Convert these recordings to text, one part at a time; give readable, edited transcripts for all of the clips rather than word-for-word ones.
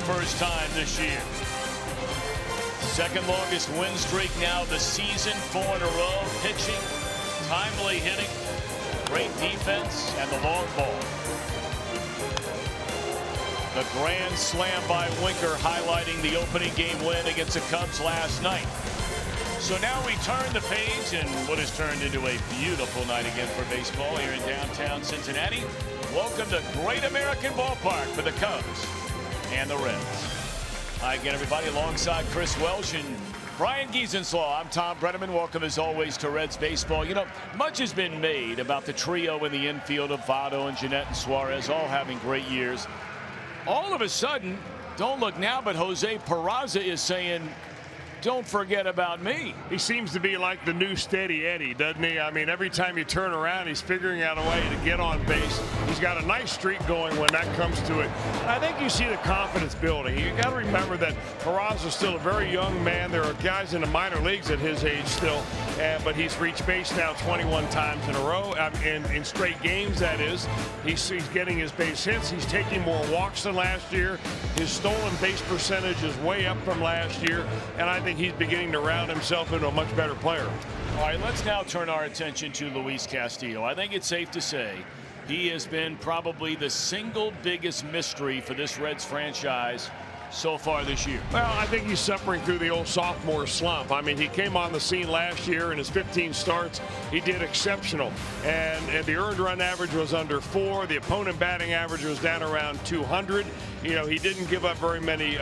first time this year. Second longest win streak now the season, 4 in a row. Pitching, timely hitting, great defense, and the long ball. The grand slam by Winker highlighting the opening game win against the Cubs last night. So now we turn the page in what has turned into a beautiful night again for baseball here in downtown Cincinnati. Welcome to Great American Ballpark for the Cubs and the Reds. Hi again, everybody, alongside Chris Welsh and Brian Giesenslaw. I'm Tom Brenneman. Welcome, as always, to Reds baseball. You know, much has been made about the trio in the infield of Votto and Jeanette and Suarez, all having great years. All of a sudden, don't look now, but Jose Peraza is saying, don't forget about me. He seems to be like the new Steady Eddie, doesn't he? I mean, every time you turn around, he's figuring out a way to get on base. He's got a nice streak going when that comes to it. And I think you see the confidence building. You got to remember that Peraza is still a very young man. There are guys in the minor leagues at his age still, but he's reached base now 21 times in a row, in straight games, that is. He's getting his base hits. He's taking more walks than last year. His stolen base percentage is way up from last year, and I think he's beginning to round himself into a much better player. All right, let's now turn our attention to Luis Castillo. I think it's safe to say he has been probably the single biggest mystery for this Reds franchise so far this year. Well, I think he's suffering through the old sophomore slump. I mean, he came on the scene last year in his 15 starts. He did exceptional. And the earned run average was under 4. The opponent batting average was down around 200. You know, he didn't give up very many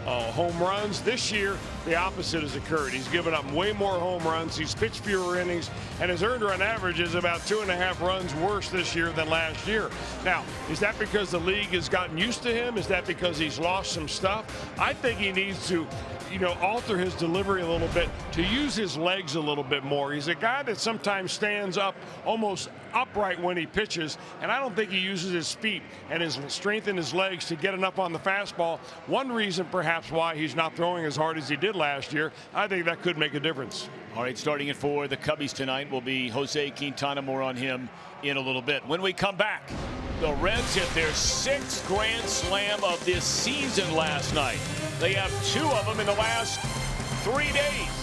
home runs. This year, the opposite has occurred. He's given up way more home runs. He's pitched fewer innings, and his earned run average is about 2.5 runs worse this year than last year. Now, is that because the league has gotten used to him? Is that because he's lost some stuff? I think he needs to, you know, alter his delivery a little bit, to use his legs a little bit more. He's a guy that sometimes stands up almost upright when he pitches, and I don't think he uses his feet and his strength in his legs to get enough on the fastball. One reason perhaps why he's not throwing as hard as he did last year. I think that could make a difference. All right, starting it for the Cubbies tonight will be Jose Quintana. More on him in a little bit. When we come back, the Reds hit their 6th grand slam of this season last night. They have 2 of them in the last 3 days.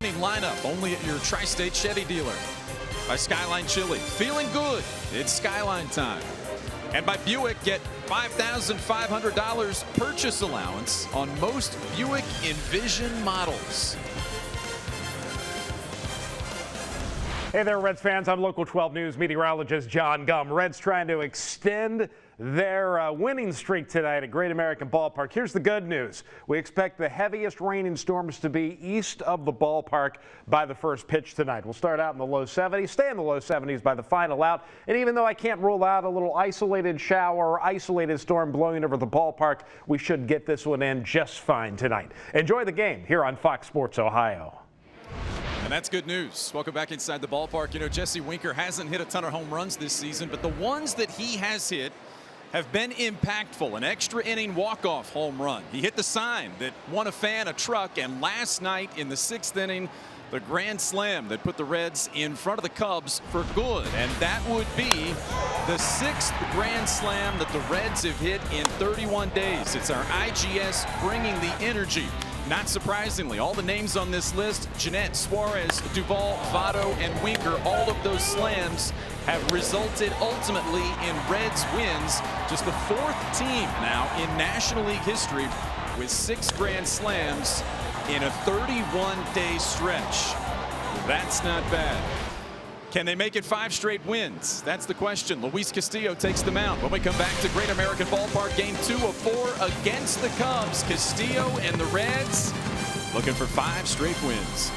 winning lineup only at your Tri-State Chevy dealer. By Skyline Chili, feeling good, it's Skyline time. And by Buick, get $5,500 purchase allowance on most Buick Envision models. Hey there, Reds fans. I'm Local 12 News meteorologist John Gum. Reds trying to extend their winning streak tonight at Great American Ballpark. Here's the good news. We expect the heaviest raining storms to be east of the ballpark by the first pitch tonight. We'll start out in the low 70s, stay in the low 70s by the final out. And even though I can't rule out a little isolated shower, isolated storm blowing over the ballpark, we should get this one in just fine tonight. Enjoy the game here on Fox Sports Ohio. And that's good news. Welcome back inside the ballpark. You know, Jesse Winker hasn't hit a ton of home runs this season, but the ones that he has hit have been impactful. An extra inning walk-off home run. He hit the sign that won a fan a truck, and last night in the 6th inning, the grand slam that put the Reds in front of the Cubs for good. And that would be the 6th grand slam that the Reds have hit in 31 days. It's our IGS bringing the energy. Not surprisingly, all the names on this list, Jeanette, Suarez, Duvall, Votto, and Winker, all of those slams have resulted ultimately in Reds wins. Just the 4th team now in National League history with 6 grand slams in a 31-day stretch. That's not bad. Can they make it 5 straight wins? That's the question. Luis Castillo takes the mound. When we come back to Great American Ballpark, game 2 of 4 against the Cubs. Castillo and the Reds looking for 5 straight wins.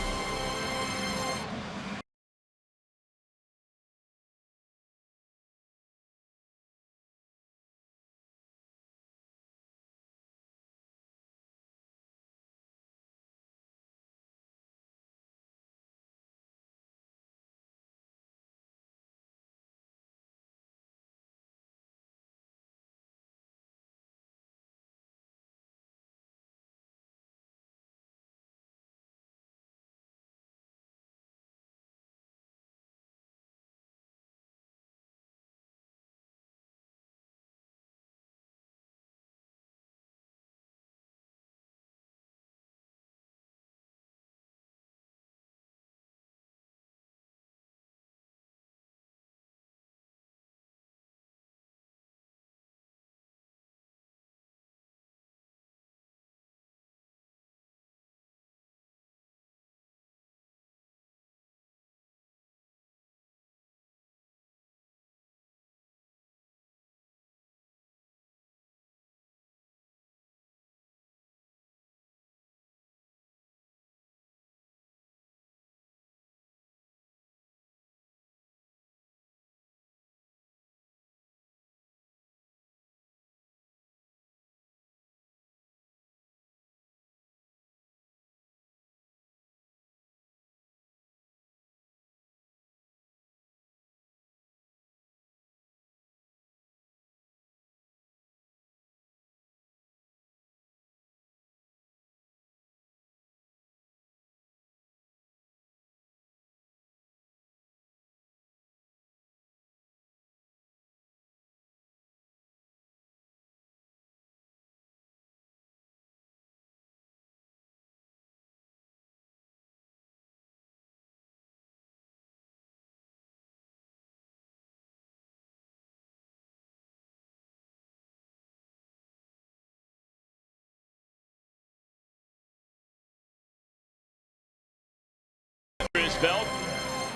His belt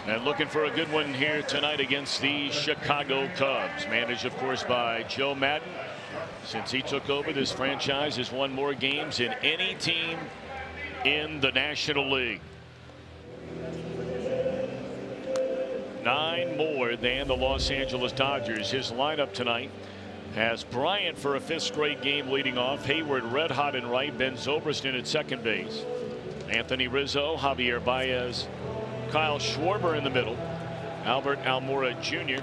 and looking for a good one here tonight against the Chicago Cubs. Managed, of course, by Joe Madden. Since he took over, this franchise has won more games than any team in the National League. 9 more than the Los Angeles Dodgers. His lineup tonight has Bryant for a 5th straight game leading off. Hayward red hot in right. Ben Zobrist at second base. Anthony Rizzo, Javier Baez, Kyle Schwarber in the middle, Albert Almora Jr.,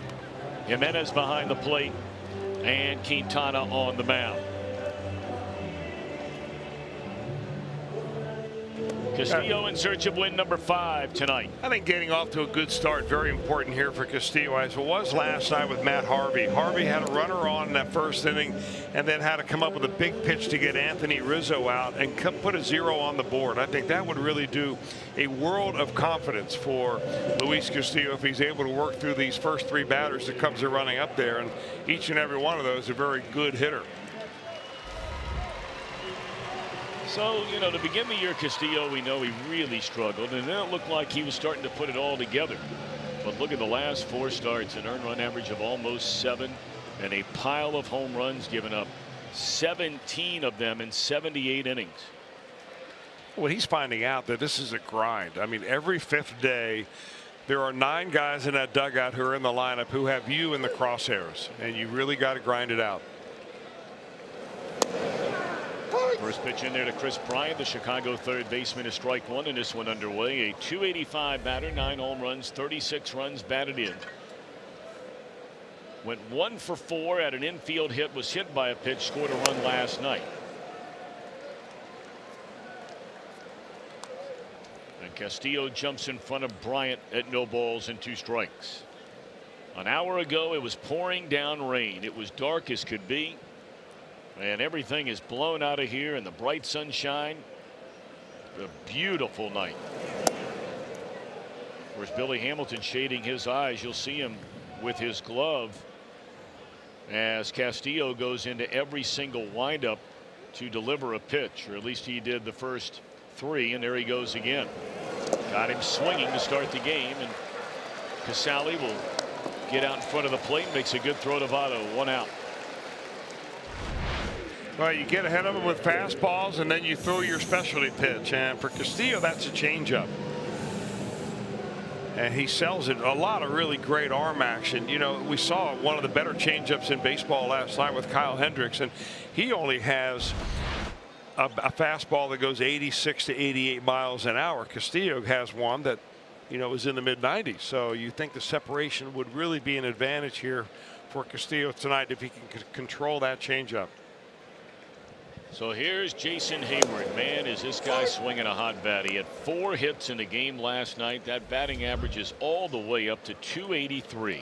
Jimenez behind the plate, and Quintana on the mound. Castillo in search of win number 5 tonight. I think getting off to a good start, very important here for Castillo, as it was last night with Matt Harvey. Harvey had a runner on in that first inning and then had to come up with a big pitch to get Anthony Rizzo out and put a 0 on the board. I think that would really do a world of confidence for Luis Castillo if he's able to work through these first 3 batters the Cubs are running up there, and each and every one of those a very good hitter. So, you know, to begin the year, Castillo, we know he really struggled, and then it looked like he was starting to put it all together. But look at the last 4 starts, an earned run average of almost 7, and a pile of home runs given up, 17 of them in 78 innings. Well, he's finding out that this is a grind. I mean, every 5th day, there are 9 guys in that dugout who are in the lineup who have you in the crosshairs, and you really got to grind it out. First pitch in there to Chris Bryant, the Chicago third baseman, is strike 1 in this one underway. A .285 batter, 9 home runs, 36 runs batted in. Went 1 for 4 at an infield hit, was hit by a pitch, scored a run last night. And Castillo jumps in front of Bryant at no balls and 2 strikes. An hour ago, it was pouring down rain. It was dark as could be. And everything is blown out of here in the bright sunshine. A beautiful night. Where's Billy Hamilton shading his eyes? You'll see him with his glove as Castillo goes into every single windup to deliver a pitch, or at least he did the first 3, and there he goes again. Got him swinging to start the game, and Casale will get out in front of the plate, makes a good throw to Votto, 1 out. Well, you get ahead of him with fastballs, and then you throw your specialty pitch. And for Castillo, that's a changeup. And he sells it. A lot of really great arm action. You know, we saw one of the better changeups in baseball last night with Kyle Hendricks, and he only has a fastball that goes 86 to 88 miles an hour. Castillo has one that, you know, is in the mid-90s. So you think the separation would really be an advantage here for Castillo tonight if he can control that changeup. So here's Jason Hayward. Man, is this guy swinging a hot bat. He had 4 hits in the game last night. That batting average is all the way up to .283.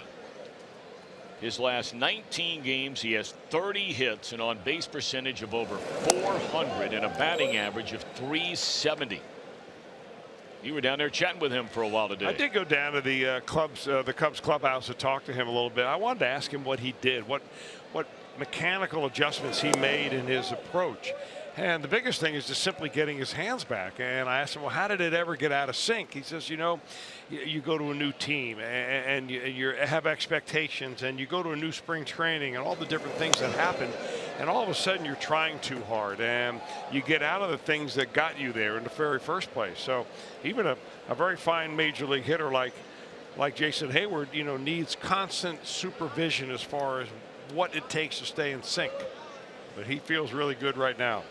His last 19 games, he has 30 hits, and on base percentage of over .400 and a batting average of .370. You were down there chatting with him for a while today. I did go down to the Cubs clubhouse to talk to him a little bit. I wanted to ask him what he did, what mechanical adjustments he made in his approach. And the biggest thing is just simply getting his hands back. And I asked him, well, how did it ever get out of sync? He says, you know, you go to a new team and you have expectations, and you go to a new spring training and all the different things that happen. And all of a sudden you're trying too hard, and you get out of the things that got you there in the very first place. So even a very fine major league hitter like Jason Hayward, you know, needs constant supervision as far as what it takes to stay in sync. But he feels really good right now.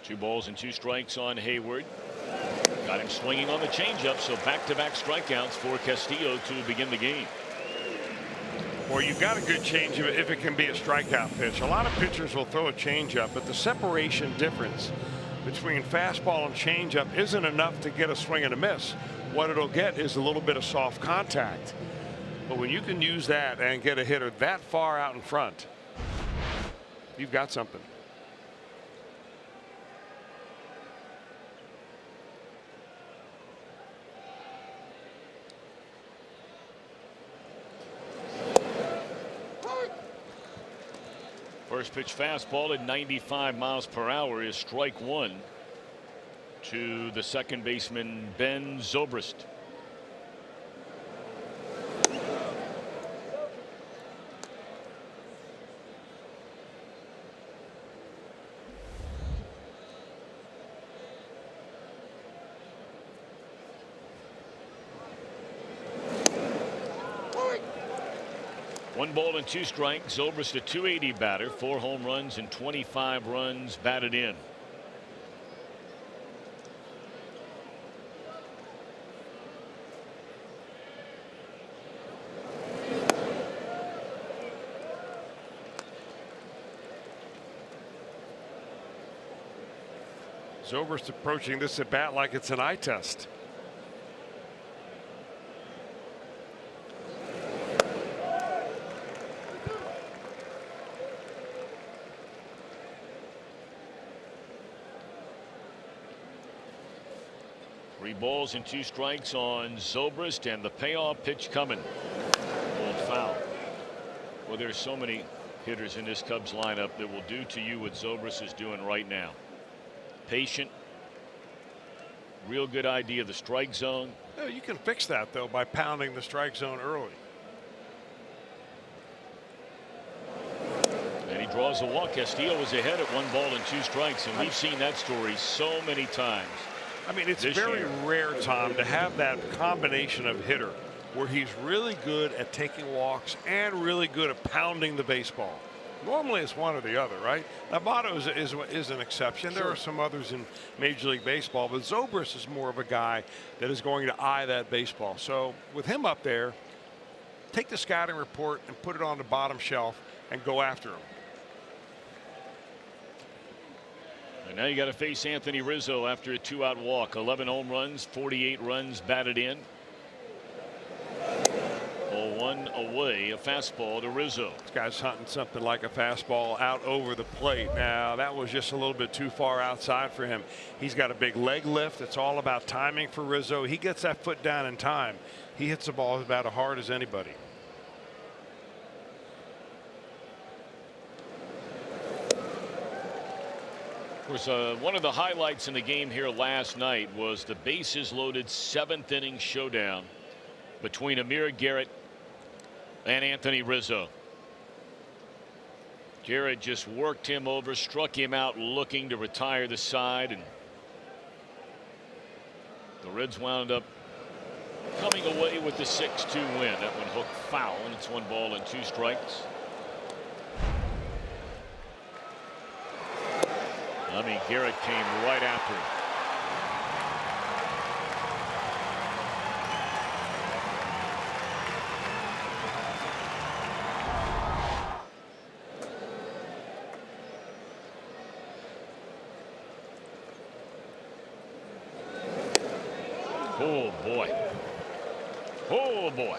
Two balls and 2 strikes on Hayward. Got him swinging on the changeup, so back-to-back strikeouts for Castillo to begin the game. Well, you've got a good changeup if it can be a strikeout pitch. A lot of pitchers will throw a changeup, but the separation difference between fastball and changeup isn't enough to get a swing and a miss. What it'll get is a little bit of soft contact. But when you can use that and get a hitter that far out in front, you've got something. First pitch fastball at 95 miles per hour is strike 1 to the second baseman Ben Zobrist. 1-2 Zobrist, a .280 batter, 4 home runs and 25 runs batted in. Zobrist approaching this at bat like it's an eye test. Three balls and 2 strikes on Zobrist, and the payoff pitch coming. Old foul. Well, there's so many hitters in this Cubs lineup that will do to you what Zobrist is doing right now. Patient, real good idea of the strike zone. Yeah, you can fix that though by pounding the strike zone early. And he draws a walk. Castillo was ahead at 1-2 strikes, and we've seen that story so many times. I mean, it's very rare, Tom, to have that combination of hitter where he's really good at taking walks and really good at pounding the baseball. Normally it's one or the other, right? Now, Motto is an exception. Sure. There are some others in Major League Baseball, but Zobrist is more of a guy that is going to eye that baseball. So with him up there, take the scouting report and put it on the bottom shelf and go after him. And now you got to face Anthony Rizzo after a 2-out walk. 11 home runs, 48 runs batted in. 0-1 away, a fastball to Rizzo. This guy's hunting something like a fastball out over the plate. Now that was just a little bit too far outside for him. He's got a big leg lift. It's all about timing for Rizzo. He gets that foot down in time. He hits the ball about as hard as anybody. Of course, one of the highlights in the game here last night was the bases loaded 7th inning showdown between Amir Garrett and Anthony Rizzo. Garrett just worked him over, struck him out looking to retire the side, and the Reds wound up coming away with the 6-2 win. That one hooked foul, and it's 1-2 strikes. I mean, Garrett came right after him. Oh boy. Oh boy.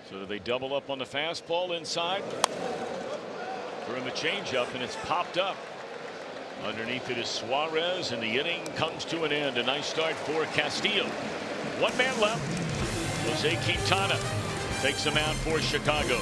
So do they double up on the fastball inside? Threw him a changeup, and it's popped up. Underneath it is Suarez, and the inning comes to an end. A nice start for Castillo. 1 man left. Jose Quintana takes him out for Chicago.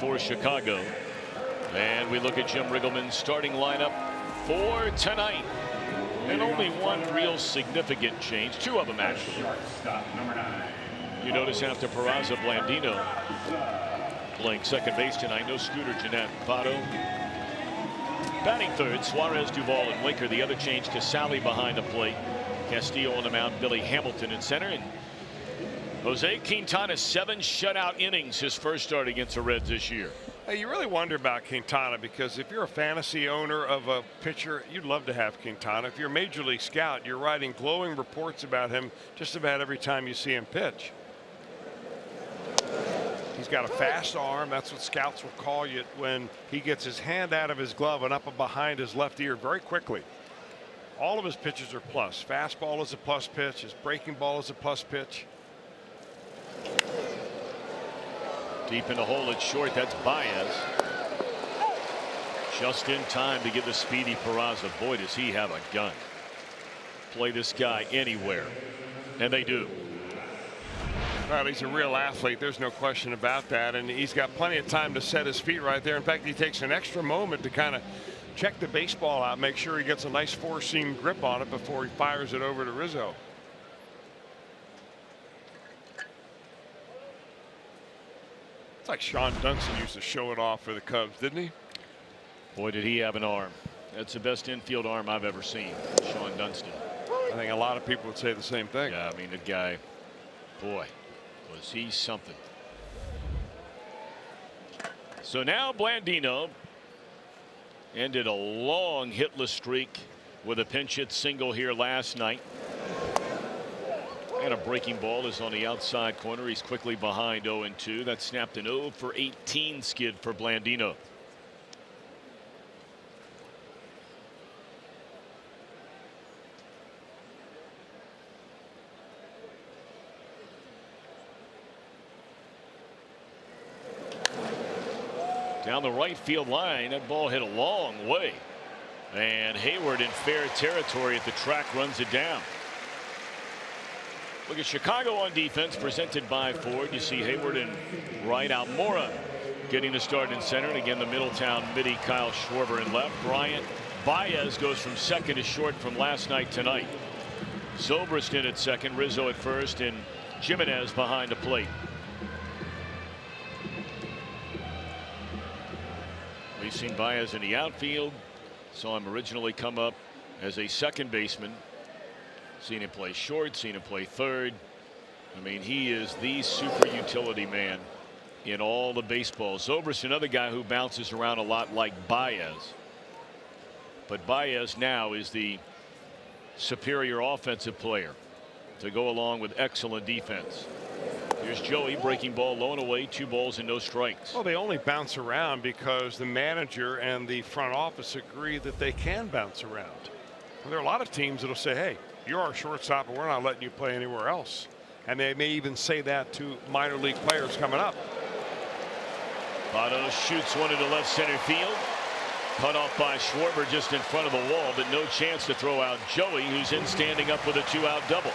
For Chicago. And we look at Jim Riggleman's starting lineup for tonight. And only one real significant change, two of them actually. You notice after Peraza, Blandino playing second base tonight. No Scooter, Jeanette, Votto. Batting third, Suarez, Duvall, and Winker. The other change, Casali behind the plate. Castillo on the mound, Billy Hamilton in center. And Jose Quintana, 7 shutout innings, his first start against the Reds this year. Hey, you really wonder about Quintana, because if you're a fantasy owner of a pitcher, you'd love to have Quintana. If you're a major league scout, you're writing glowing reports about him just about every time you see him pitch. He's got a fast arm. That's what scouts will call you when he gets his hand out of his glove and up and behind his left ear very quickly. All of his pitches are plus. Fastball is a plus pitch. His breaking ball is a plus pitch. Deep in the hole at short, that's Baez. Just in time to get the speedy Peraza. Boy, does he have a gun. Play this guy anywhere. And they do. Well, he's a real athlete. There's no question about that. And he's got plenty of time to set his feet right there. In fact, he takes an extra moment to kind of check the baseball out, make sure he gets a nice four-seam grip on it before he fires it over to Rizzo. It's like Sean Dunston used to show it off for the Cubs, didn't he? Boy, did he have an arm. That's the best infield arm I've ever seen, Sean Dunston. I think a lot of people would say the same thing. Yeah, I mean, the guy, boy, was he something. So now Blandino ended a long hitless streak with a pinch hit single here last night. And a breaking ball is on the outside corner. He's quickly behind 0-2. That snapped an 0 for 18 skid for Blandino. Down the right field line, that ball hit a long way. And Hayward in fair territory at the track runs it down. Look at Chicago on defense, presented by Ford. You see Hayward and right. Almora getting the start in center. And again, the Middletown midi, Kyle Schwarber in left. Bryant. Baez goes from second to short from last night tonight. Zobrist in at second, Rizzo at first, and Jimenez behind the plate. We've seen Baez in the outfield. Saw him originally come up as a second baseman. Seen him play short, seen him play third. I mean, he is the super utility man in all the baseball. Zobrist, another guy who bounces around a lot like Baez. But Baez now is the superior offensive player to go along with excellent defense. Here's Joey, breaking ball low and away, 2 balls and no strikes. Well, they only bounce around because the manager and the front office agree that they can bounce around. Well, there are a lot of teams that'll say, hey, you're our shortstop and we're not letting you play anywhere else. And they may even say that to minor league players coming up. Votto shoots one into left center field. Cut off by Schwarber just in front of the wall, but no chance to throw out Joey, who's in standing up with a 2-out double.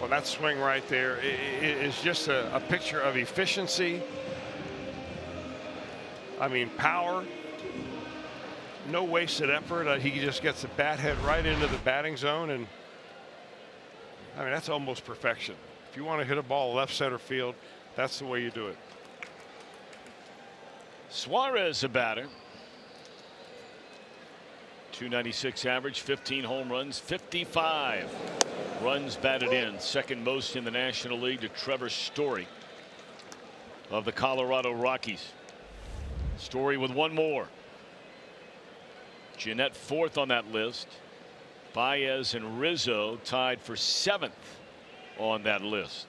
Well, that swing right there is just a picture of efficiency. I mean, power. No wasted effort. He just gets the bat head right into the batting zone, and I mean, that's almost perfection. If you want to hit a ball left center field, that's the way you do it. Suarez, a batter. .296 average, 15 home runs, 55 runs batted in, second most in the National League to Trevor Story of the Colorado Rockies. Story with 1 more. Jeanette 4th on that list. Baez and Rizzo tied for 7th on that list.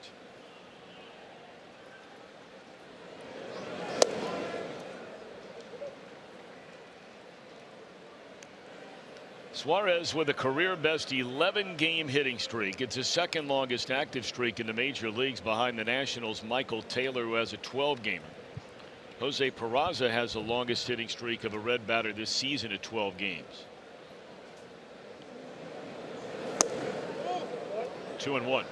Suarez with a career best 11-game hitting streak. It's his second longest active streak in the major leagues behind the Nationals' Michael Taylor, who has a 12-gamer. Jose Peraza has the longest hitting streak of a Red batter this season at 12 games. 2-1.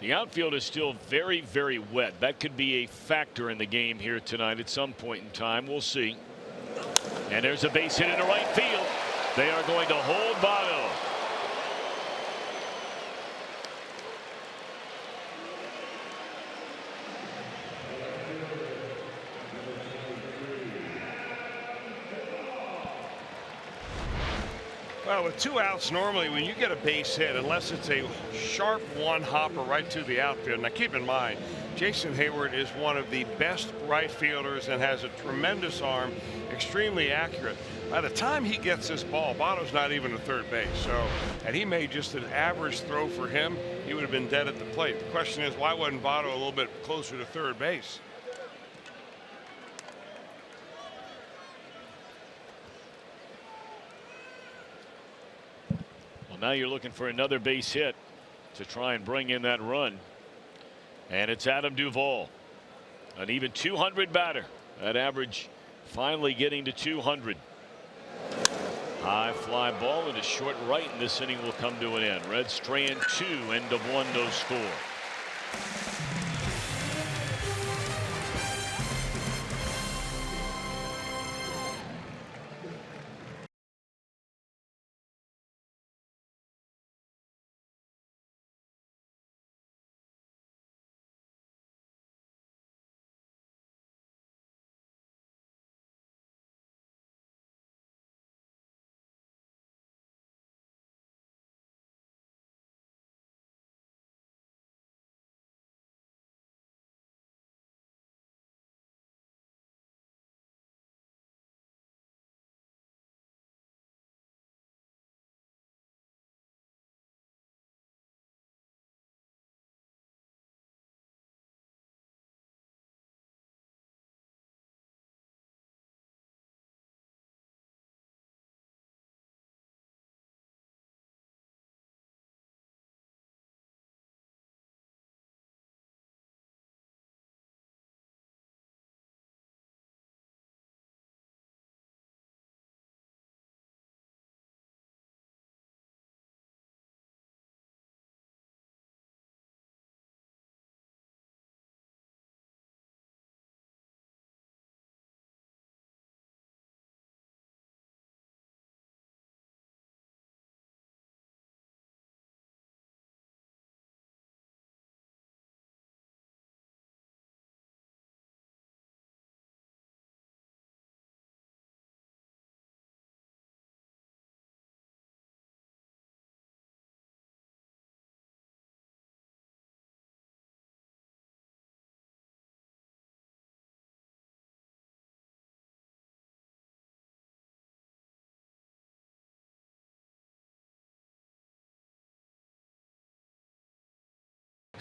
The outfield is still very, very wet. That could be a factor in the game here tonight at some point in time. We'll see. And there's a base hit into right field. They are going to hold Votto. Well, with 2 outs, normally when you get a base hit, unless it's a sharp one-hopper right to the outfield. Now, keep in mind, Jason Hayward is one of the best right fielders and has a tremendous arm, extremely accurate. By the time he gets this ball, Votto's not even at third base. So, had he made just an average throw for him, he would have been dead at the plate. The question is, why wasn't Votto a little bit closer to third base? Now you're looking for another base hit to try and bring in that run. And it's Adam Duvall, an even 200 batter. That average finally getting to 200. High fly ball into short right, and this inning will come to an end. Reds straying 2, end of 1, no score.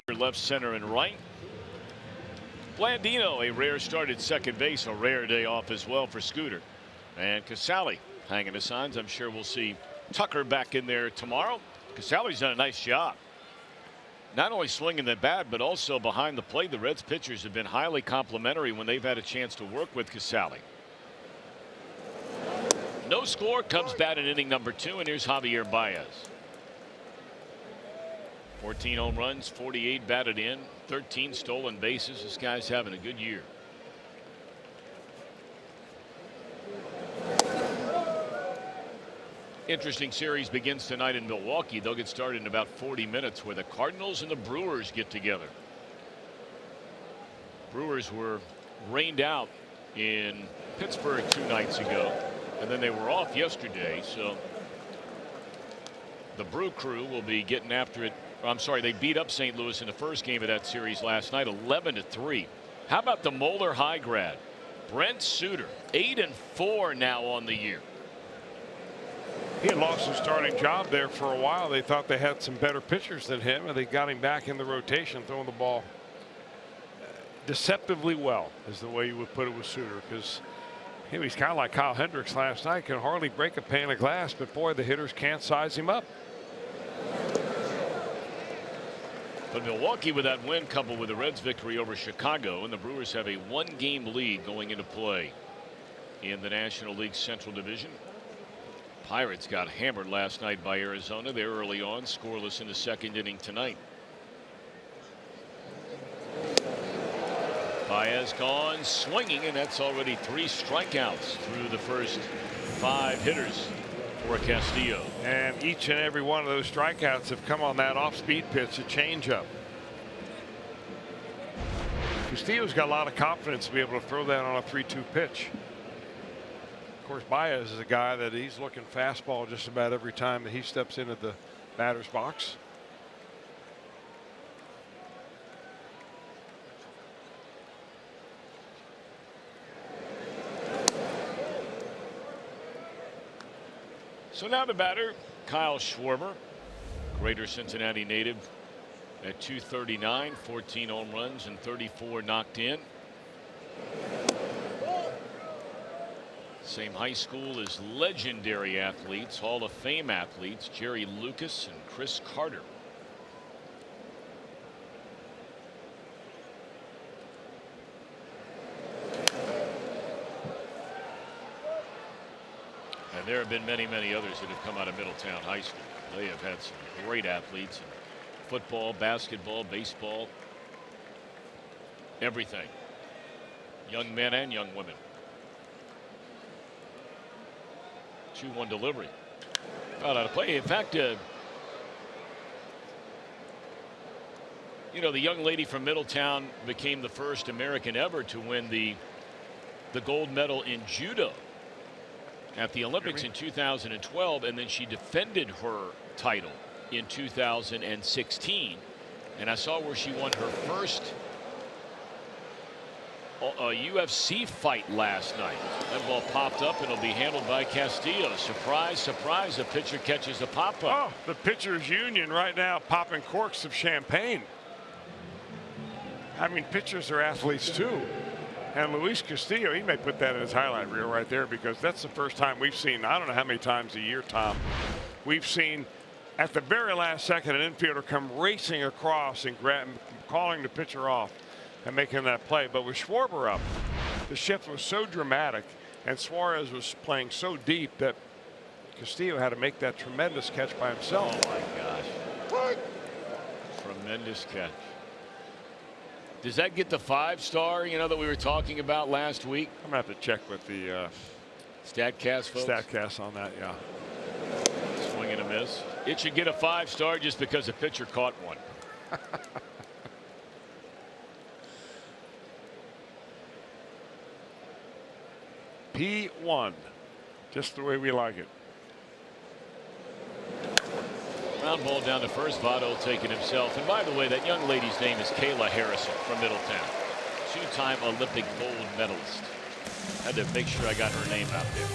Left, center, and right. Blandino, a rare start at second base, a rare day off as well for Scooter. And Casale hanging the signs. I'm sure we'll see Tucker back in there tomorrow. Casale's done a nice job. Not only swinging the bat, but also behind the plate. The Reds pitchers have been highly complimentary when they've had a chance to work with Casale. No score, Cubs bat in inning number 2, and here's Javier Baez. 14 home runs, 48 batted in, 13 stolen bases. This guy's having a good year. Interesting series begins tonight in Milwaukee. They'll get started in about 40 minutes where the Cardinals and the Brewers get together. Brewers were rained out in Pittsburgh 2 nights ago, and then they were off yesterday, so the Brew Crew will be getting after it. I'm sorry, they beat up St. Louis in the first game of that series last night, 11-3. How about the Moeller High grad, Brent Suter, 8-4 now on the year. He had lost his starting job there for a while. They thought they had some better pitchers than him, and they got him back in the rotation, throwing the ball deceptively well, is the way you would put it with Suter, because He was kind of like Kyle Hendricks last night, can hardly break a pane of glass, but boy, the hitters can't size him up. But Milwaukee, with that win coupled with the Reds' victory over Chicago, and the Brewers have a 1-game lead going into play in the National League Central Division. Pirates got hammered last night by Arizona. They're early on, scoreless in the second inning tonight. Baez gone swinging, and that's already 3 strikeouts through the first 5 hitters for Castillo. And each and every one of those strikeouts have come on that off-speed pitch, a changeup. Castillo's got a lot of confidence to be able to throw that on a 3-2 pitch. Of course, Baez is a guy that he's looking fastball just about every time that he steps into the batter's box. So now the batter, Kyle Schwarber, Greater Cincinnati native, at 239, 14 home runs and 34 knocked in. Same high school as legendary athletes, Hall of Fame athletes, Jerry Lucas and Chris Carter. And there have been many, many others that have come out of Middletown High School. They have had some great athletes in football, basketball, baseball, everything. Young men and young women. 2-1 delivery. Out of play. In fact, you know, the young lady from Middletown became the first American ever to win the gold medal in judo at the Olympics in 2012, and then she defended her title in 2016. And I saw where she won her first UFC fight last night. That ball popped up and it'll be handled by Castillo. Surprise, surprise, the pitcher catches the pop-up. Oh, the pitchers union right now popping corks of champagne. I mean, pitchers are athletes too. And Luis Castillo, he may put that in his highlight reel right there, because that's the first time we've seen, I don't know how many times a year, Tom, we've seen at the very last second an infielder come racing across and calling the pitcher off and making that play. But with Schwarber up, the shift was so dramatic and Suarez was playing so deep that Castillo had to make that tremendous catch by himself. Oh my gosh. What? Tremendous catch. Does that get the 5-star, you know, that we were talking about last week? I'm gonna have to check with the StatCast folks. StatCast on that, yeah. Swing and a miss. It should get a 5-star just because the pitcher caught one. P1, just the way we like it. Ground ball down to first. Votto taking himself. And by the way, that young lady's name is Kayla Harrison from Middletown. 2-time Olympic gold medalist. Had to make sure I got her name out there.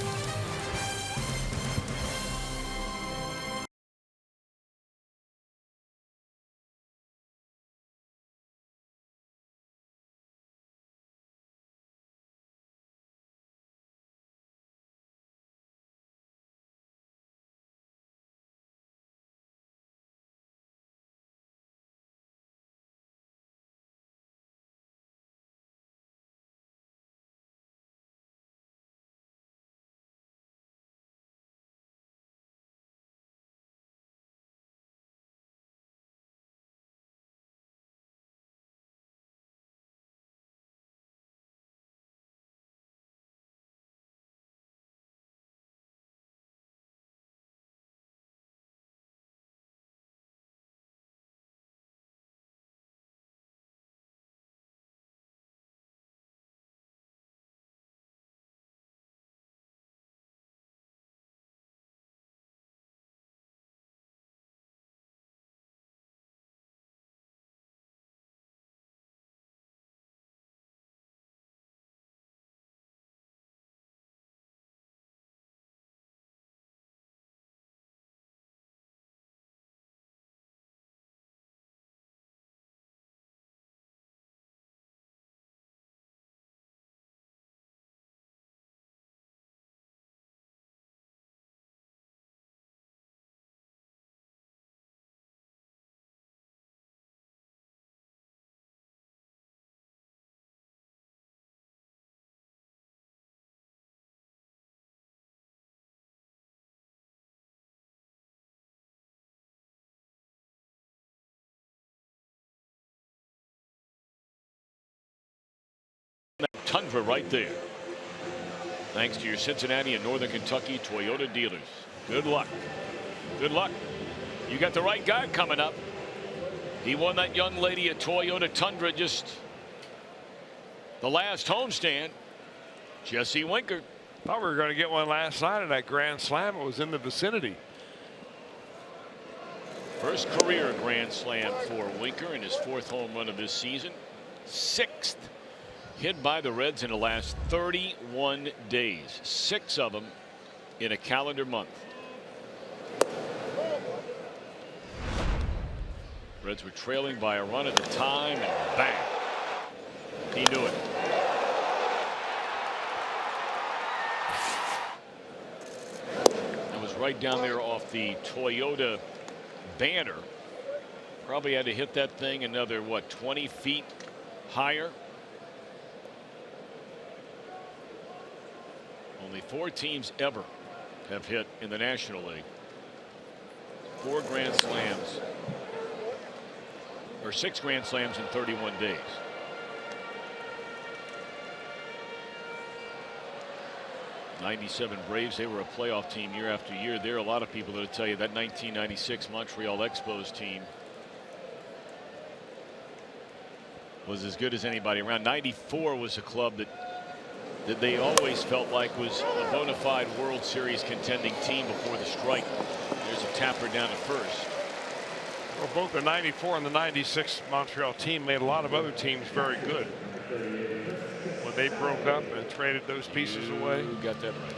Manfred right there. Thanks to your Cincinnati and Northern Kentucky Toyota dealers. Good luck. Good luck. You got the right guy coming up. He won that young lady a Toyota Tundra just the last homestand. Jesse Winker. Thought we were going to get one last night in that Grand Slam. It was in the vicinity. First career Grand Slam for Winker and his 4th home run of this season. 6th hit by the Reds in the last 31 days. 6 of them in a calendar month. Reds were trailing by a run at the time, and bang, he knew it. That was right down there off the Toyota banner. Probably had to hit that thing another, what, 20 feet higher. Only 4 teams ever have hit in the National League 4 Grand Slams, or 6 Grand Slams in 31 days. '97 Braves, they were a playoff team year after year. There are a lot of people that will tell you that 1996 Montreal Expos team was as good as anybody around. '94 was a club that they always felt like was a bona fide World Series contending team before the strike. There's a tapper down to first. Well, both the '94 and the '96 Montreal team made a lot of other teams very good. When they broke up and traded those pieces away. You got that right.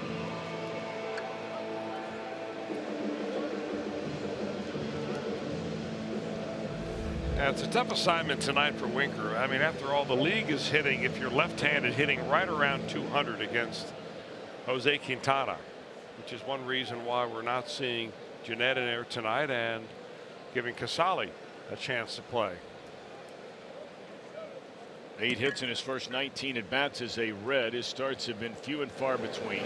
Yeah, it's a tough assignment tonight for Winker. I mean, after all, the league is hitting, if you're left-handed, hitting right around 200 against Jose Quintana, which is one reason why we're not seeing Jeanette in there tonight and giving Casale a chance to play. 8 hits in his first 19 at bats as a Red. His starts have been few and far between.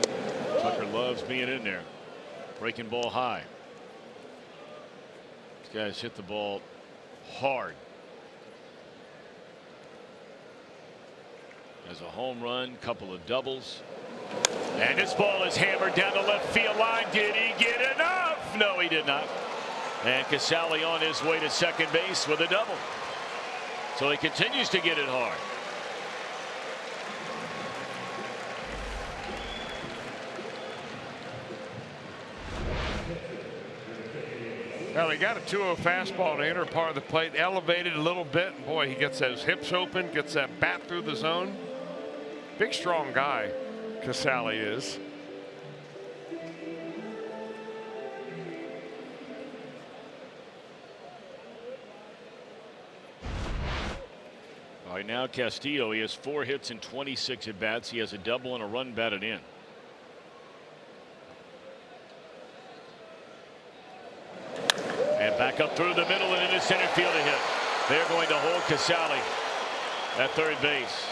Tucker loves being in there. Breaking ball high. These guys hit the ball hard. As a home run, couple of doubles. And this ball is hammered down the left field line. Did he get enough? No, he did not. And Casale on his way to second base with a double. So he continues to get it hard. Well, he got a 2-0 fastball in the inner part of the plate, elevated a little bit, and boy, he gets those hips open, gets that bat through the zone. Big, strong guy, Casale is. All right, now Castillo, he has 4 hits and 26 at bats. He has a double and a run batted in. And back up through the middle and into center field a hit. They're going to hold Casale at third base.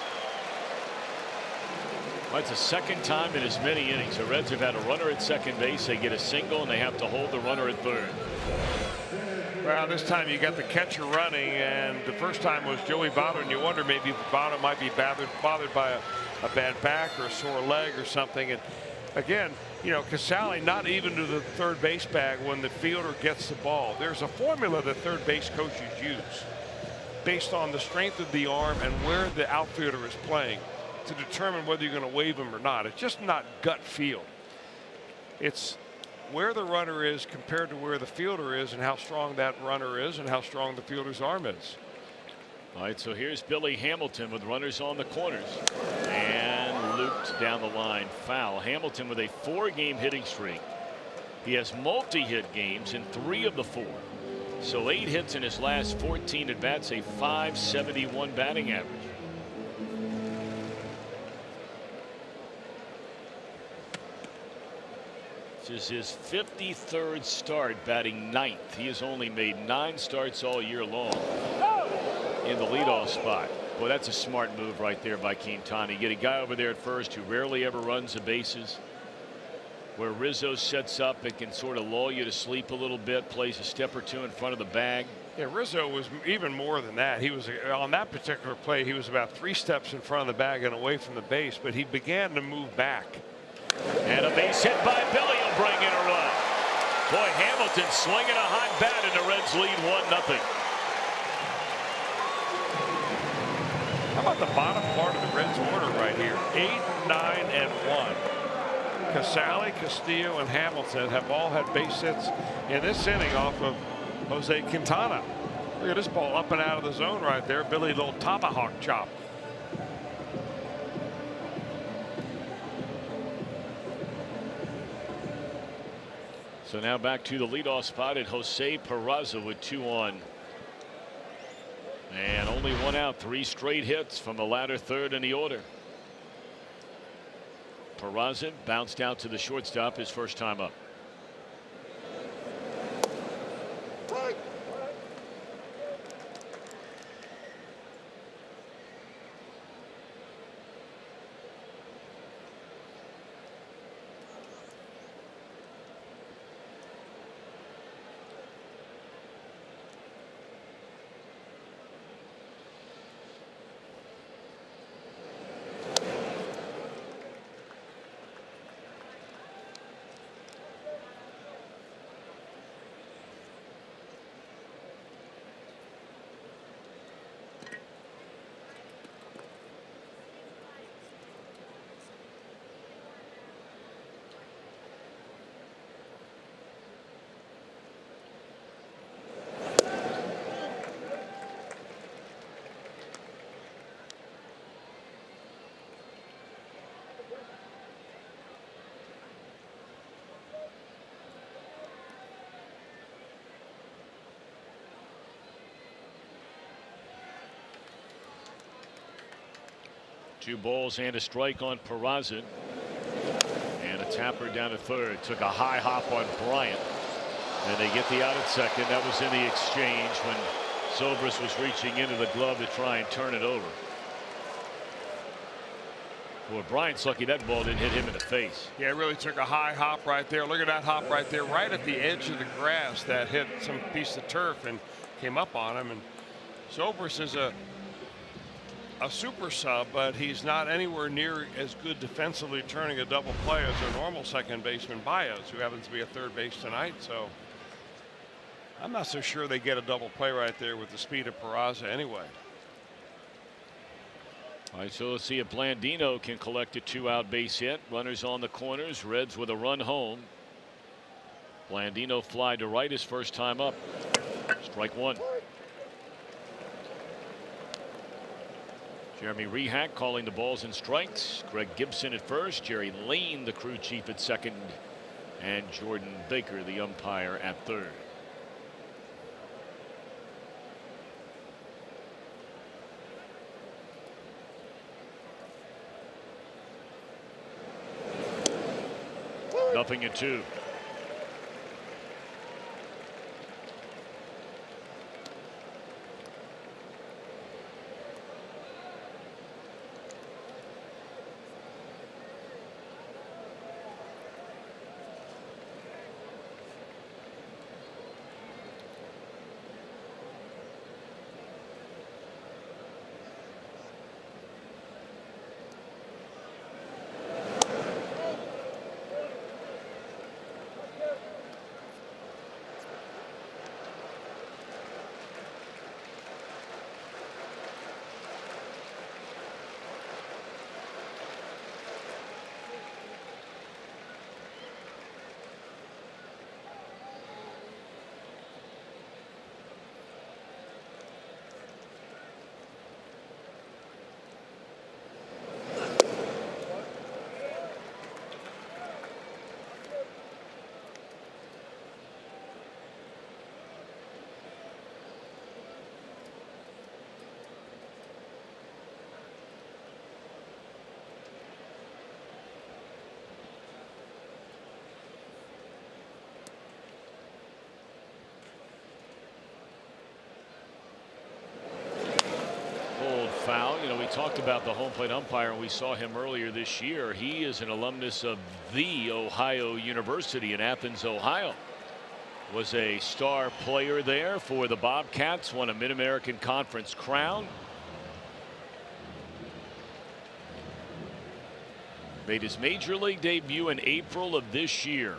Well, it's the second time in as many innings the Reds have had a runner at second base. They get a single and they have to hold the runner at third. Well, this time you got the catcher running, and the first time was Joey Votto, and you wonder maybe Votto might be bothered by a bad back or a sore leg or something. And again, you know, Casale not even to the third base bag when the fielder gets the ball. There's a formula that third base coaches use based on the strength of the arm and where the outfielder is playing to determine whether you're going to wave him or not. It's just not gut feel. It's where the runner is compared to where the fielder is and how strong that runner is and how strong the fielder's arm is. All right, so here's Billy Hamilton with runners on the corners and looped down the line, foul. Hamilton with a 4-game hitting streak. He has multi-hit games in 3 of the 4. So 8 hits in his last 14 at bats, a .571 batting average. This is his 53rd start, batting 9th. He has only made 9 starts all year long in the leadoff spot. Well, that's a smart move right there by Quintana. Get a guy over there at first who rarely ever runs the bases. where Rizzo sets up and can sort of lull you to sleep a little bit, plays a step or two in front of the bag. Yeah, Rizzo was even more than that. He was on that particular play. He was about 3 steps in front of the bag and away from the base, but he began to move back. And a base hit by Billy will bring in a run. Boy, Hamilton swinging a hot bat, and the Reds lead 1-0. How about the bottom part of the Reds order right here? 8, 9, and 1. Casale, Castillo, and Hamilton have all had base hits in this inning off of Jose Quintana. Look at this ball up and out of the zone right there. Billy, little tomahawk chop. So now back to the leadoff spot at Jose Peraza with 2 on. And only 1 out, 3 straight hits from the latter third in the order. Peraza bounced out to the shortstop his first time up. Two balls and a strike on Peraza. And a tapper down to third. Took a high hop on Bryant. And they get the out at second. That was in the exchange when Zobrist was reaching into the glove to try and turn it over. Boy, Bryant's lucky that ball didn't hit him in the face. Yeah, it really took a high hop right there. Look at that hop right there, right at the edge of the grass that hit some piece of turf and came up on him. And Zobrist is a super sub, but he's not anywhere near as good defensively turning a double play as our normal second baseman Baez, who happens to be a third base tonight. So I'm not so sure they get a double play right there with the speed of Peraza anyway. All right, so let's see if Blandino can collect a 2-out base hit. Runners on the corners. Reds with a run home. Blandino fly to right his first time up. Strike 1. Jeremy Rehak calling the balls and strikes. Greg Gibson at first. Jerry Lane, the crew chief, at second. And Jordan Baker, the umpire, at third. Nothing at 2. foul. You know, we talked about the home plate umpire, and we saw him earlier this year. He is an alumnus of the Ohio University in Athens, Ohio. Was a star player there for the Bobcats, won a Mid-American Conference crown. Made his major league debut in April of this year.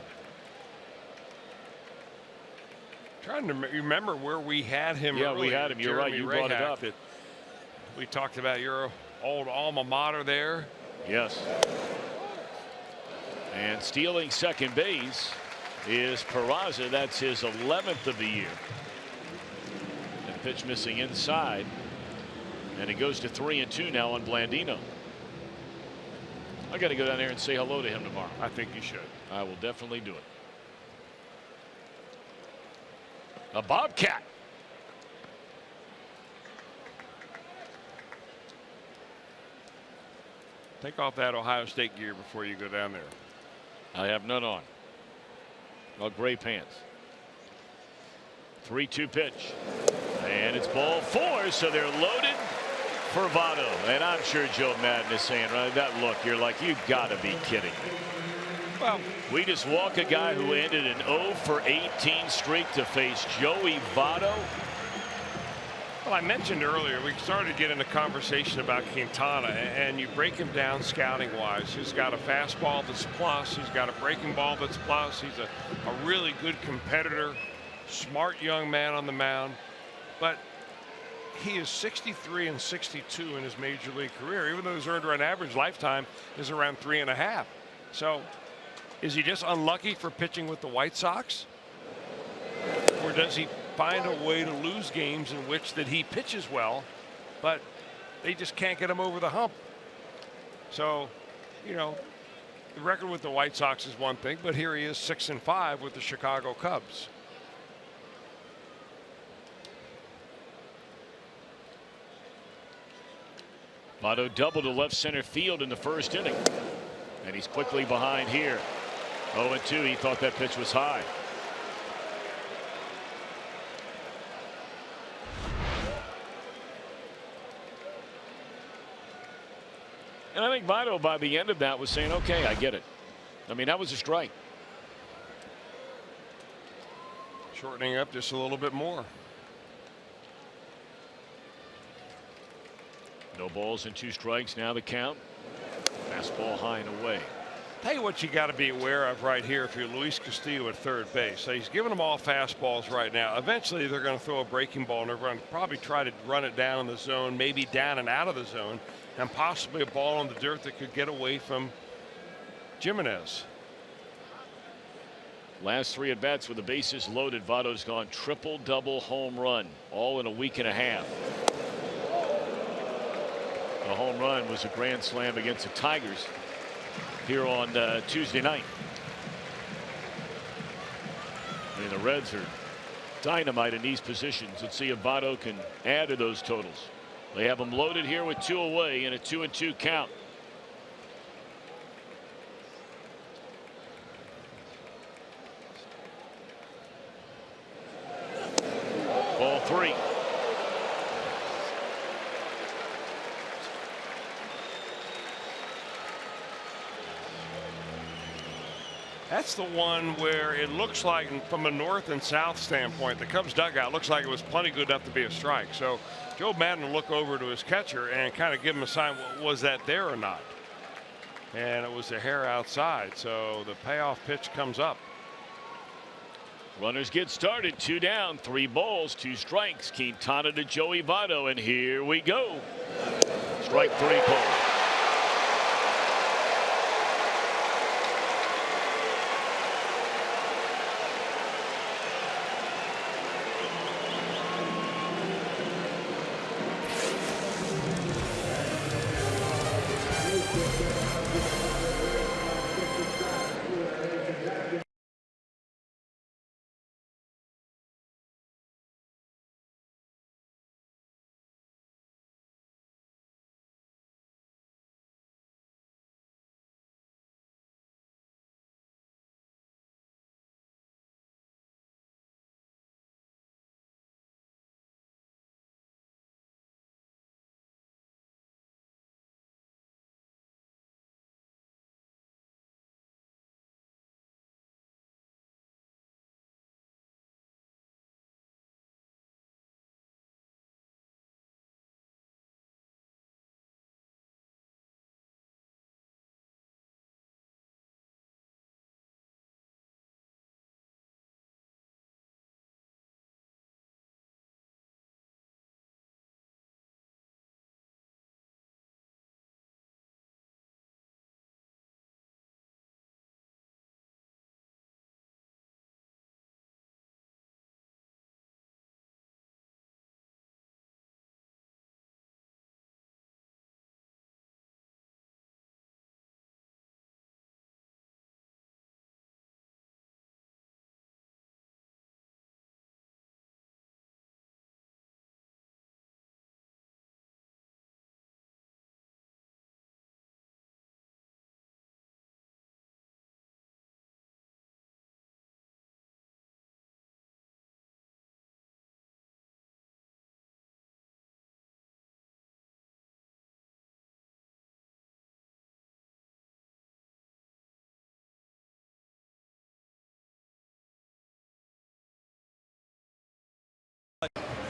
Trying to remember where we had him. Yeah, earlier. we had him. You're right. You brought it up. That we talked about your old alma mater there. Yes. And stealing second base is Peraza. That's his 11th of the year. And pitch missing inside. And it goes to 3-2 now on Blandino. I got to go down there and say hello to him tomorrow. I think you should. I will definitely do it. A Bobcat. Take off that Ohio State gear before you go down there. I have none on. Well, gray pants. 3-2 pitch. And it's ball 4, so they're loaded for Votto. And I'm sure Joe Madden is saying, right, that look, you're like, you got to be kidding me. Well, we just walk a guy who ended an 0 for 18 streak to face Joey Votto. Well, I mentioned earlier, we started to get into conversation about Quintana, and you break him down scouting wise. He's got a fastball that's plus. He's got a breaking ball that's plus. He's a really good competitor, smart young man on the mound. But he is 63 and 62 in his major league career, even though his earned run average lifetime is around 3.5. So is he just unlucky for pitching with the White Sox? Or does he find a way to lose games in which that he pitches well, but they just can't get him over the hump? So, you know, the record with the White Sox is one thing, but here he is 6-5 with the Chicago Cubs. Votto doubled to left center field in the first inning, and he's quickly behind here. 0-2. He thought that pitch was high. And I think Votto by the end of that was saying, okay, I get it. I mean, that was a strike. Shortening up just a little bit more. No balls and 2 strikes. Now the count. Fastball high and away. Tell you what you got to be aware of right here if you're Luis Castillo at third base. So he's giving them all fastballs right now. Eventually they're going to throw a breaking ball, and they're going to probably try to run it down in the zone, maybe down and out of the zone, and possibly a ball in the dirt that could get away from Jimenez. Last 3 at bats with the bases loaded. Votto's gone triple-double home run, all in a week and a half. The home run was a grand slam against the Tigers here on Tuesday night. I mean, the Reds are dynamite in these positions. Let's see if Votto can add to those totals. They have them loaded here with 2 away and a 2-2 count. Ball 3. That's the one where it looks like, from a north and south standpoint, the Cubs dugout looks like it was plenty good enough to be a strike. So Joe Madden will look over to his catcher and kind of give him a sign, was that there or not? And it was the hair outside. So the payoff pitch comes up. Runners get started. 2 down, 3 balls, 2 strikes. Quintana to Joey Votto, and here we go. Strike 3 call.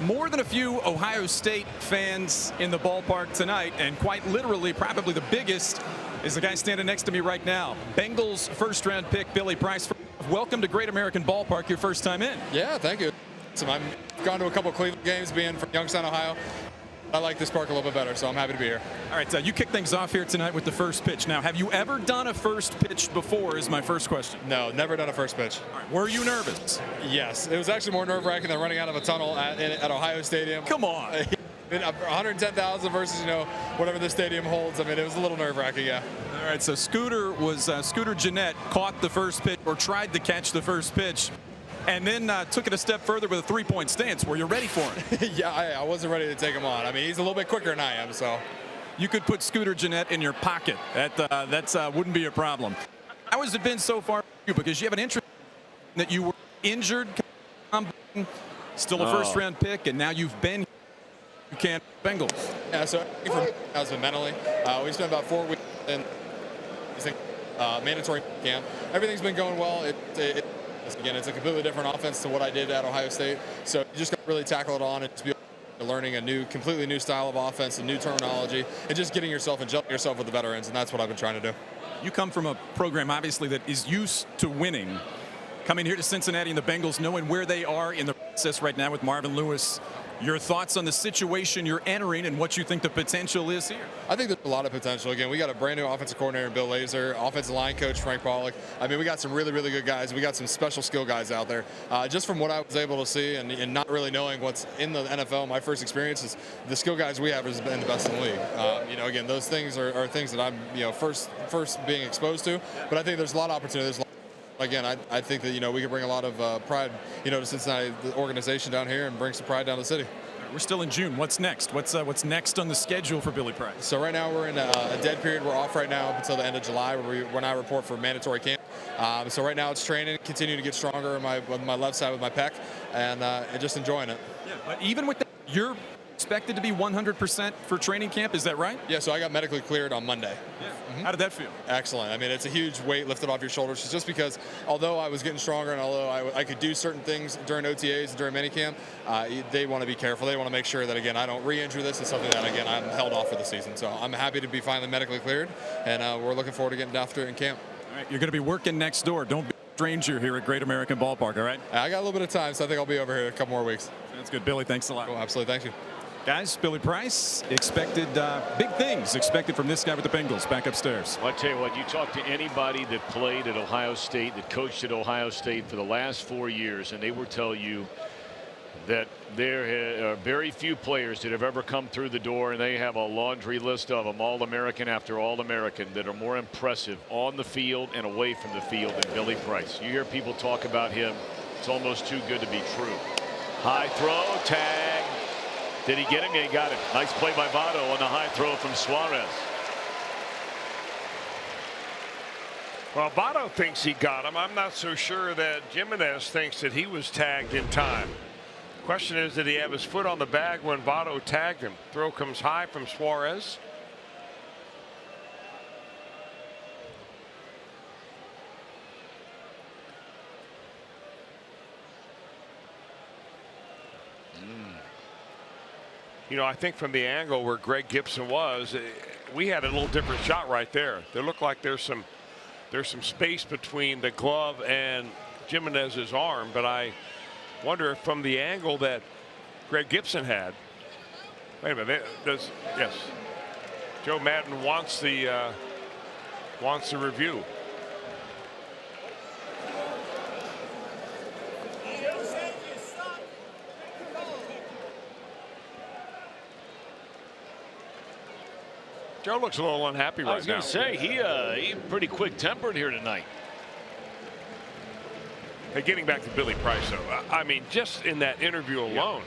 More than a few Ohio State fans in the ballpark tonight, and quite literally probably the biggest is the guy standing next to me right now. Bengals first-round pick Billy Price. Welcome to Great American Ballpark, your first time in. Yeah, thank you. So I've gone to a couple of Cleveland games being from Youngstown, Ohio. I like this park a little bit better, so I'm happy to be here. All right, you kick things off here tonight with the first pitch. Now, have you ever done a first pitch before is my first question. No, never done a first pitch. All right, were you nervous? Yes, it was actually more nerve-wracking than running out of a tunnel at Ohio Stadium. Come on. 110,000 versus, whatever the stadium holds. I mean, it was a little nerve-wracking, yeah. All right, so Scooter Jeanette caught the first pitch, or tried to catch the first pitch, and then took it a step further with a three-point stance. Were you ready for him? Yeah, I wasn't ready to take him on. I mean, he's a little bit quicker than I am, so. You could put Scooter Jeanette in your pocket. That wouldn't be a problem. How has it been so far for you? Because you have an interest that you were injured, still a first-round pick, and now you've been here. You can't Bengals. Yeah, so for me, has been mentally. We spent about 4 weeks in mandatory camp. Everything's been going well. Again, it's a completely different offense to what I did at Ohio State. So you just got to really tackle it on and just be learning a completely new style of offense, a new terminology, and just getting yourself and gelling yourself with the veterans. And that's what I've been trying to do. You come from a program, obviously, that is used to winning. Coming here to Cincinnati and the Bengals, knowing where they are in the process right now with Marvin Lewis. Your thoughts on the situation you're entering and what you think the potential is here? I think there's a lot of potential. Again, we got a brand new offensive coordinator, Bill Lazor, offensive line coach, Frank Pollock. I mean, we got some really, really good guys. We got some special skill guys out there. Just from what I was able to see and not really knowing what's in the NFL, my first experience is the skill guys we have has been the best in the league. Again, those things are things that I'm, first being exposed to. But I think there's a lot of opportunity. Again, I think that, we can bring a lot of pride, to Cincinnati, the organization down here, and bring some pride down to the city. We're still in June. What's next? What's next on the schedule for Billy Price? So right now we're in a dead period. We're off right now until the end of July when I report for mandatory camp. So right now it's training, continue to get stronger on my left side with my pec, and just enjoying it. Yeah, but even with that, you're expected to be 100% for training camp. Is that right? Yeah, so I got medically cleared on Monday. Yeah. How did that feel? Excellent. I mean, it's a huge weight lifted off your shoulders. It's just because although I was getting stronger and although I could do certain things during OTAs and during minicamp, they want to be careful. They want to make sure that, again, I don't re-injure this. It's something that, again, I'm held off for the season. So I'm happy to be finally medically cleared, and we're looking forward to getting after it in camp. All right, you're going to be working next door. Don't be a stranger here at Great American Ballpark, all right? I got a little bit of time, so I think I'll be over here a couple more weeks. That's good. Billy, thanks a lot. Cool, absolutely. Thank you. Guys, Billy Price expected big things expected from this guy with the Bengals. Back upstairs. Well, I tell you what, you talk to anybody that played at Ohio State, that coached at Ohio State for the last 4 years, and they will tell you that there are very few players that have ever come through the door, and they have a laundry list of them, All-American after All-American, that are more impressive on the field and away from the field than Billy Price. You hear people talk about him, it's almost too good to be true. High throw, tag. Did he get him? Yeah, he got it. Nice play by Votto on the high throw from Suarez. Well, Votto thinks he got him. I'm not so sure that Jimenez thinks that he was tagged in time. Question is, did he have his foot on the bag when Votto tagged him? Throw comes high from Suarez. I think from the angle where Greg Gibson was, we had a little different shot right there. There looked like there's some space between the glove and Jimenez's arm, but I wonder if from the angle that Greg Gibson had. Wait a minute. Yes. Joe Madden wants the review. Joe looks a little unhappy right now. I was going to say, he's pretty quick-tempered here tonight. Hey, getting back to Billy Price, though, I mean, just in that interview alone,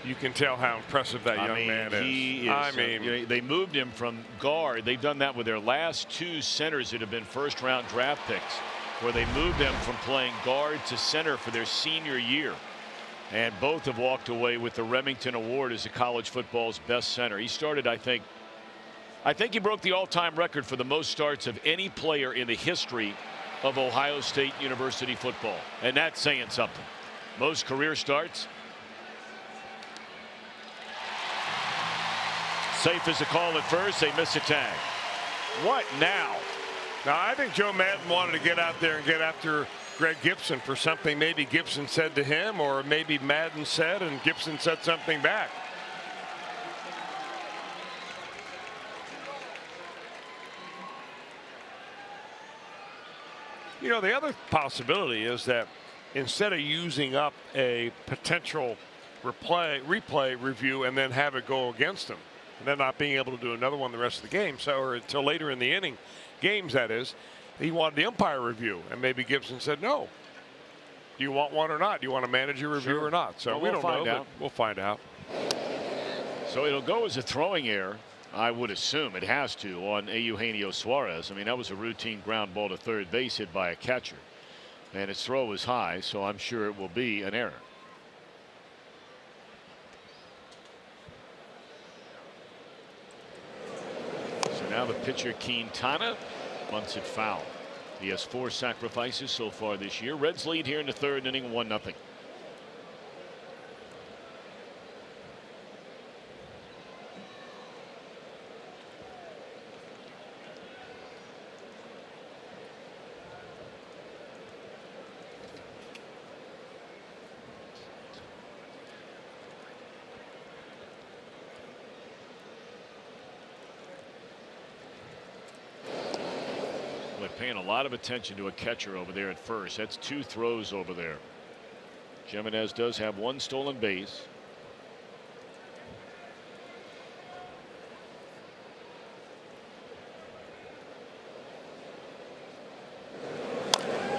you can tell how impressive that young man is. He is. They moved him from guard. They've done that with their last 2 centers that have been first-round draft picks, where they moved them from playing guard to center for their senior year. And both have walked away with the Remington Award as the college football's best center. He started, I think he broke the all-time record for the most starts of any player in the history of Ohio State University football. And that's saying something. Most career starts. Safe as a call at first. They miss a tag. What now? Now, I think Joe Madden wanted to get out there and get after Greg Gibson for something maybe Gibson said to him, or maybe Madden said and Gibson said something back. You know, the other possibility is that instead of using up a potential replay review and then have it go against them, and then not being able to do another one the rest of the game, so or until later in the inning, games that is, he wanted the umpire review, and maybe Gibson said no. Do you want one or not? Do you want a manager review or not? So well, we don't know, but we'll find out. So it'll go as a throwing error, I would assume. It has to on Eugenio Suarez. I mean, that was a routine ground ball to third base hit by a catcher. And his throw was high, so I'm sure it will be an error. So now the pitcher Quintana bunts it foul. He has 4 sacrifices so far this year. Reds lead here in the third inning, 1-0. Paying a lot of attention to a catcher over there at first. That's 2 throws over there. Jimenez does have 1 stolen base.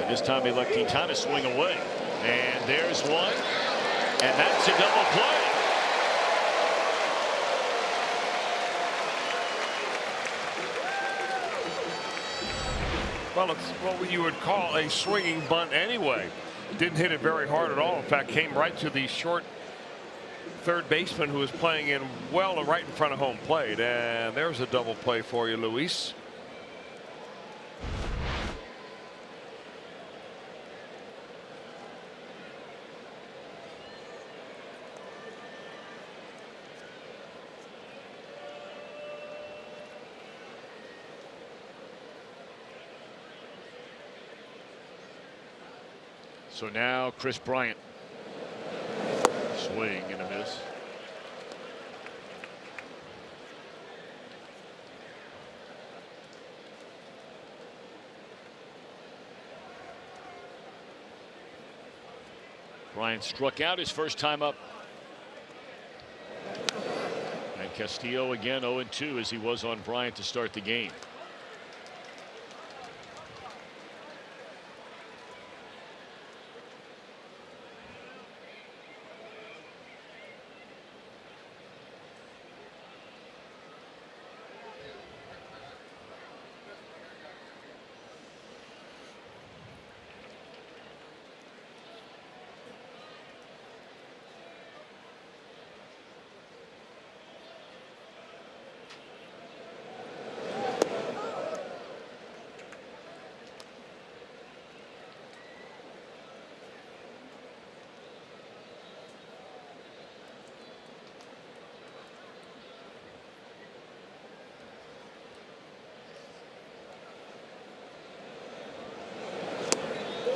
And this time they let Quintana swing away. And there's one. And that's a double play. Well, it's what you would call a swinging bunt anyway. Didn't hit it very hard at all. In fact, came right to the short third baseman who was playing in well right in front of home plate. And there's a double play for you, Luis. So now Chris Bryant. Swing and a miss. Bryant struck out his first time up. And Castillo again 0-2 as he was on Bryant to start the game.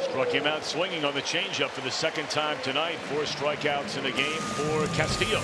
Struck him out swinging on the changeup for the second time tonight. 4 strikeouts in a game for Castillo.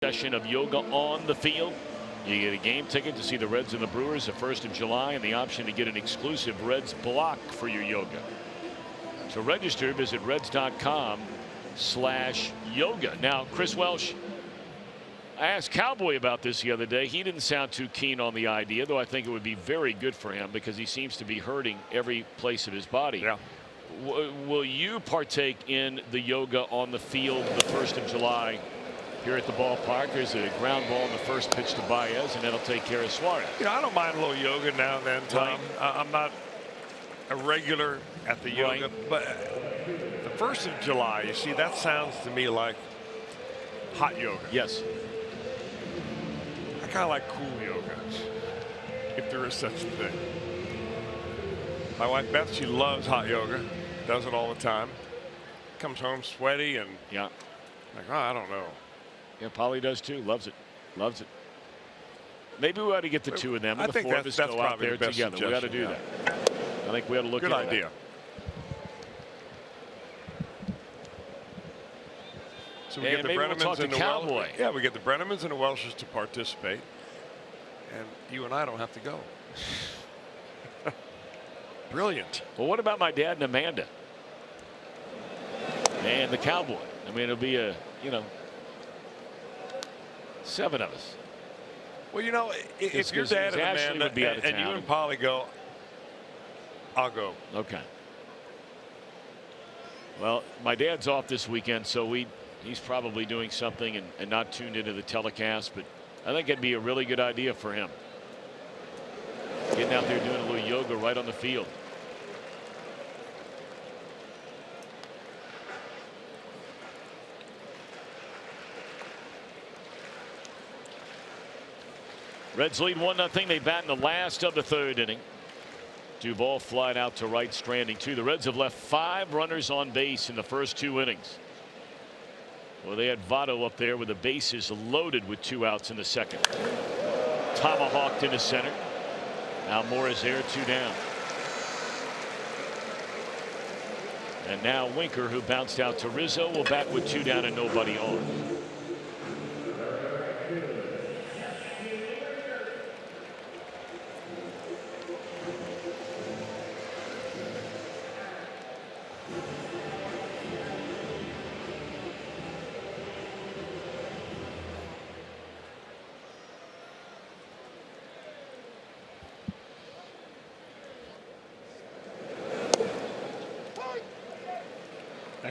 session of yoga on the field. You get a game ticket to see the Reds and the Brewers the 1st of July and the option to get an exclusive Reds block for your yoga. To register, visit reds.com/yoga. Now, Chris Welsh, I asked Cowboy about this the other day. He didn't sound too keen on the idea, though I think it would be very good for him because he seems to be hurting every place of his body. Yeah. Will you partake in the yoga on the field the 1st of July here at the ballpark? There's a ground ball in the first pitch to Baez, and that'll take care of Suarez. You know, I don't mind a little yoga now and then, Tom. I'm not a regular at the yoga, but the 1st of July, you see, that sounds to me like hot yoga. Yes. I kind of like cool yoga, if there is such a thing. My wife Beth, she loves hot yoga, does it all the time. Comes home sweaty and yeah, like, oh, I don't know. Yeah, Polly does too. Loves it. Loves it. Maybe we ought to get the two of them and the four of us go out there together. We ought to do that. I think we ought to look at that. Good idea. So we get the Brennemans and the Cowboy. Yeah, we get the Brennemans and the Welshes to participate, and you and I don't have to go. Brilliant. Well, what about my dad and Amanda? And the Cowboy. I mean, it'll be a, 7 of us. Well, you know, if your dad and Amanda would be out of town, and you and Polly go, I'll go. Okay. Well, my dad's off this weekend, so he's probably doing something and not tuned into the telecast, but I think it'd be a really good idea for him. Getting out there doing a little yoga right on the field. Reds lead 1-0. They bat in the last of the 3rd inning. Duvall flied out to right, stranding 2. The Reds have left 5 runners on base in the first 2 innings. Well, they had Votto up there with the bases loaded with 2 outs in the 2nd. Tomahawked into center. Now Moore is there, 2 down. And now Winker, who bounced out to Rizzo, will bat with 2 down and nobody on.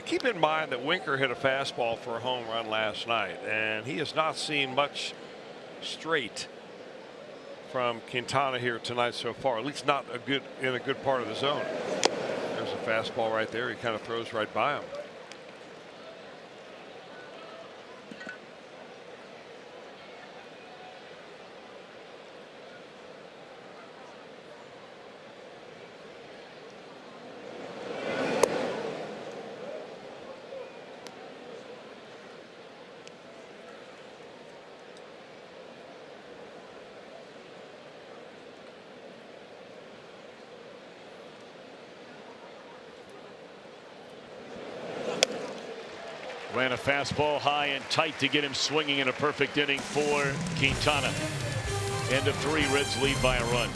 Keep in mind that Winker hit a fastball for a home run last night, and he has not seen much straight from Quintana here tonight so far, at least not in a good part of the zone. There's a fastball right there. He kind of throws right by him. Ran a fastball high and tight to get him swinging in a perfect inning for Quintana. End of 3. Reds lead by a run.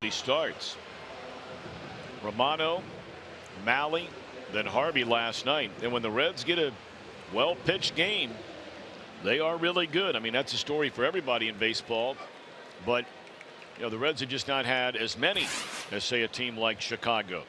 He starts. Romano, Malley, then Harvey last night. And when the Reds get a well-pitched game, they are really good. I mean, that's a story for everybody in baseball. But, you know, the Reds have just not had as many as, say, a team like Chicago.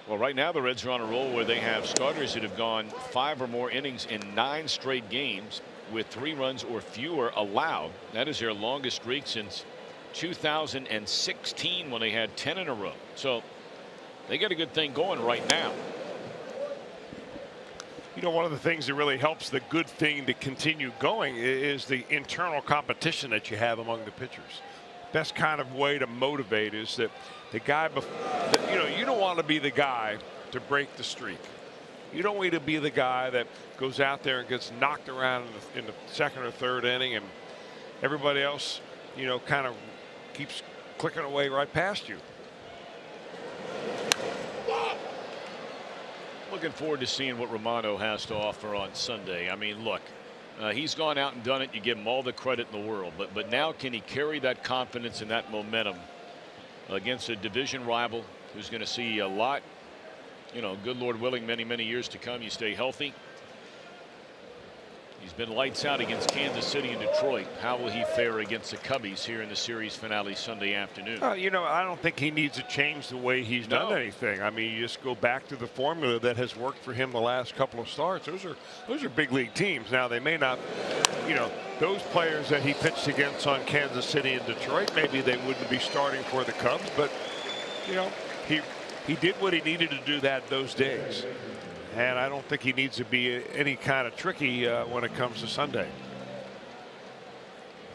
Well, right now the Reds are on a roll where they have starters that have gone 5 or more innings in 9 straight games with 3 runs or fewer allowed. That is their longest streak since 2016 when they had 10 in a row. So they got a good thing going right now. You know, one of the things that really helps the good thing to continue going is the internal competition that you have among the pitchers. Best kind of way to motivate is that the guy, you know, you don't want to be the guy to break the streak. You don't want to be the guy that goes out there and gets knocked around in the second or third inning and everybody else, you know, kind of keeps clicking away right past you. Looking forward to seeing what Romano has to offer on Sunday. I mean, look, he's gone out and done it. You give him all the credit in the world. But now can he carry that confidence and that momentum against a division rival who's going to see a lot, you know, good Lord willing, many, many years to come. You stay healthy. He's been lights out against Kansas City and Detroit. How will he fare against the Cubbies here in the series finale Sunday afternoon? You know, I don't think he needs to change the way he's done anything. I mean, you just go back to the formula that has worked for him the last couple of starts. Those are big league teams. Now they may not, you know, those players that he pitched against on Kansas City and Detroit, maybe they wouldn't be starting for the Cubs, but you know, he did what he needed to do those days. And I don't think he needs to be any kind of tricky when it comes to Sunday.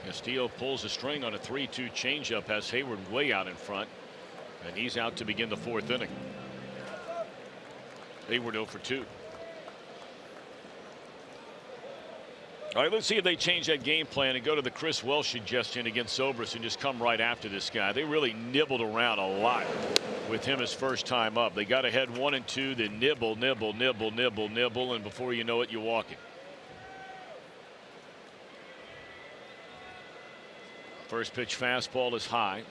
Castillo pulls the string on a 3-2 changeup, has Hayward way out in front, and he's out to begin the 4th inning. Hayward 0 for 2. All right, let's see if they change that game plan and go to the Chris Welsh suggestion against Zobrist and just come right after this guy. They really nibbled around a lot with him his first time up. They got ahead 1 and 2, then nibble, and before you know it, you're walking. First pitch fastball is high.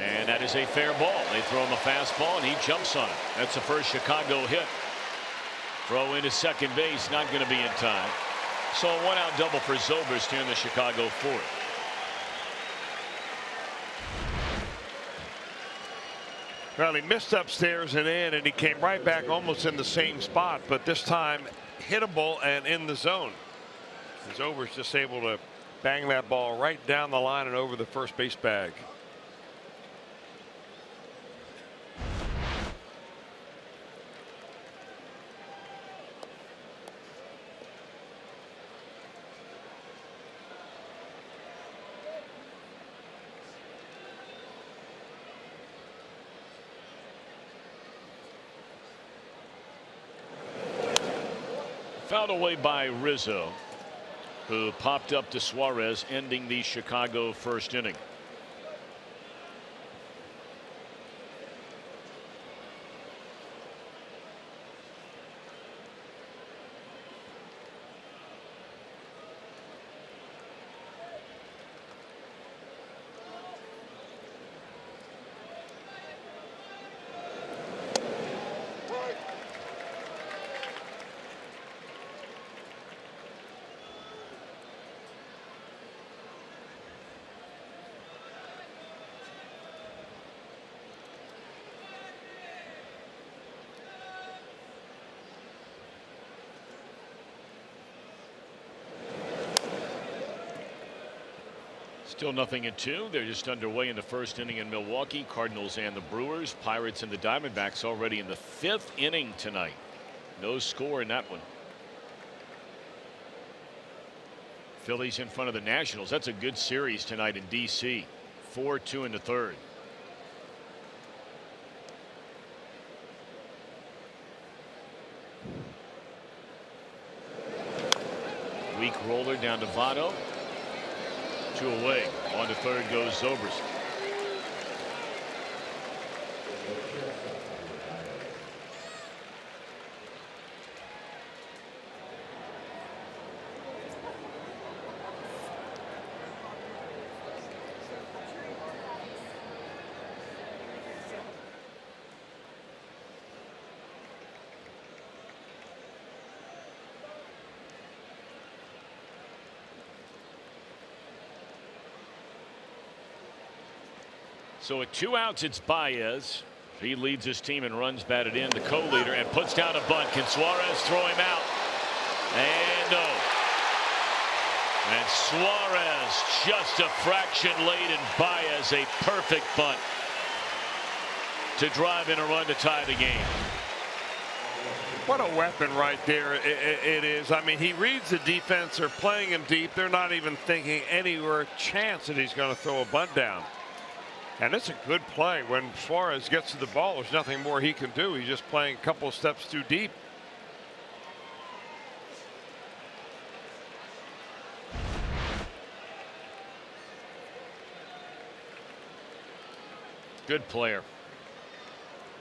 And that is a fair ball. They throw him a fastball and he jumps on it. That's the first Chicago hit. Throw into second base, not going to be in time. So a 1-out double for Zobrist here in the Chicago 4th. Well, he missed upstairs and in, and he came right back almost in the same spot, but this time hittable and in the zone. Zobrist just able to bang that ball right down the line and over the first base bag. Fouled away by Rizzo, who popped up to Suarez, ending the Chicago 1st inning. Still 0-2. They're just underway in the 1st inning in Milwaukee. Cardinals and the Brewers. Pirates and the Diamondbacks already in the 5th inning tonight. No score in that one. Phillies in front of the Nationals. That's a good series tonight in D.C. 4-2 in the 3rd. Weak roller down to Votto. 2 away. On to 3rd goes Zobrist. So with 2 outs, it's Baez. He leads his team in runs batted in, the co-leader, and puts down a bunt. Can Suarez throw him out? And no. And Suarez just a fraction late, and Baez a perfect bunt to drive in a run to tie the game. What a weapon right there it is. I mean, he reads the defense. They're playing him deep. They're not even thinking anywhere chance that he's going to throw a bunt down. And it's a good play. When Suarez gets to the ball, there's nothing more he can do. He's just playing a couple of steps too deep. Good player.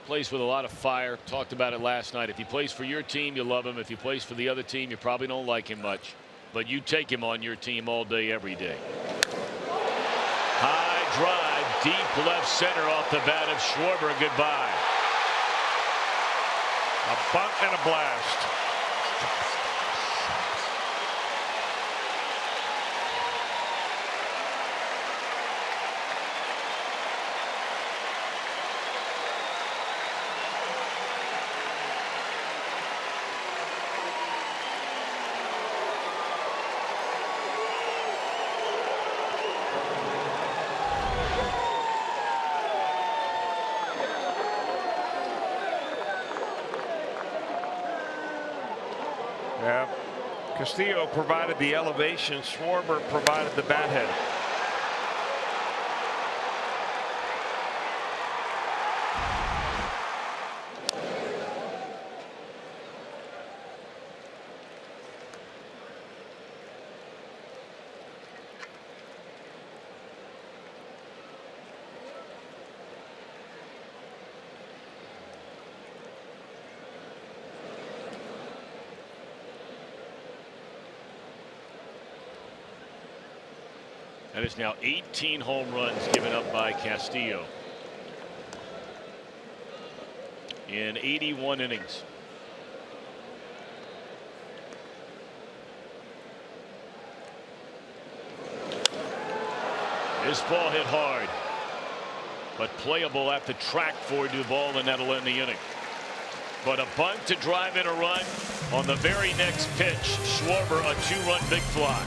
Plays with a lot of fire. Talked about it last night. If he plays for your team, you love him. If he plays for the other team, you probably don't like him much. But you take him on your team all day, every day. High drive, deep left center off the bat of Schwarber. Goodbye. A bunt and a blast. Yeah, Castillo provided the elevation. Schwarber provided the bat head. That is now 18 home runs given up by Castillo in 81 innings. This ball hit hard, but playable at the track for Duvall, and that'll end the inning. But a bunt to drive in a run on the very next pitch. Schwarber, a 2-run big fly.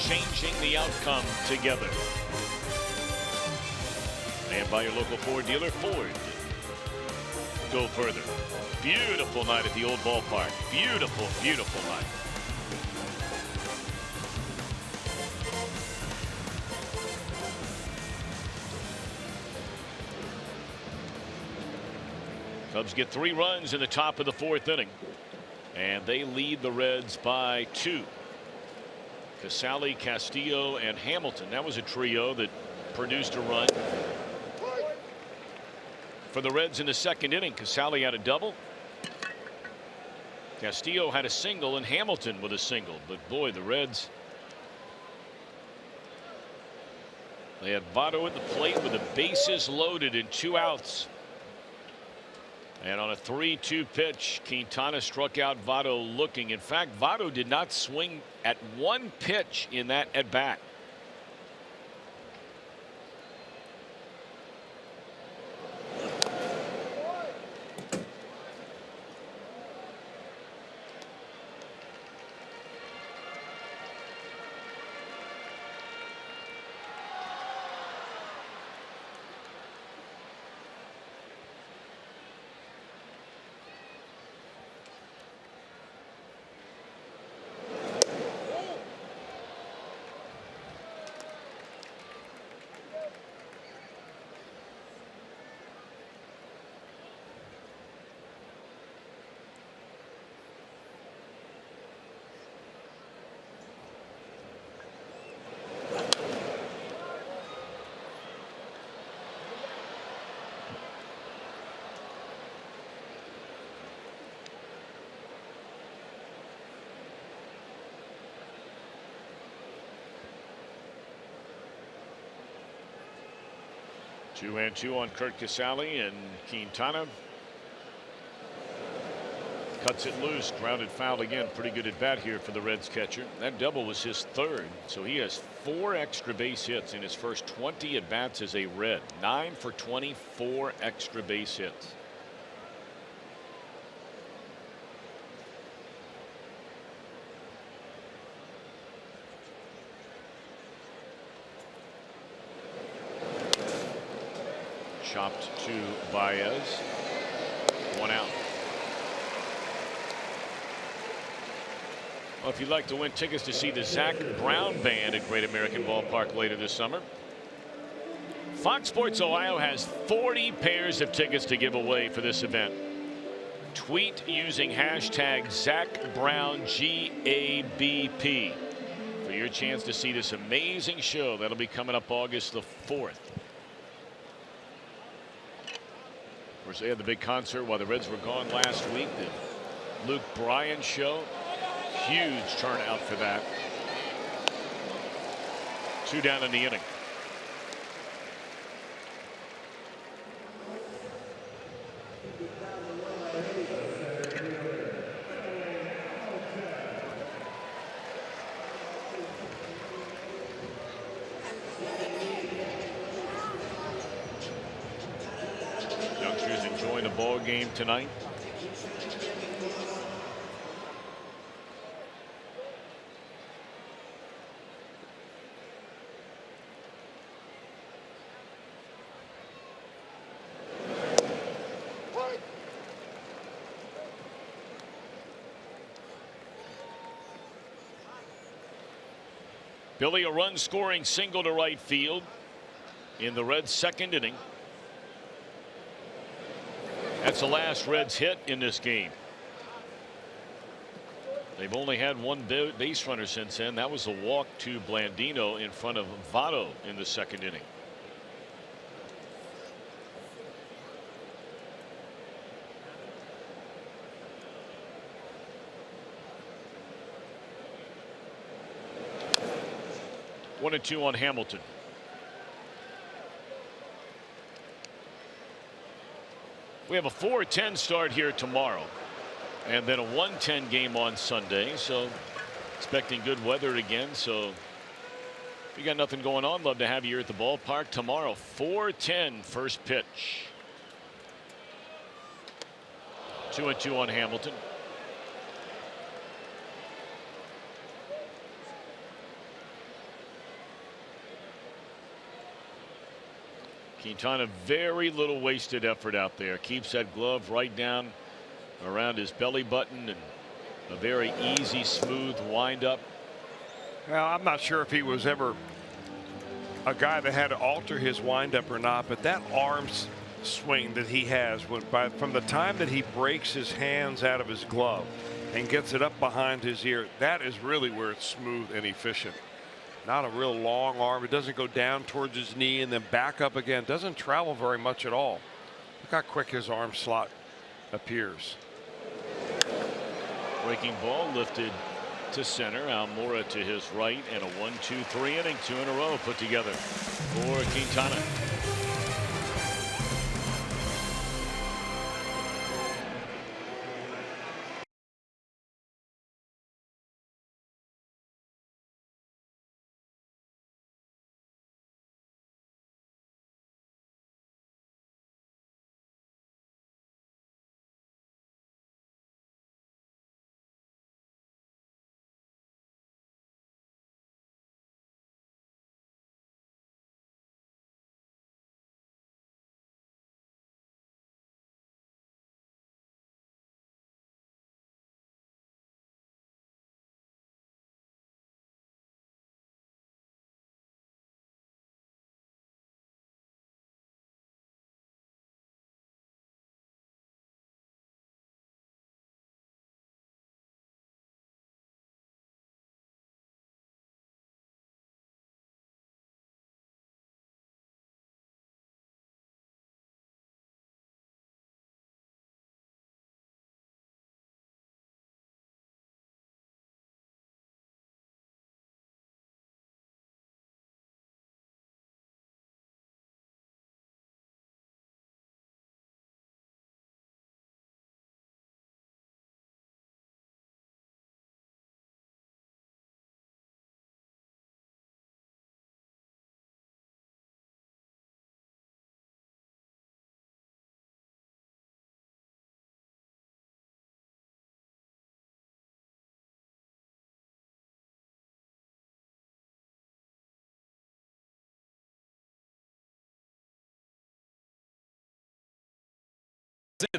Changing the outcome together. And by your local Ford dealer, Ford. Go further. Beautiful night at the old ballpark. Beautiful, beautiful night. Cubs get 3 runs in the top of the 4th inning, and they lead the Reds by 2. Casale, Castillo, and Hamilton. That was a trio that produced a run. for the Reds in the second inning. Casale had a double. Castillo had a single, and Hamilton with a single. But boy, the Reds, they had Votto at the plate with the bases loaded and 2 outs. And on a 3-2 pitch, Quintana struck out Votto looking. In fact, Votto did not swing at one pitch in that at bat. Two and two on Kurt Casale, and Quintana cuts it loose. Grounded foul again. Pretty good at bat here for the Reds catcher. That double was his third, so he has 4 extra base hits in his first 20 at bats as a Red. 9 for 24 extra base hits. Chopped to Baez. 1 out. Well, if you'd like to win tickets to see the Zach Brown Band at Great American Ballpark later this summer, Fox Sports Ohio has 40 pairs of tickets to give away for this event. Tweet using hashtag ZachBrownGABP for your chance to see this amazing show that'll be coming up August the 4th. Of course, they had the big concert while the Reds were gone last week. The Luke Bryan show. Huge turnout for that. 2 down in the inning. Youngsters enjoying a ball game tonight. Billy, a run scoring single to right field in the Reds' second inning. That's the last Reds hit in this game. They've only had one base runner since then. That was a walk to Blandino in front of Votto in the second inning. One and two on Hamilton. We have a 4:10 start here tomorrow, and then a 1:10 game on Sunday. So expecting good weather again. So if you got nothing going on, love to have you here at the ballpark tomorrow. 4:10 first pitch. 2 and 2 on Hamilton. Quintana, very little wasted effort out there. Keeps that glove right down around his belly button, and a very easy, smooth windup. Well, I'm not sure if he was ever a guy that had to alter his windup or not, but that arm swing that he has, from the time that he breaks his hands out of his glove and gets it up behind his ear, that is really where it's smooth and efficient. Not a real long arm. It doesn't go down towards his knee and then back up again. Doesn't travel very much at all. Look how quick his arm slot appears. Breaking ball lifted to center. Almora to his right, and a 1-2-3 inning, 2 in a row put together for Quintana.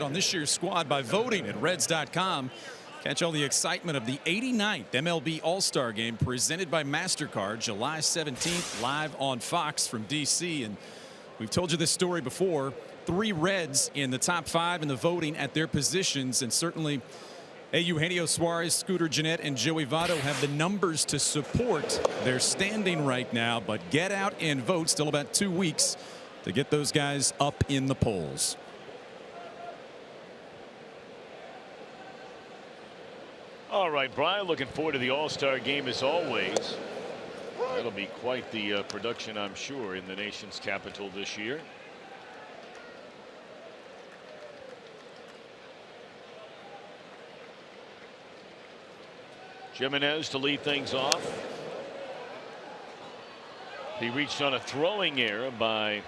On this year's squad by voting at Reds.com. Catch all the excitement of the 89th MLB All-Star Game presented by MasterCard July 17th live on Fox from DC. And we've told you this story before. 3 Reds in the top 5 in the voting at their positions, and certainly Eugenio Suarez, Scooter Gennett, and Joey Votto have the numbers to support their standing right now. But get out and vote. Still about 2 weeks to get those guys up in the polls. All right, Brian, looking forward to the All-Star game as always. That'll be quite the production, I'm sure, in the nation's capital this year. Jimenez to lead things off. He reached on a throwing error by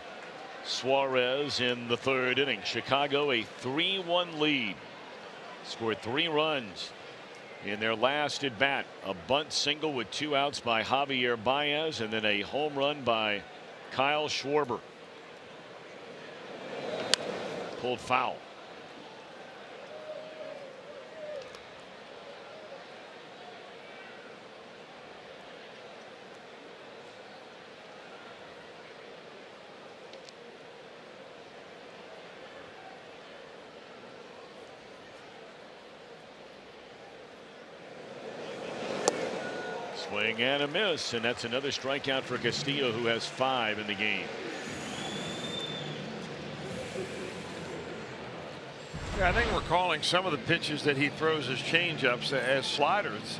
Suarez in the 3rd inning. Chicago a 3-1 lead. Scored 3 runs in their last at bat. A bunt single with 2 outs by Javier Baez, and then a home run by Kyle Schwarber. Pulled foul. Swing and a miss, and that's another strikeout for Castillo, who has 5 in the game. Yeah, I think we're calling some of the pitches that he throws as changeups as sliders.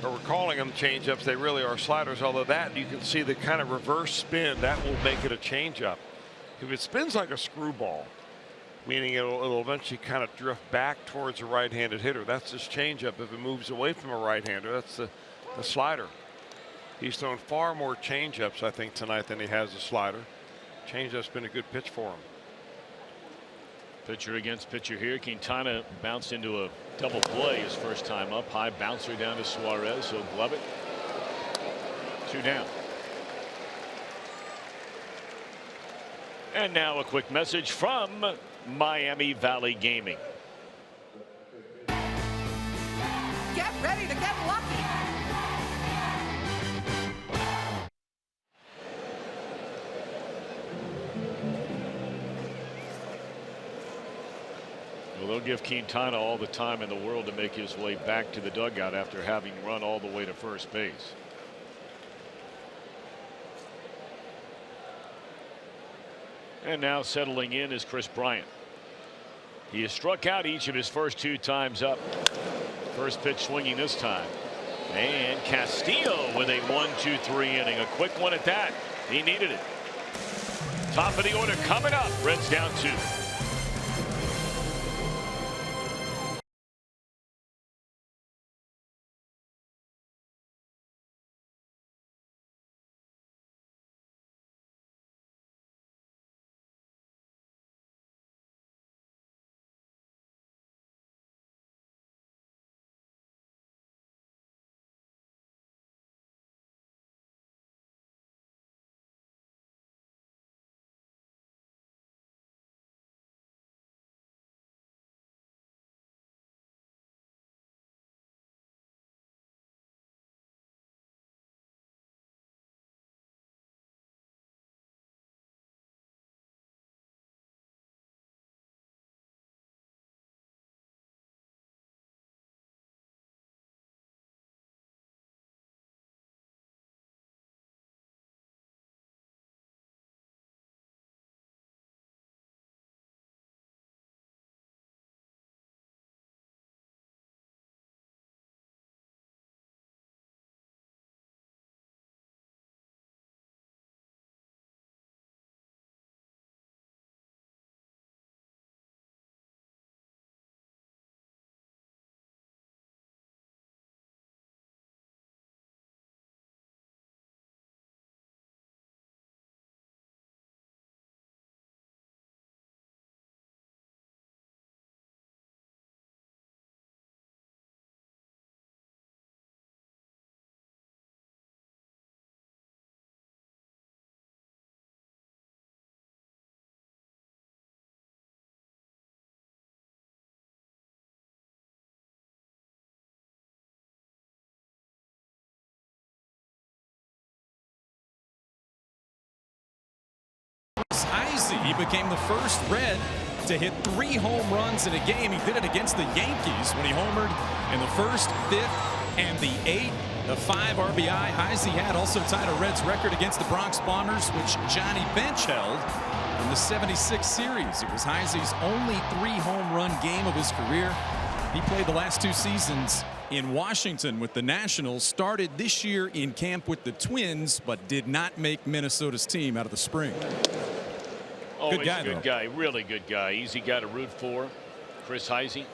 But we're calling them changeups. They really are sliders, although that you can see the kind of reverse spin that will make it a changeup. If it spins like a screwball, meaning it'll eventually kind of drift back towards a right-handed hitter, that's his changeup. If it moves away from a right-hander, that's the slider. He's thrown far more changeups, I think, tonight than he has a slider. Changeup's been a good pitch for him. Pitcher against pitcher here. Quintana bounced into a double play his first time up. High bouncer down to Suarez. He'll glove it. 2 down. And now a quick message from Miami Valley Gaming. Get ready to get lucky. Well, they'll give Quintana all the time in the world to make his way back to the dugout after having run all the way to first base. And now settling in is Chris Bryant. He has struck out each of his first 2 times up. First pitch swinging this time. And Castillo with a 1-2-3 inning. A quick one at that. He needed it. Top of the order coming up. Reds down 2. He became the first Red to hit 3 home runs in a game. He did it against the Yankees when he homered in the 1st, 5th, and the 8th. The 5 RBI Heisey had also tied a Reds record against the Bronx Bombers, which Johnny Bench held in the '76 series. It was Heisey's only 3 home run game of his career. He played the last 2 seasons in Washington with the Nationals, started this year in camp with the Twins, but did not make Minnesota's team out of the spring. Always good guy, good guy, really good guy. Easy guy to root for. Chris Heisey.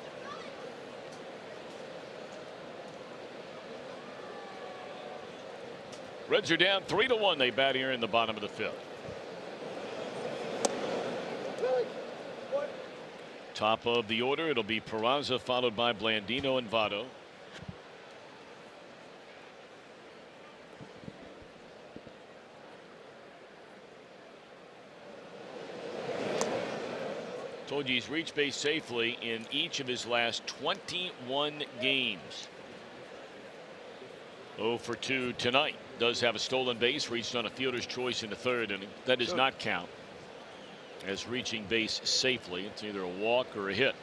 Reds are down 3-1. They bat here in the bottom of the 5th. Top of the order, it'll be Peraza followed by Blandino and Votto. Told you he's reached base safely in each of his last 21 games. 0 for 2 tonight. Does have a stolen base, reached on a fielder's choice in the 3rd inning. That does not count as reaching base safely. It's either a walk or a hit.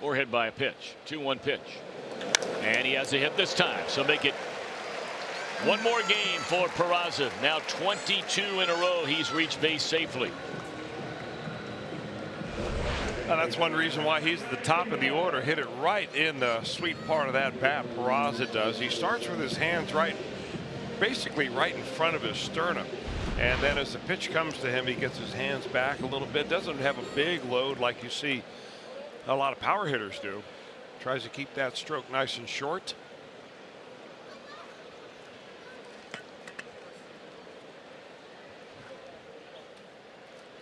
Or hit by a pitch. 2-1 pitch. And he has a hit this time. So make it one more game for Peraza. Now 22 in a row he's reached base safely. That's one reason why he's at the top of the order. Hit it right in the sweet part of that bat. Peraza does. He starts with his hands basically right in front of his sternum. And then as the pitch comes to him, he gets his hands back a little bit. Doesn't have a big load like you see a lot of power hitters do. Tries to keep that stroke nice and short.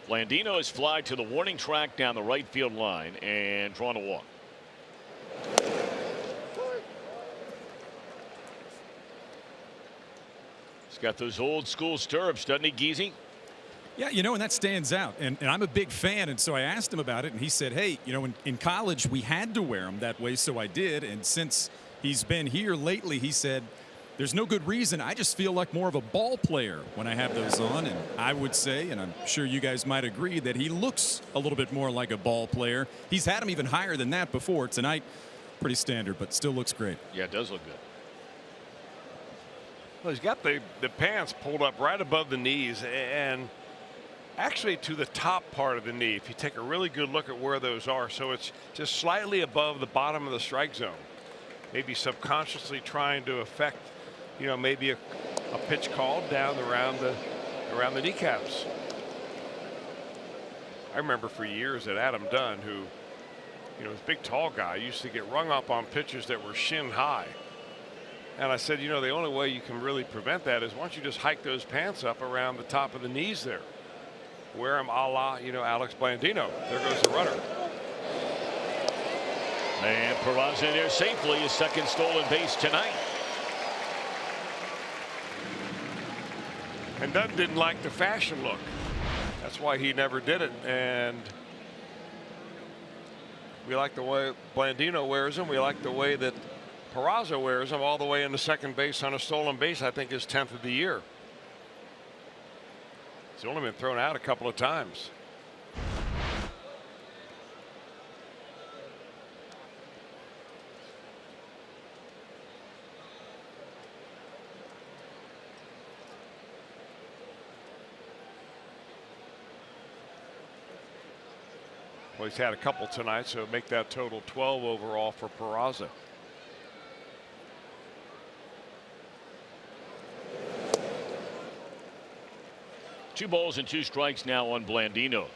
Blandino has fly to the warning track down the right field line and drawn a walk. He's got those old school stirrups, doesn't he, Geezy? Yeah, you know, and that stands out. And I'm a big fan. And so I asked him about it. And he said, hey, you know, in college, we had to wear them that way. So I did. And since he's been here lately, he said, there's no good reason. I just feel like more of a ball player when I have those on. And I would say, and I'm sure you guys might agree, that he looks a little bit more like a ball player. He's had him even higher than that before. Tonight, pretty standard, but still looks great. Yeah, it does look good. Well, he's got the pants pulled up right above the knees, and actually to the top part of the knee, if you take a really good look at where those are. So it's just slightly above the bottom of the strike zone. Maybe subconsciously trying to affect, you know, maybe a pitch called down around the kneecaps. I remember for years that Adam Dunn, who, you know, was a big tall guy, used to get rung up on pitches that were shin high. And I said, you know, the only way you can really prevent that is why don't you just hike those pants up around the top of the knees there. Wear them a la, you know, Alex Blandino. There goes the runner. And Peraza in there safely, his second stolen base tonight. And Dunn didn't like the fashion look. That's why he never did it. And we like the way Blandino wears them. We like the way that Peraza wears them, all the way into second base on a stolen base. I think his 10th of the year. He's only been thrown out a couple of times. Well, he's had a couple tonight, so make that total 12 overall for Peraza. Two balls and 2 strikes now on Blandino.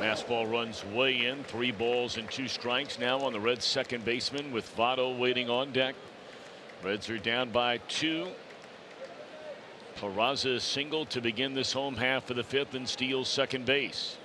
Fastball runs way in. 3 balls and 2 strikes now on the Reds' second baseman with Votto waiting on deck. Reds are down by 2. Peraza single to begin this home half of the 5th and steals second base.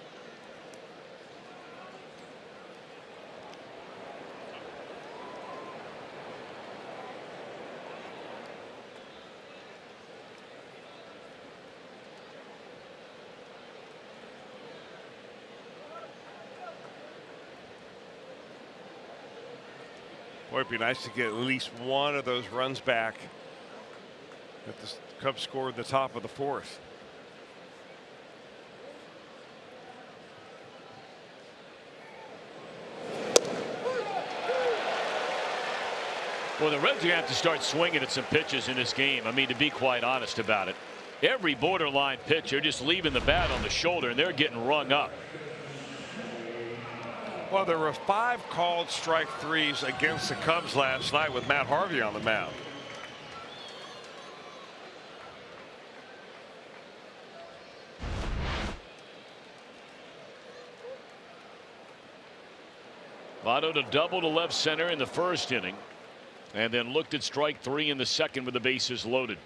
Boy, it'd be nice to get at least one of those runs back that the Cubs scored at the top of the 4th. Well, the Reds are going to have to start swinging at some pitches in this game. I mean, to be quite honest about it, every borderline pitcher just leaving the bat on the shoulder and they're getting rung up. Well, there were 5 called strike threes against the Cubs last night with Matt Harvey on the mound. Votto to double to left center in the first inning, and then looked at strike 3 in the second with the bases loaded.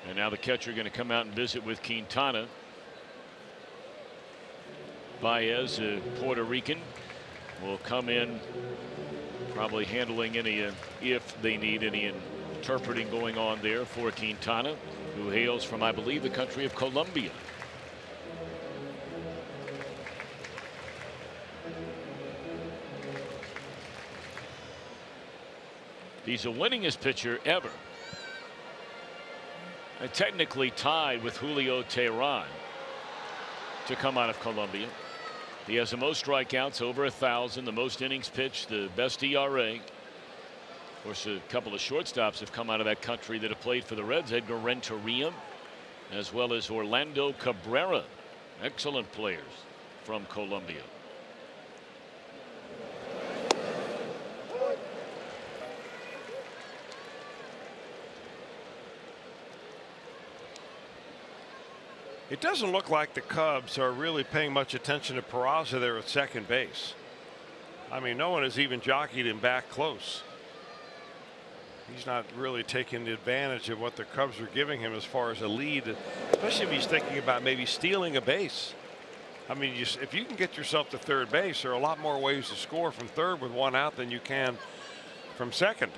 And now the catcher going to come out and visit with Quintana. Baez, a Puerto Rican, will come in, probably handling any if they need any interpreting going on there for Quintana, who hails from, I believe, the country of Colombia. He's the winningest pitcher ever. And technically tied with Julio Teheran to come out of Colombia. He has the most strikeouts, over 1,000, the most innings pitched, the best ERA. Of course, a couple of shortstops have come out of that country that have played for the Reds. Edgar Renteria, as well as Orlando Cabrera. Excellent players from Colombia. It doesn't look like the Cubs are really paying much attention to Peraza there at second base. I mean, no one has even jockeyed him back close. He's not really taking advantage of what the Cubs are giving him as far as a lead, especially if he's thinking about maybe stealing a base. I mean, if you can get yourself to third base, there are a lot more ways to score from third with one out than you can from second,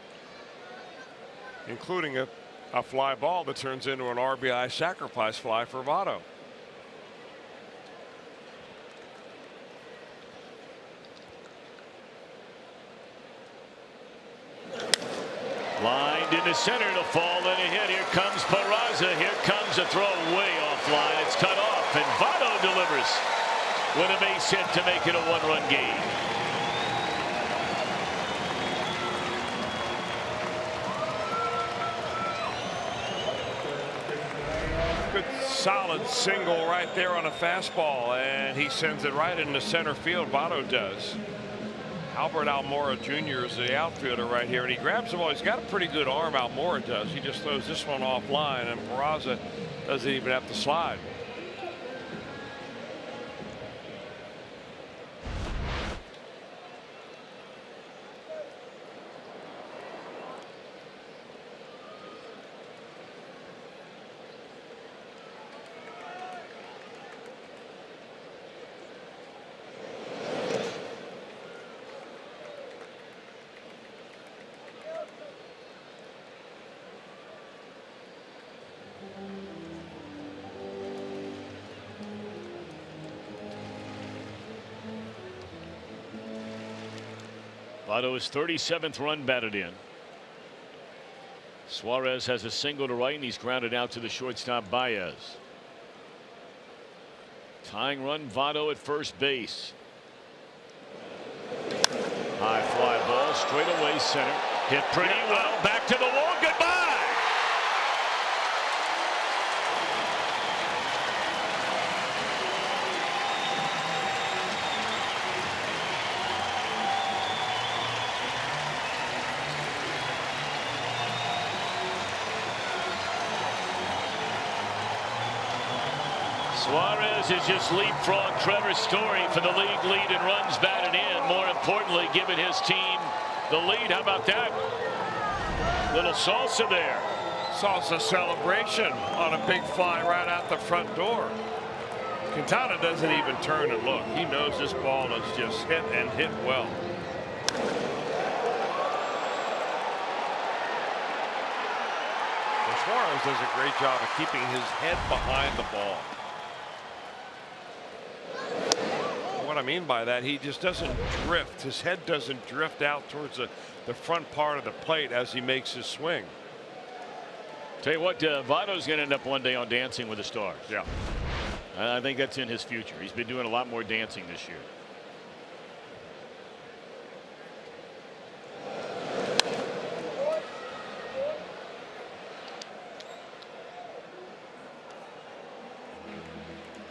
including a fly ball that turns into an RBI sacrifice fly for Votto. Lined into center to fall in a hit. Here comes Peraza. Here comes a throw way offline. It's cut off, and Votto delivers with a base hit to make it a one-run game. Good solid single right there on a fastball, and he sends it right into center field. Votto does. Albert Almora Jr. is the outfielder right here, and he grabs the ball. He's got a pretty good arm, Almora does. He just throws this one offline, and Peraza doesn't even have to slide. Votto is 37th run batted in. Suarez has a single to right, and he's grounded out to the shortstop Baez. Tying run, Votto at first base. High fly ball straight away center. Hit pretty well. Back to the wall. Goodbye. Suarez has just leapfrogged Trevor Story for the league lead in runs batted in. More importantly, giving his team the lead. How about that? Little salsa there. Salsa celebration on a big fly right out the front door. Quintana doesn't even turn and look. He knows this ball is just hit and hit well. Suarez does a great job of keeping his head behind the ball. What I mean by that, he just doesn't drift. His head doesn't drift out towards the front part of the plate as he makes his swing. Tell you what, Votto's going to end up one day on Dancing with the Stars. Yeah. I think that's in his future. He's been doing a lot more dancing this year.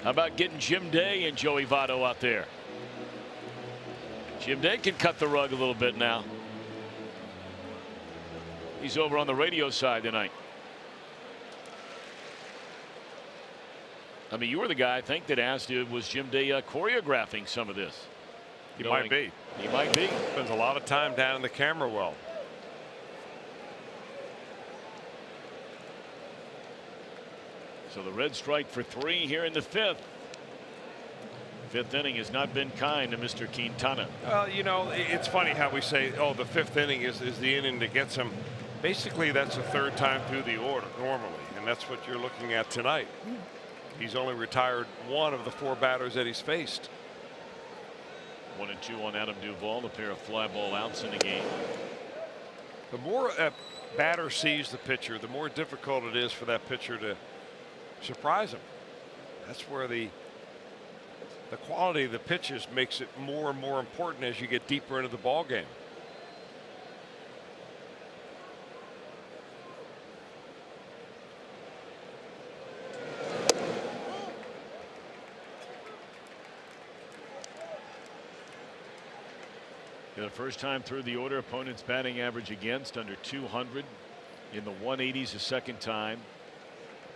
How about getting Jim Day and Joey Votto out there? Jim Day can cut the rug a little bit now. He's over on the radio side tonight. I mean, you were the guy, I think, that asked you, was Jim Day choreographing some of this? He might be. He might be. Spends a lot of time down in the camera well. So the Reds strike for 3 here in the 5th. Fifth inning has not been kind to Mr. Quintana. Well, you know, it's funny how we say, oh, the 5th inning is the inning that gets him. Basically, that's the 3rd time through the order normally, and that's what you're looking at tonight. He's only retired 1 of the 4 batters that he's faced. 1 and 2 on Adam Duvall, a pair of fly ball outs in the game. The more a batter sees the pitcher, the more difficult it is for that pitcher to surprise him. That's where the quality of the pitches makes it more and more important as you get deeper into the ball game. For the first time through the order, opponent's batting average against under 200, in the 180s a second time,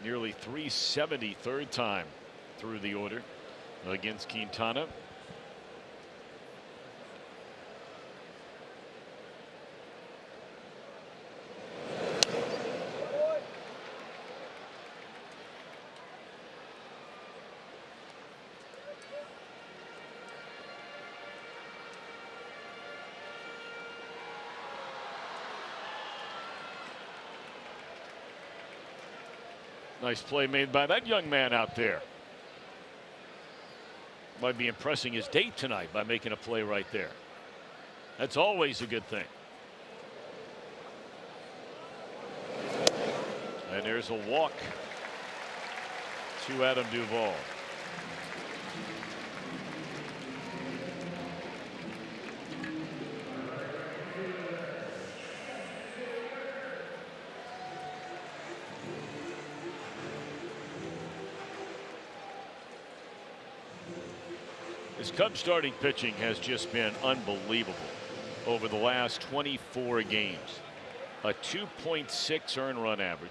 nearly 370 third time through the order against Quintana. Nice play made by that young man out there. Might be impressing his date tonight by making a play right there. That's always a good thing. And there's a walk to Adam Duvall. His Cubs starting pitching has just been unbelievable over the last 24 games. A 2.6 earned run average.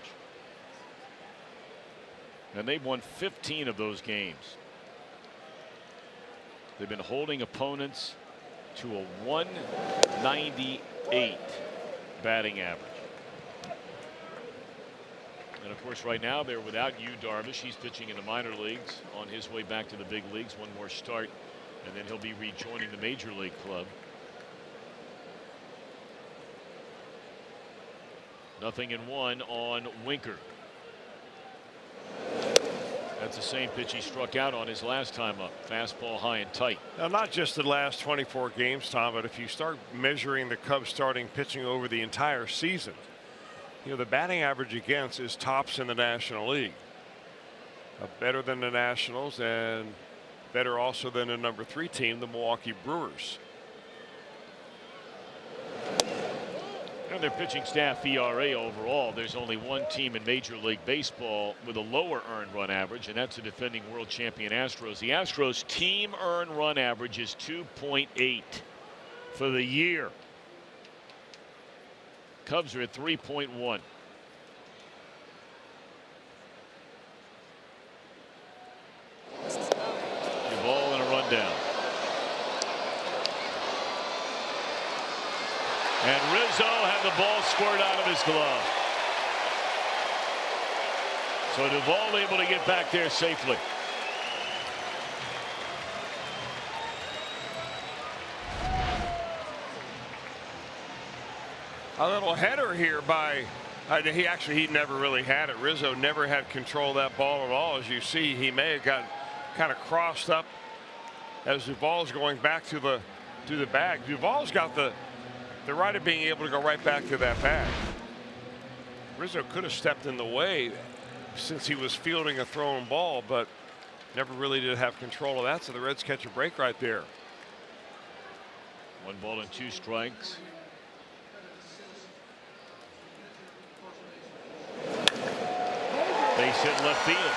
And they've won 15 of those games. They've been holding opponents to a 198 batting average. And of course, right now they're without Yu Darvish. He's pitching in the minor leagues on his way back to the big leagues. One more start, and then he'll be rejoining the major league club. Nothing in one on Winker. That's the same pitch he struck out on his last time up. Fastball high and tight. Now, not just the last 24 games, Tom, but if you start measuring the Cubs starting pitching over the entire season, you know, the batting average against is tops in the National League. Better than the Nationals and better also than the number 3 team, the Milwaukee Brewers. And their pitching staff ERA overall, there's only one team in Major League Baseball with a lower earned run average, and that's the defending world champion Astros. The Astros team earned run average is 2.8 for the year. Cubs are at 3.1. Ball and a rundown. And Rizzo had the ball squirt out of his glove. So Duvall able to get back there safely. A little header here by he never really had it. Rizzo never had control of that ball at all. As you see, he may have got kind of crossed up as Duvall's going back to the bag. Duvall's got the right of being able to go right back to that bag. Rizzo could have stepped in the way since he was fielding a thrown ball, but never really did have control of that. So the Reds catch a break right there. 1 ball and 2 strikes. Base hit left field.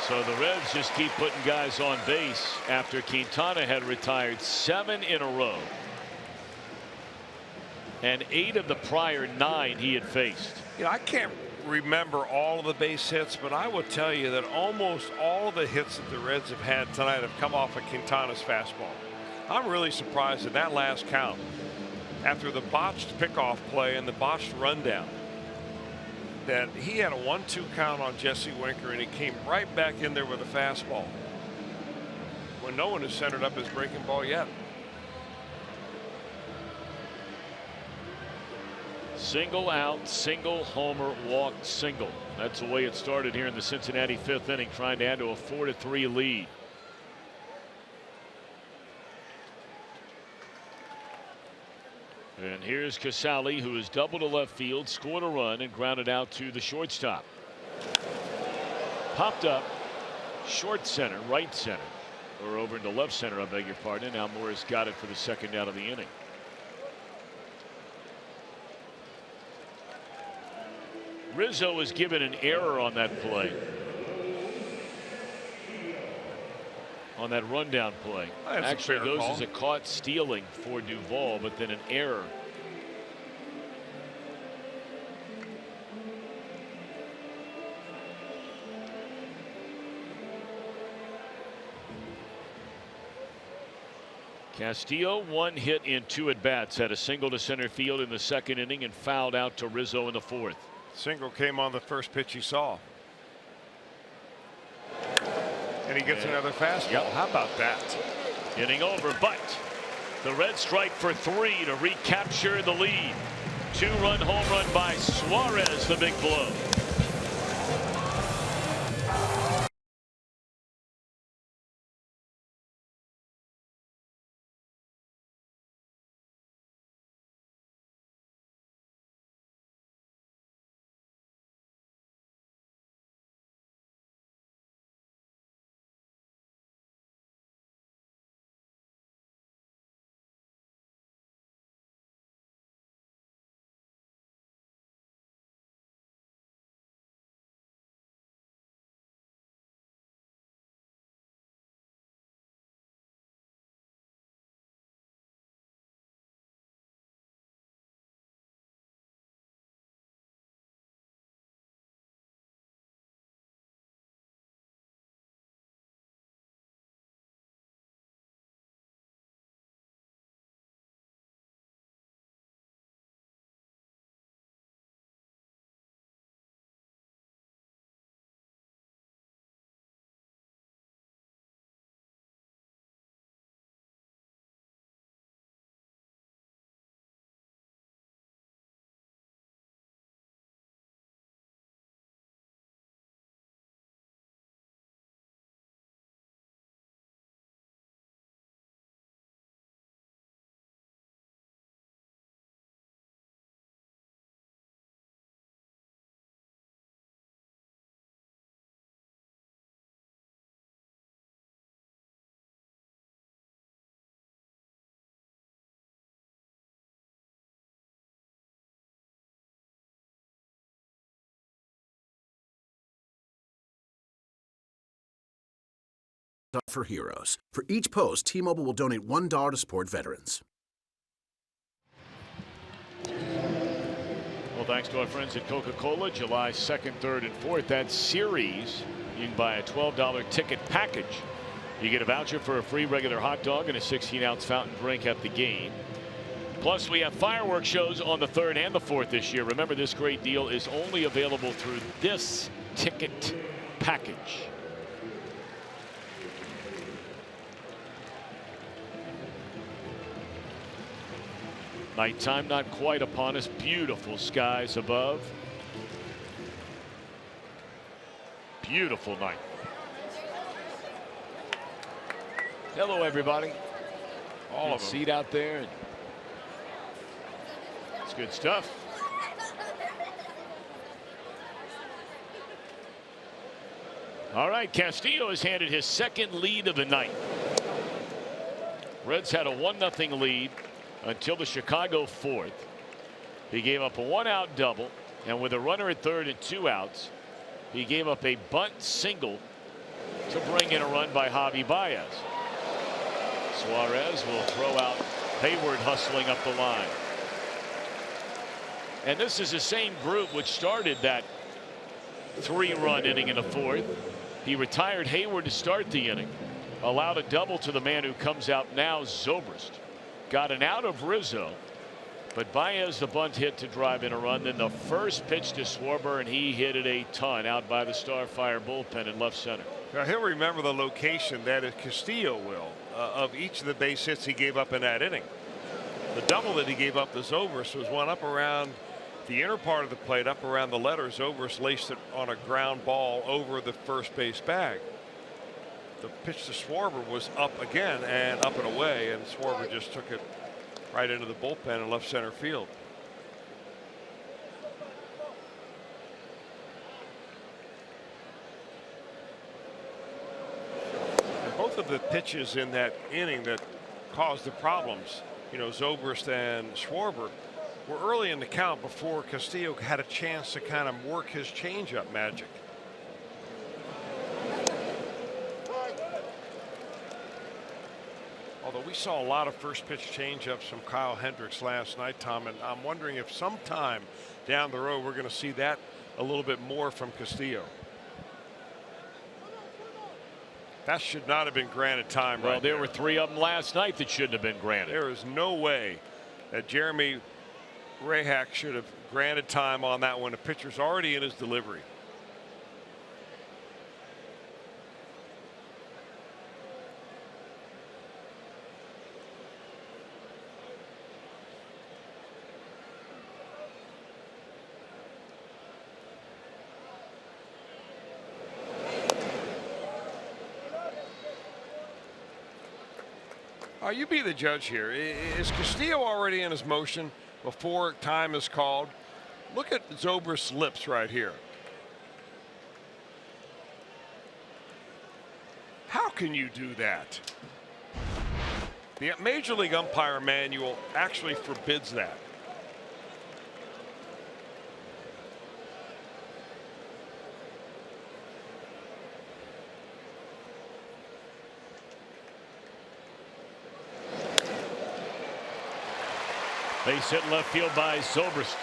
So the Reds just keep putting guys on base after Quintana had retired 7 in a row. And 8 of the prior 9 he had faced. You know, I can't remember all of the base hits, but I will tell you that almost all of the hits that the Reds have had tonight have come off of Quintana's fastball. I'm really surprised at that last count after the botched pickoff play and the botched rundown that he had a 1-2 count on Jesse Winker, and he came right back in there with a fastball when no one has centered up his breaking ball yet. Single out, single, homer, walk, single. That's the way it started here in the Cincinnati 5th inning, trying to add to a 4-3 lead. And here's Casali, who has doubled to left field, scored a run, and grounded out to the shortstop. Popped up, short center, right center, or over into left center, I beg your pardon. Now Morris got it for the second out of the inning. Rizzo was given an error on that play. On that rundown play. Actually goes as a caught stealing for Duvall, but then an error. Castillo, 1 hit in 2 at bats, had a single to center field in the second inning and fouled out to Rizzo in the 4th. Single came on the first pitch he saw. And he gets another fastball. Yep. How about that? Inning over, but the Reds strike for 3 to recapture the lead. 2-run home run by Suarez, the big blow. for heroes. For each post, T-Mobile will donate $1 to support veterans. Well, thanks to our friends at Coca-Cola, July 2nd, 3rd, and 4th. That series, you can buy a $12 ticket package. You get a voucher for a free regular hot dog and a 16-ounce fountain drink at the game. Plus, we have fireworks shows on the 3rd and the 4th this year. Remember, this great deal is only available through this ticket package. Nighttime not quite upon us. Beautiful skies above. Beautiful night. Hello, everybody. All of them. Seat out there. It's good stuff. All right, Castillo has handed his second lead of the night. Reds had a 1-0 lead until the Chicago 4th. He gave up a 1-out double, and with a runner at 3rd and 2 outs, he gave up a bunt single to bring in a run by Javi Baez. Suarez will throw out Hayward hustling up the line. And this is the same group which started that 3-run inning in the 4th. He retired Hayward to start the inning, allowed a double to the man who comes out now, Zobrist. Got an out of Rizzo, but Baez the bunt hit to drive in a run. Then the first pitch to Schwarber, and he hit it a ton out by the Starfire bullpen in left center. Now he'll remember the location, that is Castillo will, of each of the base hits he gave up in that inning. The double that he gave up to Zobrist was one up around the inner part of the plate, up around the letter. Zobrist laced it on a ground ball over the first base bag. The pitch to Schwarber was up again and up and away, and Schwarber just took it right into the bullpen in left center field. And both of the pitches in that inning that caused the problems, you know, Zobrist and Schwarber, were early in the count before Castillo had a chance to kind of work his changeup magic. Although we saw a lot of first pitch changeups from Kyle Hendricks last night, Tom, and I'm wondering if sometime down the road we're going to see that a little bit more from Castillo. That should not have been granted time. Well, right there were 3 of them last night that shouldn't have been granted. There is no way that Jeremy Rehak should have granted time on that one. The pitcher's already in his delivery. You be the judge here. Is Castillo already in his motion before time is called? Look at Zobrist's lips right here. How can you do that? The Major League Umpire Manual actually forbids that. Base hit left field by Zobrist.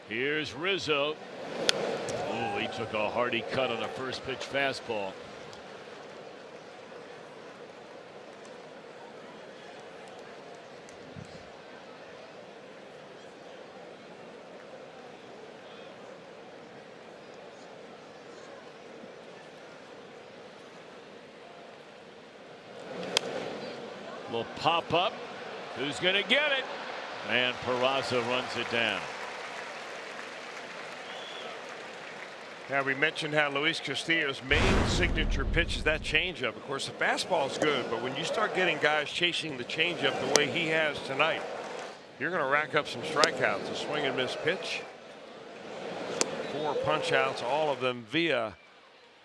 Here's Rizzo. Oh, he took a hearty cut on a first pitch fastball. Little pop up. Who's going to get it? And Peraza runs it down. Yeah, we mentioned how Luis Castillo's main signature pitch is that changeup. Of course, the fastball is good, but when you start getting guys chasing the changeup the way he has tonight, you're going to rack up some strikeouts. A swing and miss pitch, 4 punch outs, all of them via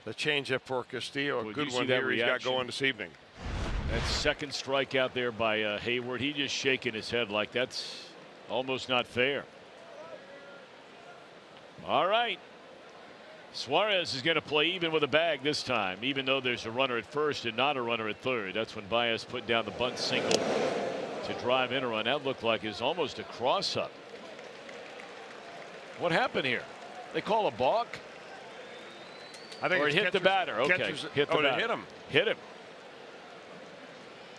the changeup for Castillo. A good one here he's got going this evening. That second strikeout there by Hayward. He just shaking his head like that's almost not fair. All right. Suarez is going to play even with a bag this time, even though there's a runner at first and not a runner at third. That's when Baez put down the bunt single to drive in a run. That looked like it was almost a cross up. What happened here? They call a balk? I think or it hit the batter. Okay, hit the batter. Hit him. Hit him.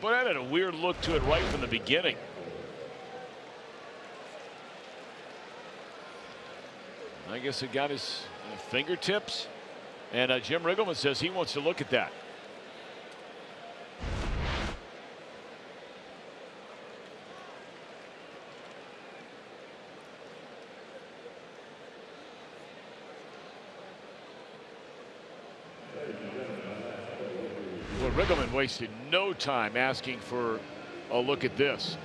But that had a weird look to it right from the beginning. I guess it got his fingertips. And Jim Riggleman says he wants to look at that. Well, Riggleman wasted no time asking for a look at this.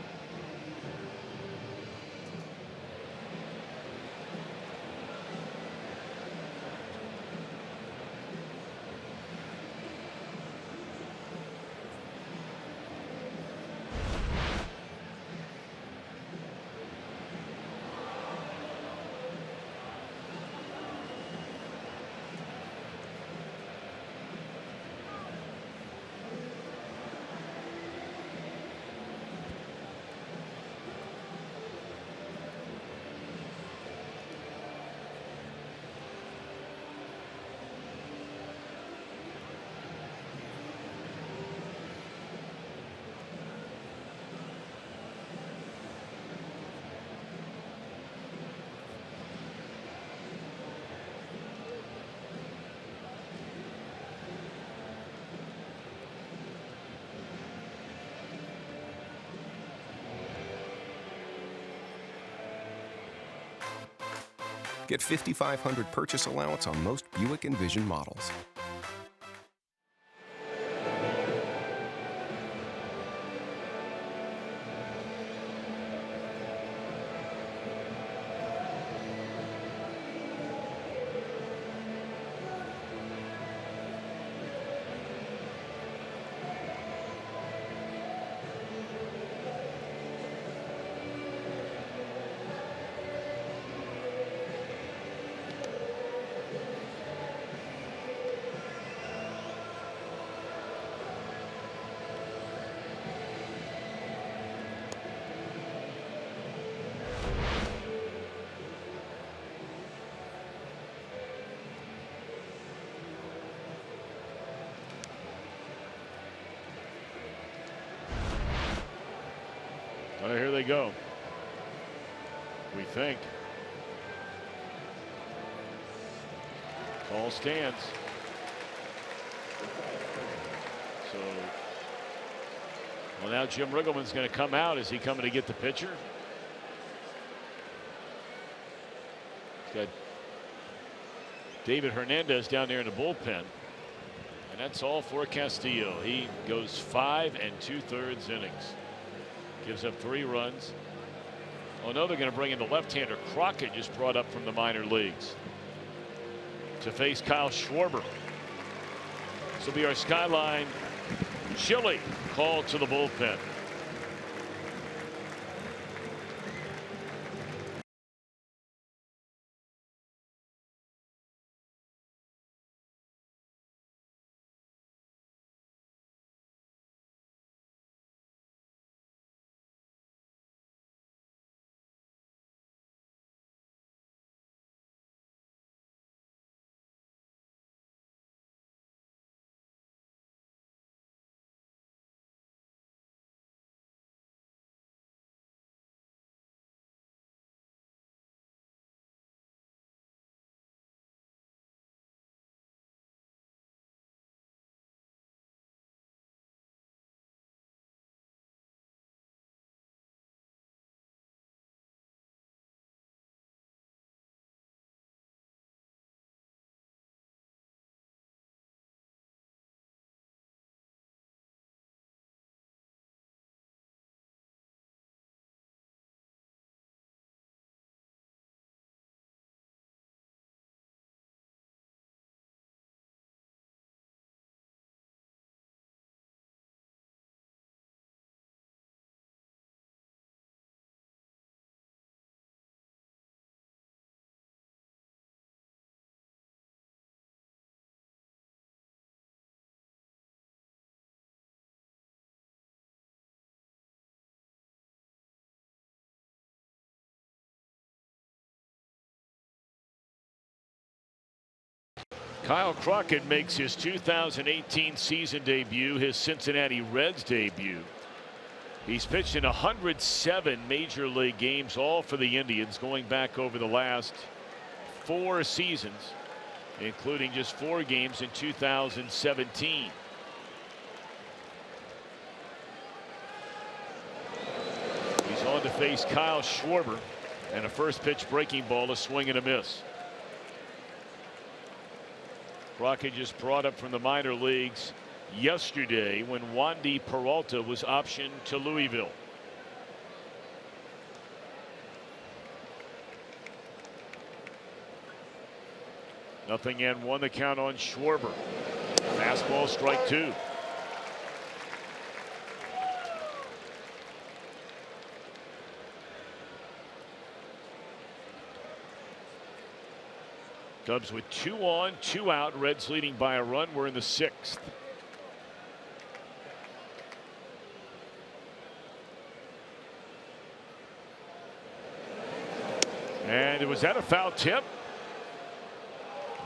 Get $5,500 purchase allowance on most Buick Envision models. Here they go. We think. Call stands. So, well, now Jim Riggleman's going to come out. Is he coming to get the pitcher? He's got David Hernandez down there in the bullpen. And that's all for Castillo. He goes 5 2/3 innings. Gives up 3 runs. Oh no, they're going to bring in the left-hander Crockett, just brought up from the minor leagues, to face Kyle Schwarber. This will be our Skyline Chili call to the bullpen. Kyle Crockett makes his 2018 season debut, his Cincinnati Reds debut. He's pitched in 107 major league games, all for the Indians, going back over the last 4 seasons, including just 4 games in 2017. He's on to face Kyle Schwarber, and a first pitch breaking ball, a swing and a miss. Crockett just brought up from the minor leagues yesterday when Wandy Peralta was optioned to Louisville. Nothing and 1 the count on Schwarber. Fastball, strike 2. Cubs with 2 on, 2 out. Reds leading by a run. We're in the 6th. And was that a foul tip?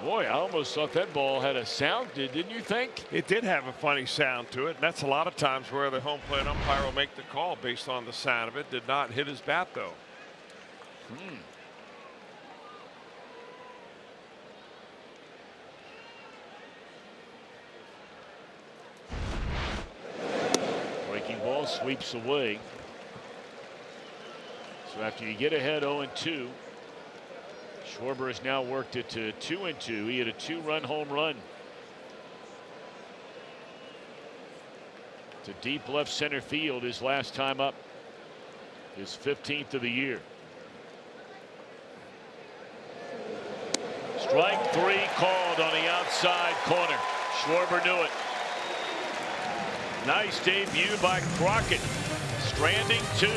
Boy, I almost thought that ball had a sound. Didn't you think? It did have a funny sound to it. That's a lot of times where the home plate umpire will make the call based on the sound of it. Did not hit his bat, though. Breaking ball sweeps away. So after you get ahead 0-2, Schwarber has now worked it to 2-2. He had a 2-run home run to deep left center field his last time up, his 15th of the year. Strike 3 called on the outside corner. Schwarber knew it. Nice debut by Crockett. Stranding 2.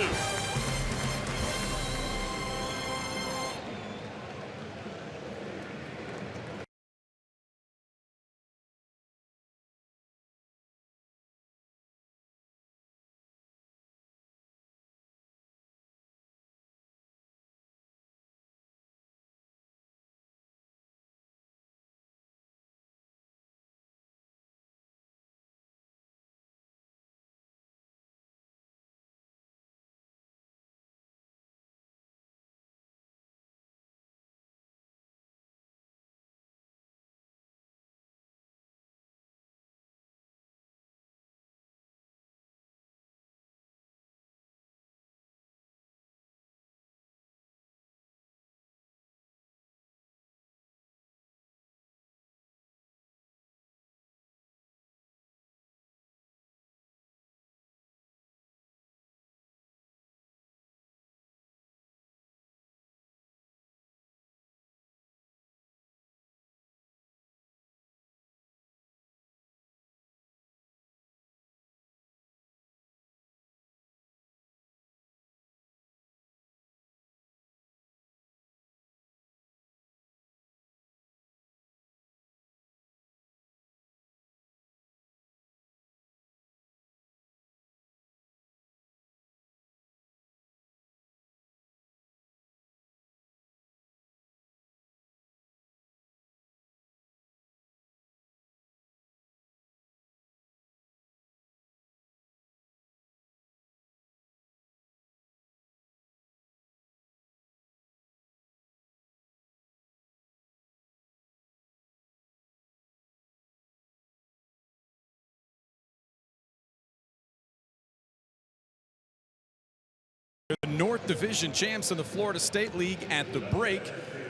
The North Division champs in the Florida State League at the break.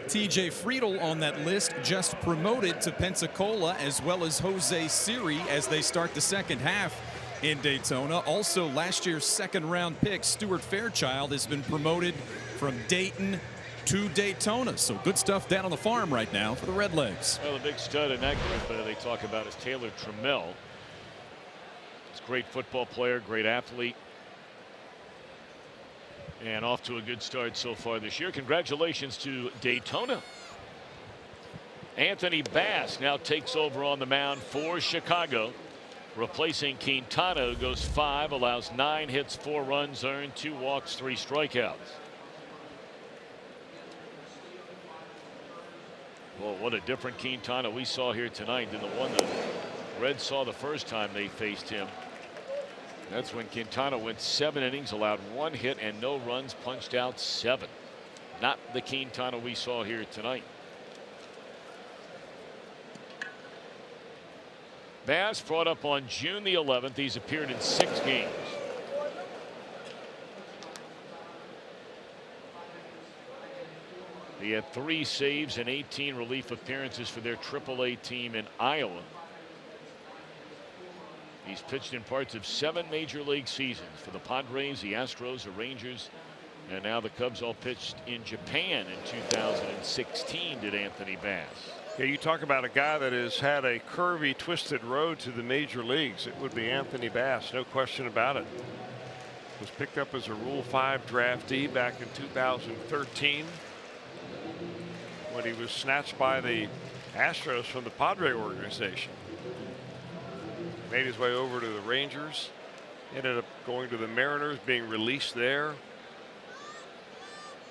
TJ Friedel on that list, just promoted to Pensacola, as well as Jose Siri as they start the second half in Daytona. Also, last year's second-round pick, Stuart Fairchild, has been promoted from Dayton to Daytona. So good stuff down on the farm right now for the Redlegs. Well, the big stud in that group they talk about is Taylor Trammell. He's a great football player, great athlete, and off to a good start so far this year. Congratulations to Daytona. Anthony Bass now takes over on the mound for Chicago, replacing Quintana, who goes 5, allows 9 hits, 4 runs earned, 2 walks, 3 strikeouts. Well, what a different Quintana we saw here tonight than the one the Reds saw the first time they faced him. That's when Quintana went 7 innings, allowed 1 hit and no runs, punched out 7. Not the Quintana we saw here tonight. Bass brought up on June the 11th. He's appeared in 6 games. He had 3 saves and 18 relief appearances for their AAA team in Iowa. He's pitched in parts of 7 major league seasons for the Padres, the Astros, the Rangers, and now the Cubs. All pitched in Japan in 2016, did Anthony Bass. Yeah, you talk about a guy that has had a curvy, twisted road to the major leagues. It would be Anthony Bass, no question about it. Was picked up as a Rule 5 draftee back in 2013 when he was snatched by the Astros from the Padre organization. Made his way over to the Rangers, ended up going to the Mariners, being released there.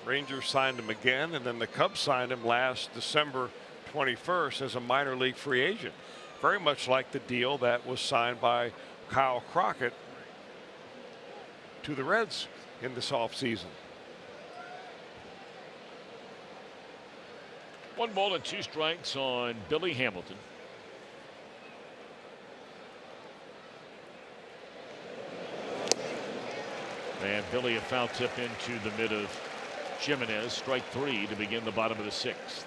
Rangers signed him again, and then the Cubs signed him last December 21st as a minor league free agent. Very much like the deal that was signed by Kyle Crockett to the Reds in this offseason. 1 ball and 2 strikes on Billy Hamilton. And Billy a foul tip into the mid of Jimenez. Strike 3 to begin the bottom of the 6th.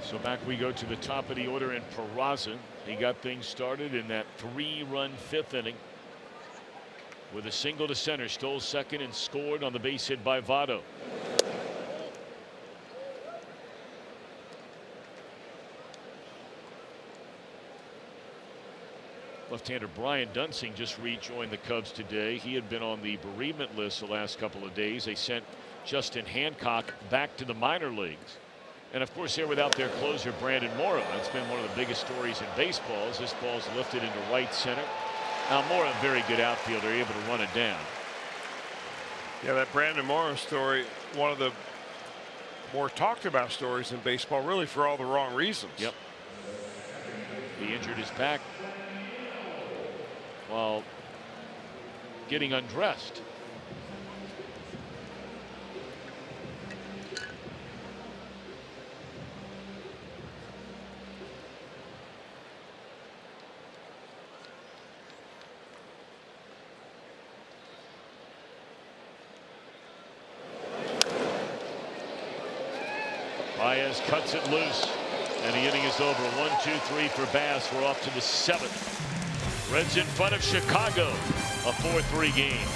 So back we go to the top of the order in Peraza. He got things started in that 3-run 5th inning with a single to center, stole second and scored on the base hit by Votto. Left-hander Brian Dunsing just rejoined the Cubs today. He had been on the bereavement list the last couple of days. They sent Justin Hancock back to the minor leagues. And of course, they're without their closer Brandon Morrow. That's been one of the biggest stories in baseball. As this ball's lifted into right center. Now Morrow, a very good outfielder, able to run it down. Yeah, that Brandon Morrow story, one of the more talked about stories in baseball, really for all the wrong reasons. Yep. He injured his back while getting undressed. Baez cuts it loose, and the inning is over. 1, 2, 3 for Bass. We're off to the 7th. Reds in front of Chicago, a 4-3 game.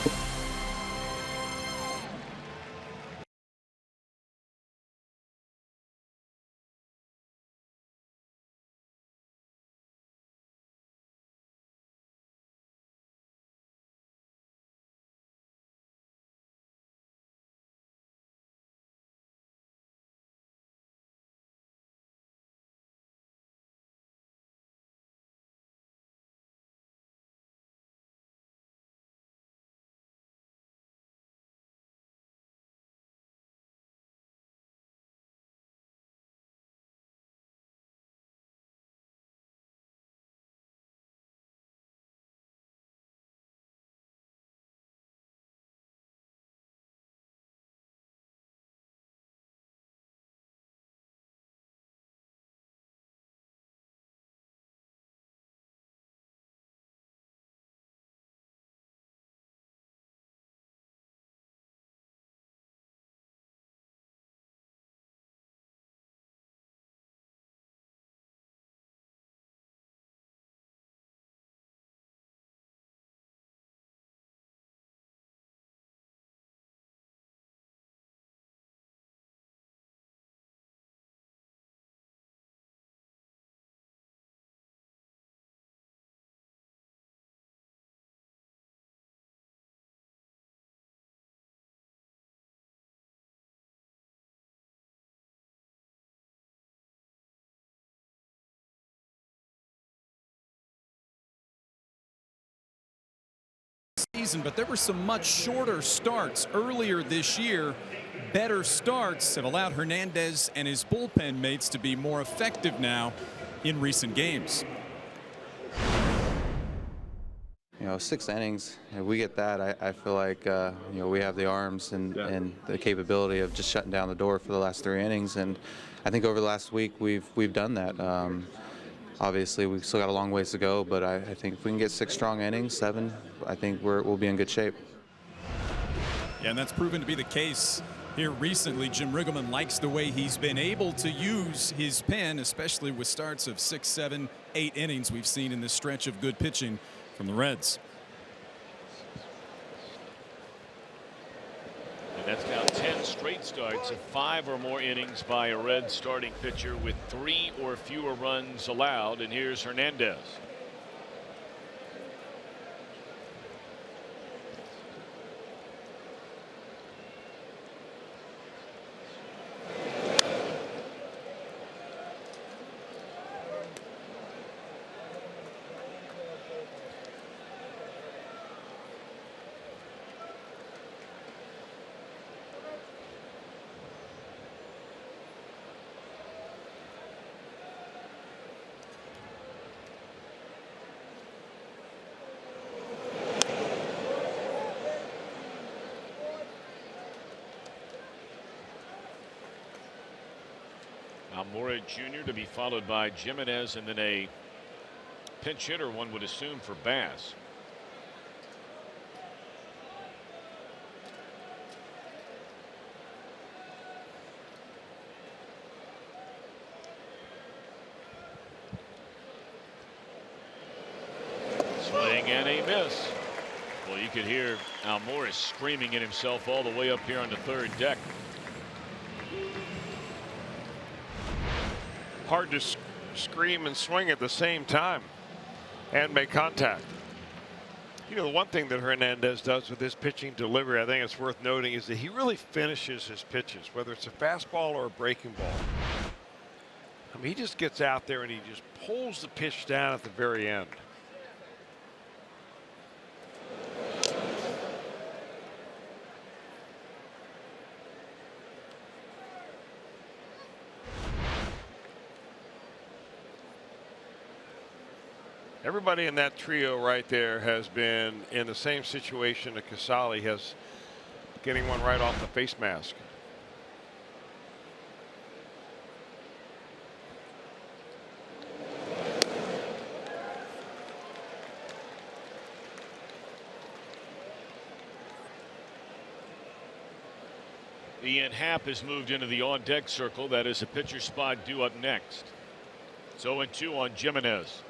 season, but there were some much shorter starts earlier this year. Better starts have allowed Hernandez and his bullpen mates to be more effective now in recent games. You know, 6 innings, if we get that, I feel like, you know, we have the arms and the capability of just shutting down the door for the last 3 innings. And I think over the last week, we've done that. Obviously, we've still got a long ways to go, but I think if we can get 6 strong innings, 7, I think we'll be in good shape. Yeah, and that's proven to be the case here recently. Jim Riggleman likes the way he's been able to use his pen, especially with starts of 6, 7, 8 innings we've seen in this stretch of good pitching from the Reds. And that's now 10 straight starts of 5 or more innings by a Reds starting pitcher with 3 or fewer runs allowed. And here's Hernandez. Manfred Jr. to be followed by Jimenez, and then a pinch hitter, one would assume, for Bass. Swing and a miss. Well, you could hear Almora screaming at himself all the way up here on the third deck. Hard to scream and swing at the same time and make contact. You know, the one thing that Hernandez does with his pitching delivery, I think it's worth noting, is that he really finishes his pitches, whether it's a fastball or a breaking ball. I mean, he just gets out there and he just pulls the pitch down at the very end. Everybody in that trio right there has been in the same situation that Casali has, getting one right off the face mask. Ian Happ has moved into the on-deck circle. That is a pitcher spot due up next. 0-2 on Jimenez.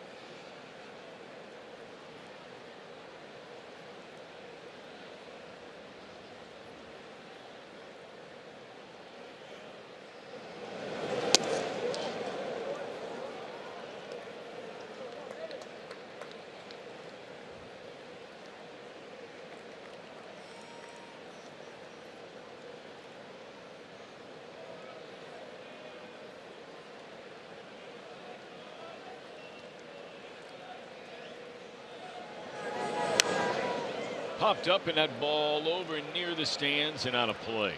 Popped up, and that ball over near the stands and out of play.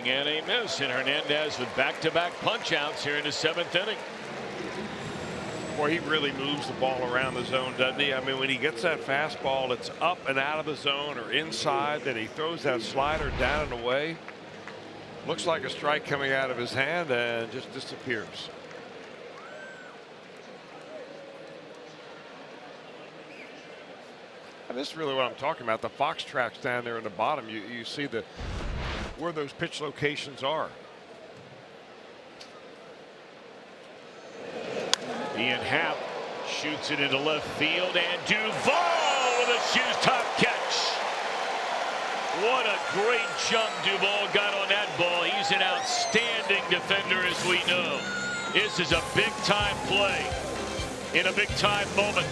And a miss, and Hernandez with back-to-back punch-outs here in the 7th inning. Boy, he really moves the ball around the zone, doesn't he? I mean, when he gets that fastball, it's up and out of the zone or inside, then he throws that slider down and away. Looks like a strike coming out of his hand and just disappears. And this is really what I'm talking about. The Fox tracks down there in the bottom. You see where those pitch locations are. Ian Happ shoots it into left field, and Duvall with a shoe top catch. What a great jump Duvall got on that ball. He's an outstanding defender, as we know. This is a big-time play in a big-time moment.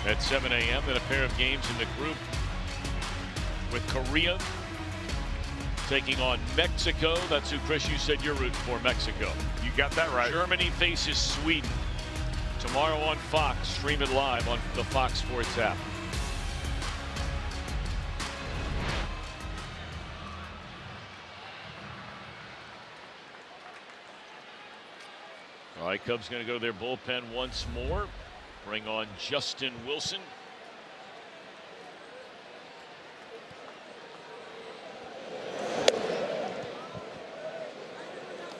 At 7 a.m. Then a pair of games in the group with Korea taking on Mexico. That's who, Chris, you said you're rooting for, Mexico. You got that right. Germany faces Sweden tomorrow on Fox. Stream it live on the Fox Sports app. All right, Cubs going to go to their bullpen once more. Bring on Justin Wilson.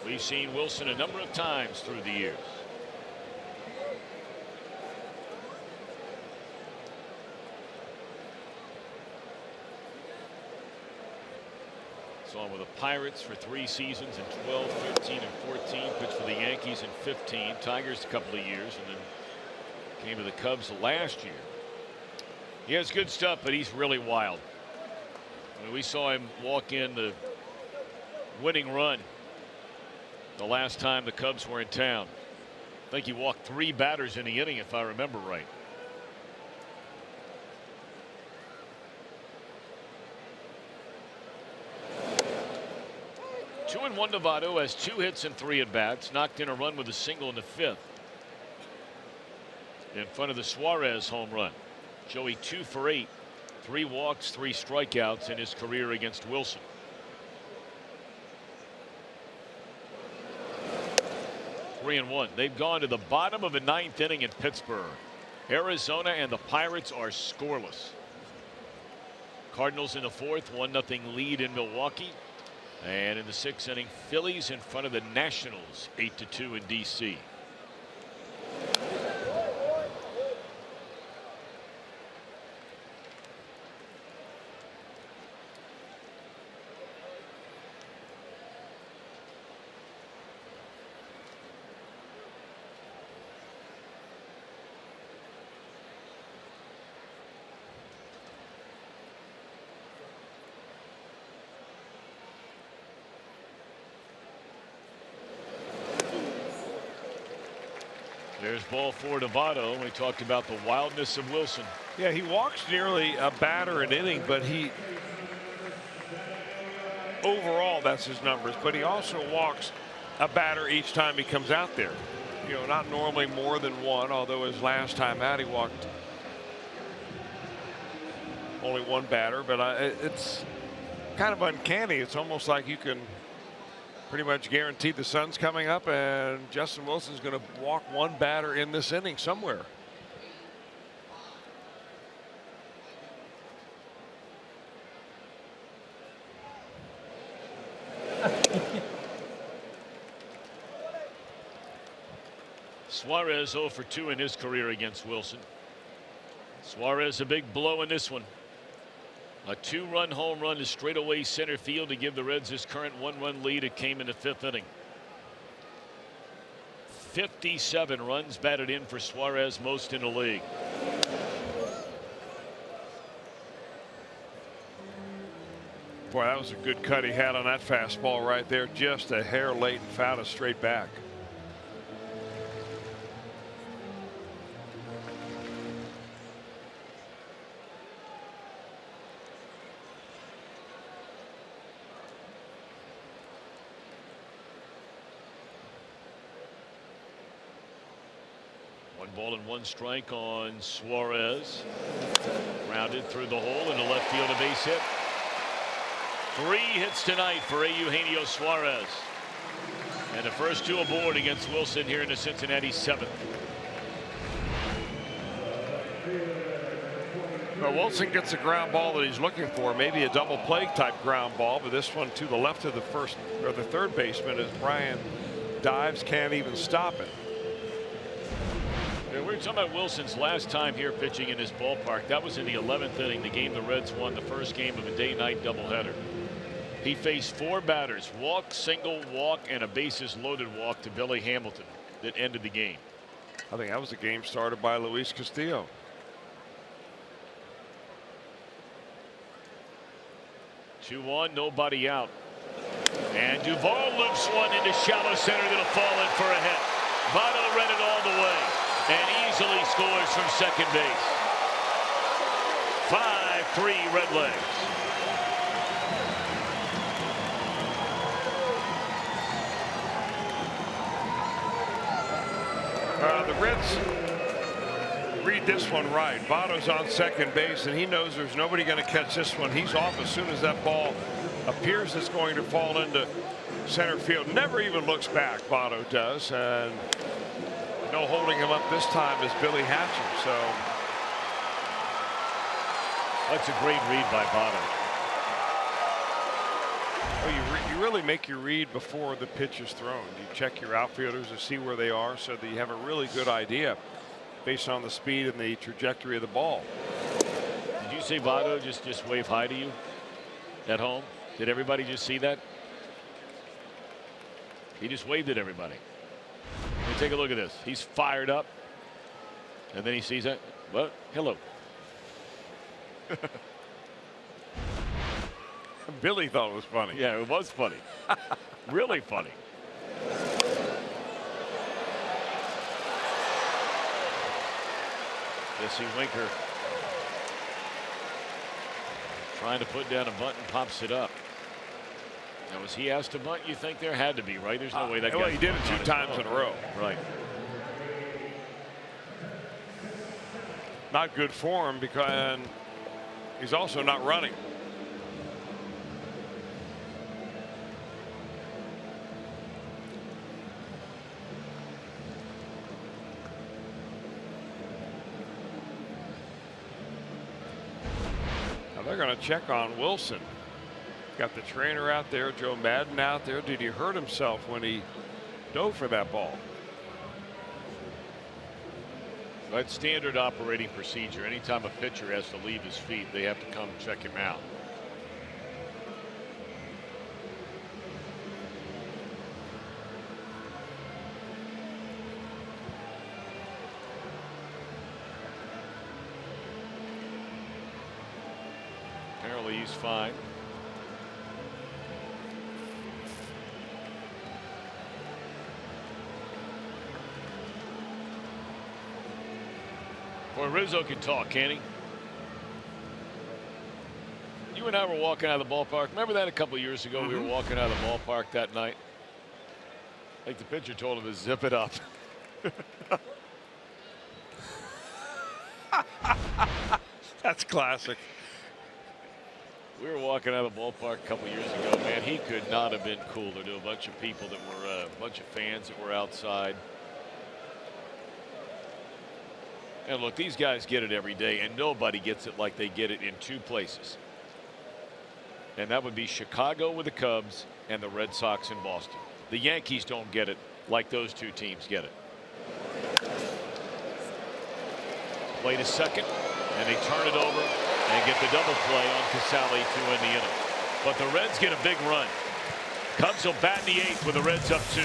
We've seen Wilson a number of times through the years. Saw him with the Pirates for 3 seasons in 12, 15, and 14. Pitched for the Yankees in 15. Tigers a couple of years, and then came to the Cubs last year. He has good stuff, but he's really wild. I mean, we saw him walk in the winning run the last time the Cubs were in town. I think he walked 3 batters in the inning, if I remember right. Two and one. Novato has 2 hits and 3 at bats. Knocked in a run with a single in the 5th. In front of the Suarez home run. Joey 2 for 8, 3 walks, 3 strikeouts in his career against Wilson. Three and one. They've gone to the bottom of the 9th inning in Pittsburgh. Arizona and the Pirates are scoreless. Cardinals in the 4th, 1-0 lead in Milwaukee. And in the 6th inning, Phillies in front of the Nationals, 8-2 in D.C. There's ball for Novato. We talked about the wildness of Wilson. Yeah, he walks nearly a batter an inning, but he overall that's his numbers, but he also walks a batter each time he comes out there. You know, not normally more than 1, although his last time out he walked only 1 batter, but it's kind of uncanny. It's almost like you can pretty much guaranteed the sun's coming up, and Justin Wilson's going to walk one batter in this inning somewhere. Suarez 0 for 2 in his career against Wilson. Suarez a big blow in this one. A 2-run home run to straightaway center field to give the Reds this current 1-run lead. It came in the 5th inning. 57 runs batted in for Suarez, most in the league. Boy, that was a good cut he had on that fastball right there. Just a hair late and fouled it straight back. Ball and 1 strike on Suarez. Grounded through the hole into left field, a base hit. 3 hits tonight for Eugenio Suarez. And the first 2 aboard against Wilson here in the Cincinnati 7th. Well, Wilson gets a ground ball that he's looking for, maybe a double play type ground ball, but this one to the left of the first or the third baseman as Brian dives, can't even stop it. We were talking about Wilson's last time here pitching in this ballpark. That was in the 11th inning, the game the Reds won, the first game of a day-night doubleheader. He faced 4 batters, walk, single, walk, and a bases loaded walk to Billy Hamilton that ended the game. I think that was a game started by Luis Castillo. Two on, nobody out. And Duvall loops one into shallow center that'll fall in for a hit. Votto read it all the way and easily scores from second base. 5-3 Redlegs. The Reds read this one right. Votto's on second base, and he knows there's nobody going to catch this one. He's off as soon as that ball appears it's going to fall into center field. Never even looks back, Votto does, and no holding him up this time is Billy Hatcher. So that's a great read by Votto. Well, you really make your read before the pitch is thrown. You check your outfielders to see where they are so that you have a really good idea based on the speed and the trajectory of the ball. Did you say Votto just wave hi to you at home? Did everybody just see that? He just waved at everybody. Let me take a look at this. He's fired up. And then he sees that. Well, hello. Billy thought it was funny. Yeah, it was funny. Really funny. Jesse Winker trying to put down a bunt and pops it up. Now, was he asked to bunt? You think there had to be, right? There's no way that guy. Well, he did it 2 times in a row. Right. Not good for him because he's also not running. They're going to check on Wilson. Got the trainer out there, Joe Madden out there. Did he hurt himself when he dove for that ball? That's standard operating procedure. Anytime a pitcher has to leave his feet, they have to come check him out. Apparently he's fine. Boy, Rizzo can talk, can he? You and I were walking out of the ballpark. Remember that a couple years ago? We were walking out of the ballpark that night. I think the pitcher told him to zip it up. That's classic. We were walking out of the ballpark a couple years ago, man. He could not have been cooler to a bunch of people that were a bunch of fans that were outside. And look, these guys get it every day, and nobody gets it like they get it in two places. And that would be Chicago with the Cubs and the Red Sox in Boston. The Yankees don't get it like those two teams get it. Play to second, and they turn it over and get the double play on Casale to end the inning. But the Reds get a big run. Cubs will bat in the 8th with the Reds up 2.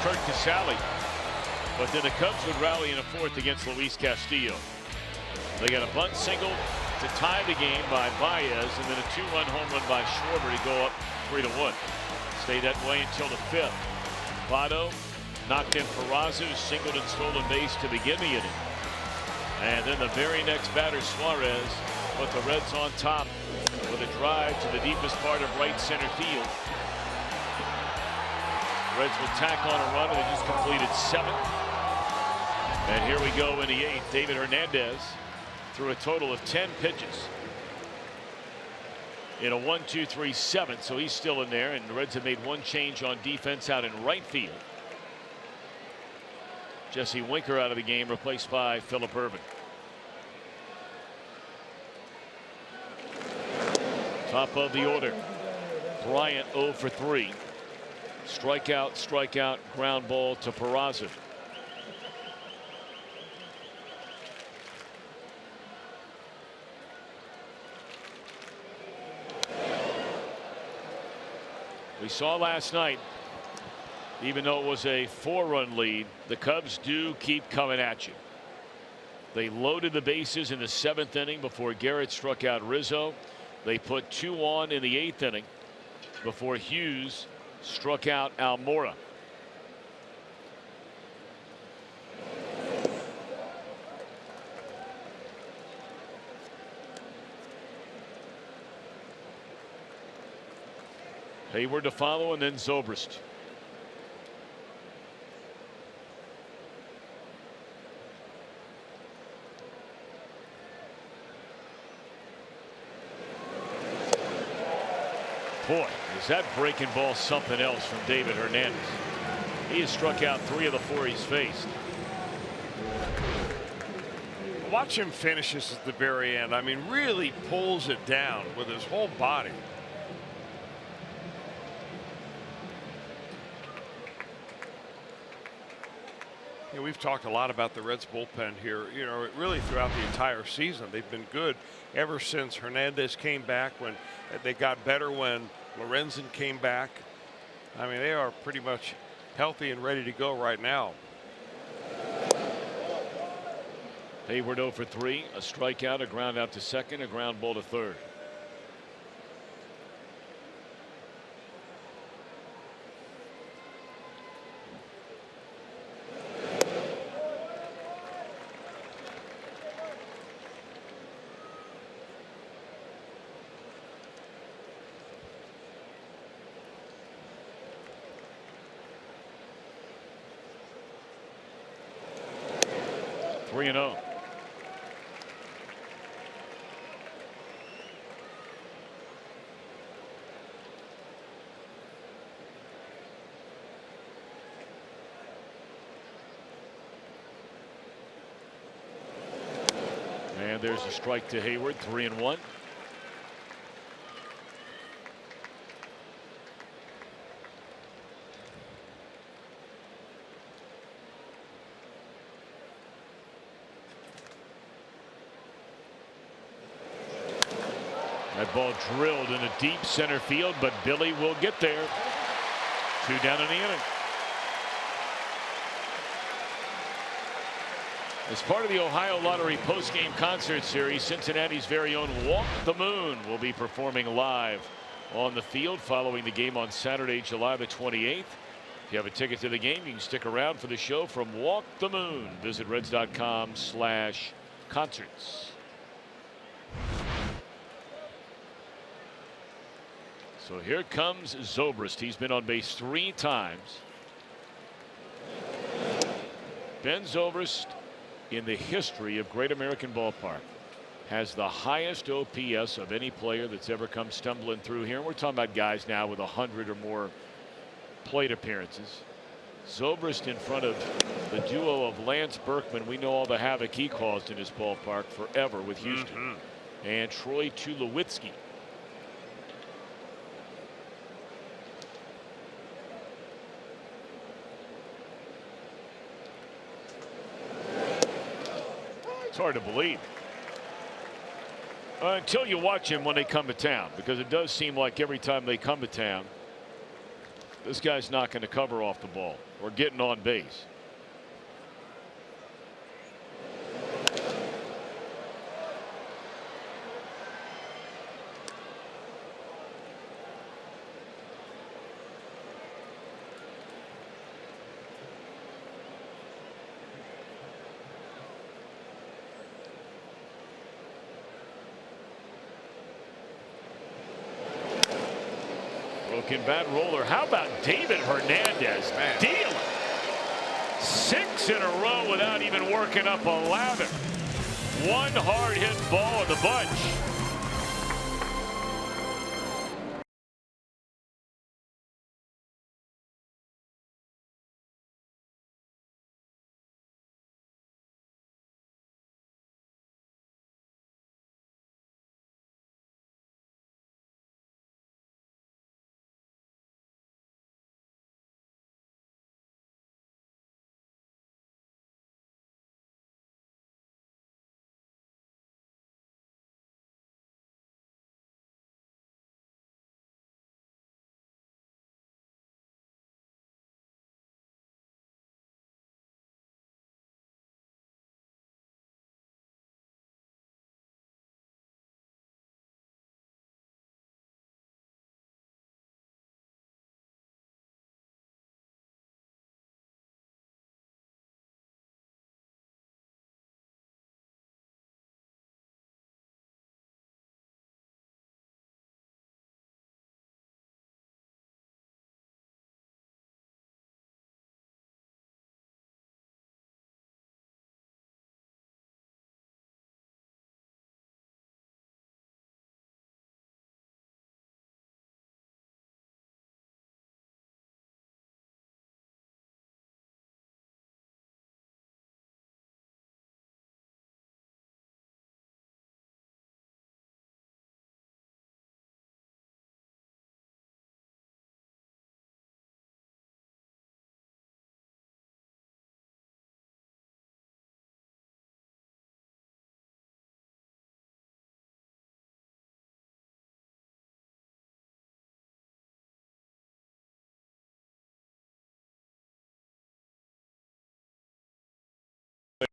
Kurt Casale. But then the Cubs would rally in a 4th against Luis Castillo. They got a bunt single to tie the game by Baez, and then a 2-run home run by Schwarber to go up 3-1. Stayed that way until the 5th. Votto knocked in Peraza, singled and stolen base to begin the inning. And then the very next batter, Suarez, put the Reds on top with a drive to the deepest part of right center field. Reds will tack on a run, and they just completed 7. And here we go in the 8th. David Hernandez threw a total of 10 pitches in a 1-2-3-7, so he's still in there, and the Reds have made one change on defense out in right field. Jesse Winker out of the game, replaced by Phillip Ervin. Top of the order, Bryant 0 for 3. Strikeout, strikeout, ground ball to Peraza. We saw last night, even though it was a 4-run lead, the Cubs do keep coming at you. They loaded the bases in the 7th inning before Garrett struck out Rizzo. They put 2 on in the 8th inning before Hughes struck out Almora. Hayward to follow, and then Zobrist. Boy, is that breaking ball something else from David Hernandez. He has struck out 3 of the 4 he's faced. Watch him finish this at the very end. I mean, really pulls it down with his whole body. You know, we've talked a lot about the Reds bullpen here, you know, really throughout the entire season. They've been good ever since Hernandez came back. When they got better when Lorenzen came back. I mean, they are pretty much healthy and ready to go right now. Hayward 0 for 3, a strikeout, a ground out to second, a ground ball to third. 3-0. And there's a strike to Hayward. 3-1. That ball drilled into deep center field, but Billy will get there. 2 down in the inning. As part of the Ohio Lottery postgame concert series, Cincinnati's very own Walk the Moon will be performing live on the field following the game on Saturday, July the 28th. If you have a ticket to the game, you can stick around for the show from Walk the Moon. Visit Reds.com/concerts. So here comes Zobrist. He's been on base 3 times. Ben Zobrist, in the history of Great American Ballpark, has the highest OPS of any player that's ever come stumbling through here. And we're talking about guys now with 100 or more plate appearances. Zobrist in front of the duo of Lance Berkman. We know all the havoc he caused in his ballpark forever with Houston. And Troy Tulowitzki. It's hard to believe until you watch him when they come to town, because it does seem like every time they come to town, this guy's knocking the cover off the ball or getting on base. Broken bat roller. How about David Hernandez? Dealing 6 in a row without even working up a lather. One hard hit ball in the bunch.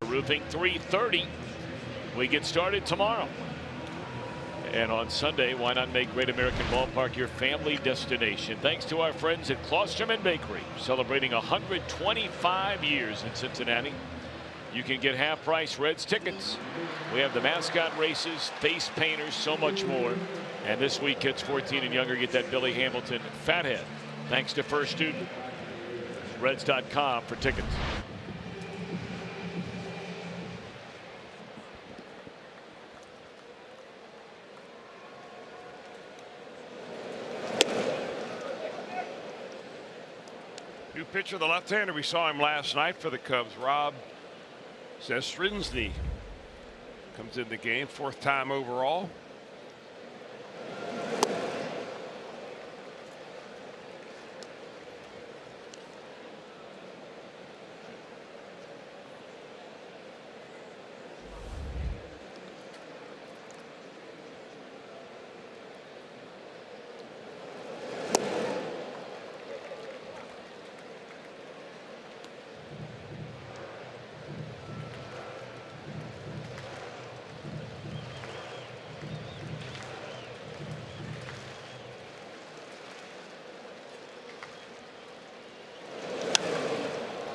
Roofing 3:30. We get started tomorrow. And on Sunday, why not make Great American Ballpark your family destination? Thanks to our friends at Klosterman Bakery, celebrating 125 years in Cincinnati. You can get half-price Reds tickets. We have the mascot races, face painters, so much more. And this week, kids 14 and younger get that Billy Hamilton Fathead. Thanks to First Student. Reds.com for tickets. New pitcher, the left-hander. We saw him last night for the Cubs. Rob Zastryzny comes in the game, 4th time overall.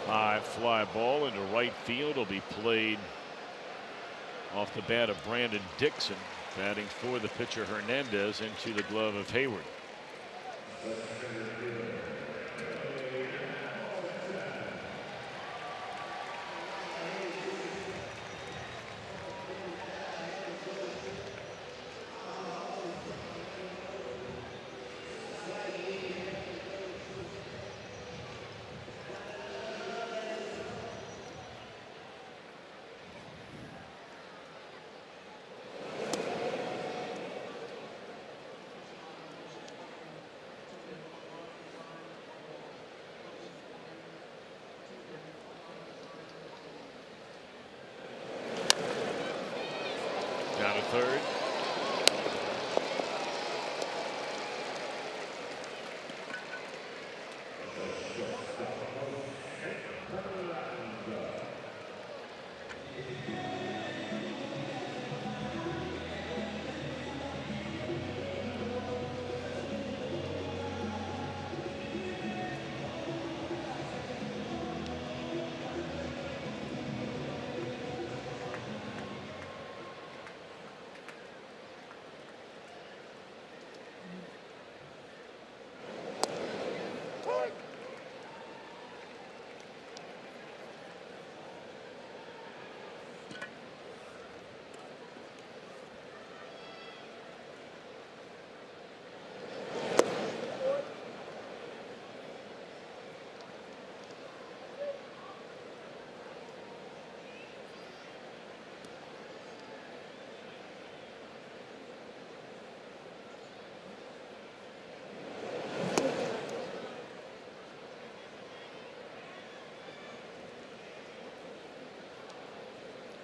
High fly ball into right field will be played off the bat of Brandon Dixon, batting for the pitcher Hernandez, into the glove of Hayward. Down to third.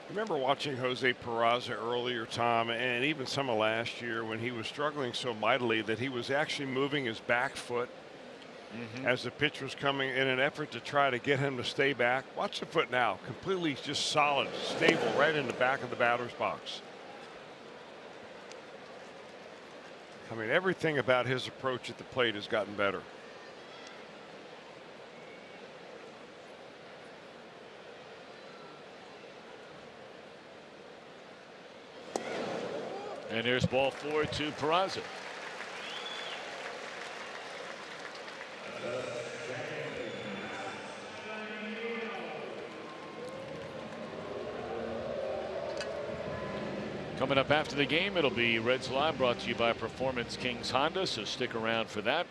Remember watching Jose Peraza earlier, Tom, and even some of last year when he was struggling so mightily that he was actually moving his back foot as the pitch was coming in an effort to try to get him to stay back. Watch the foot now, completely just solid, stable, right in the back of the batter's box. I mean, everything about his approach at the plate has gotten better. And here's ball 4 to Peraza. Coming up after the game, it'll be Reds Live, brought to you by Performance Kings Honda, so stick around for that.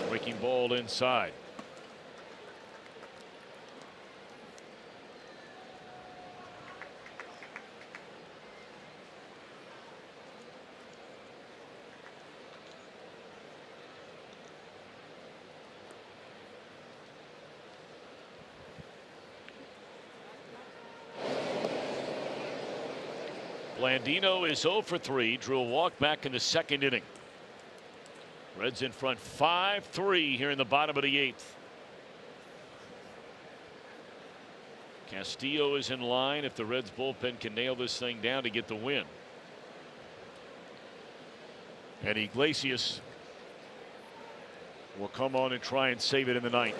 Breaking ball inside. Blandino is 0 for 3, drew a walk back in the 2nd inning. Reds in front 5-3 here in the bottom of the 8th. Castillo is in line if the Reds bullpen can nail this thing down to get the win. And Iglesias will come on and try and save it in the 9th.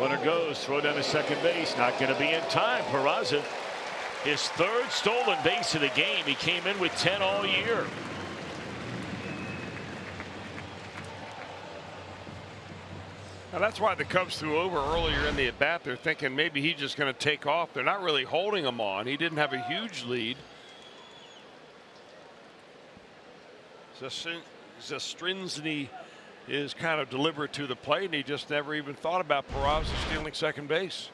Runner goes, throw down to second base, not going to be in time. Peraza, his third stolen base of the game. He came in with 10 all year. Now that's why the Cubs threw over earlier in the at bat. They're thinking maybe he's just going to take off. They're not really holding him on. He didn't have a huge lead. Zastrinsky is kind of deliberate to the plate, and he just never even thought about Peraza stealing second base.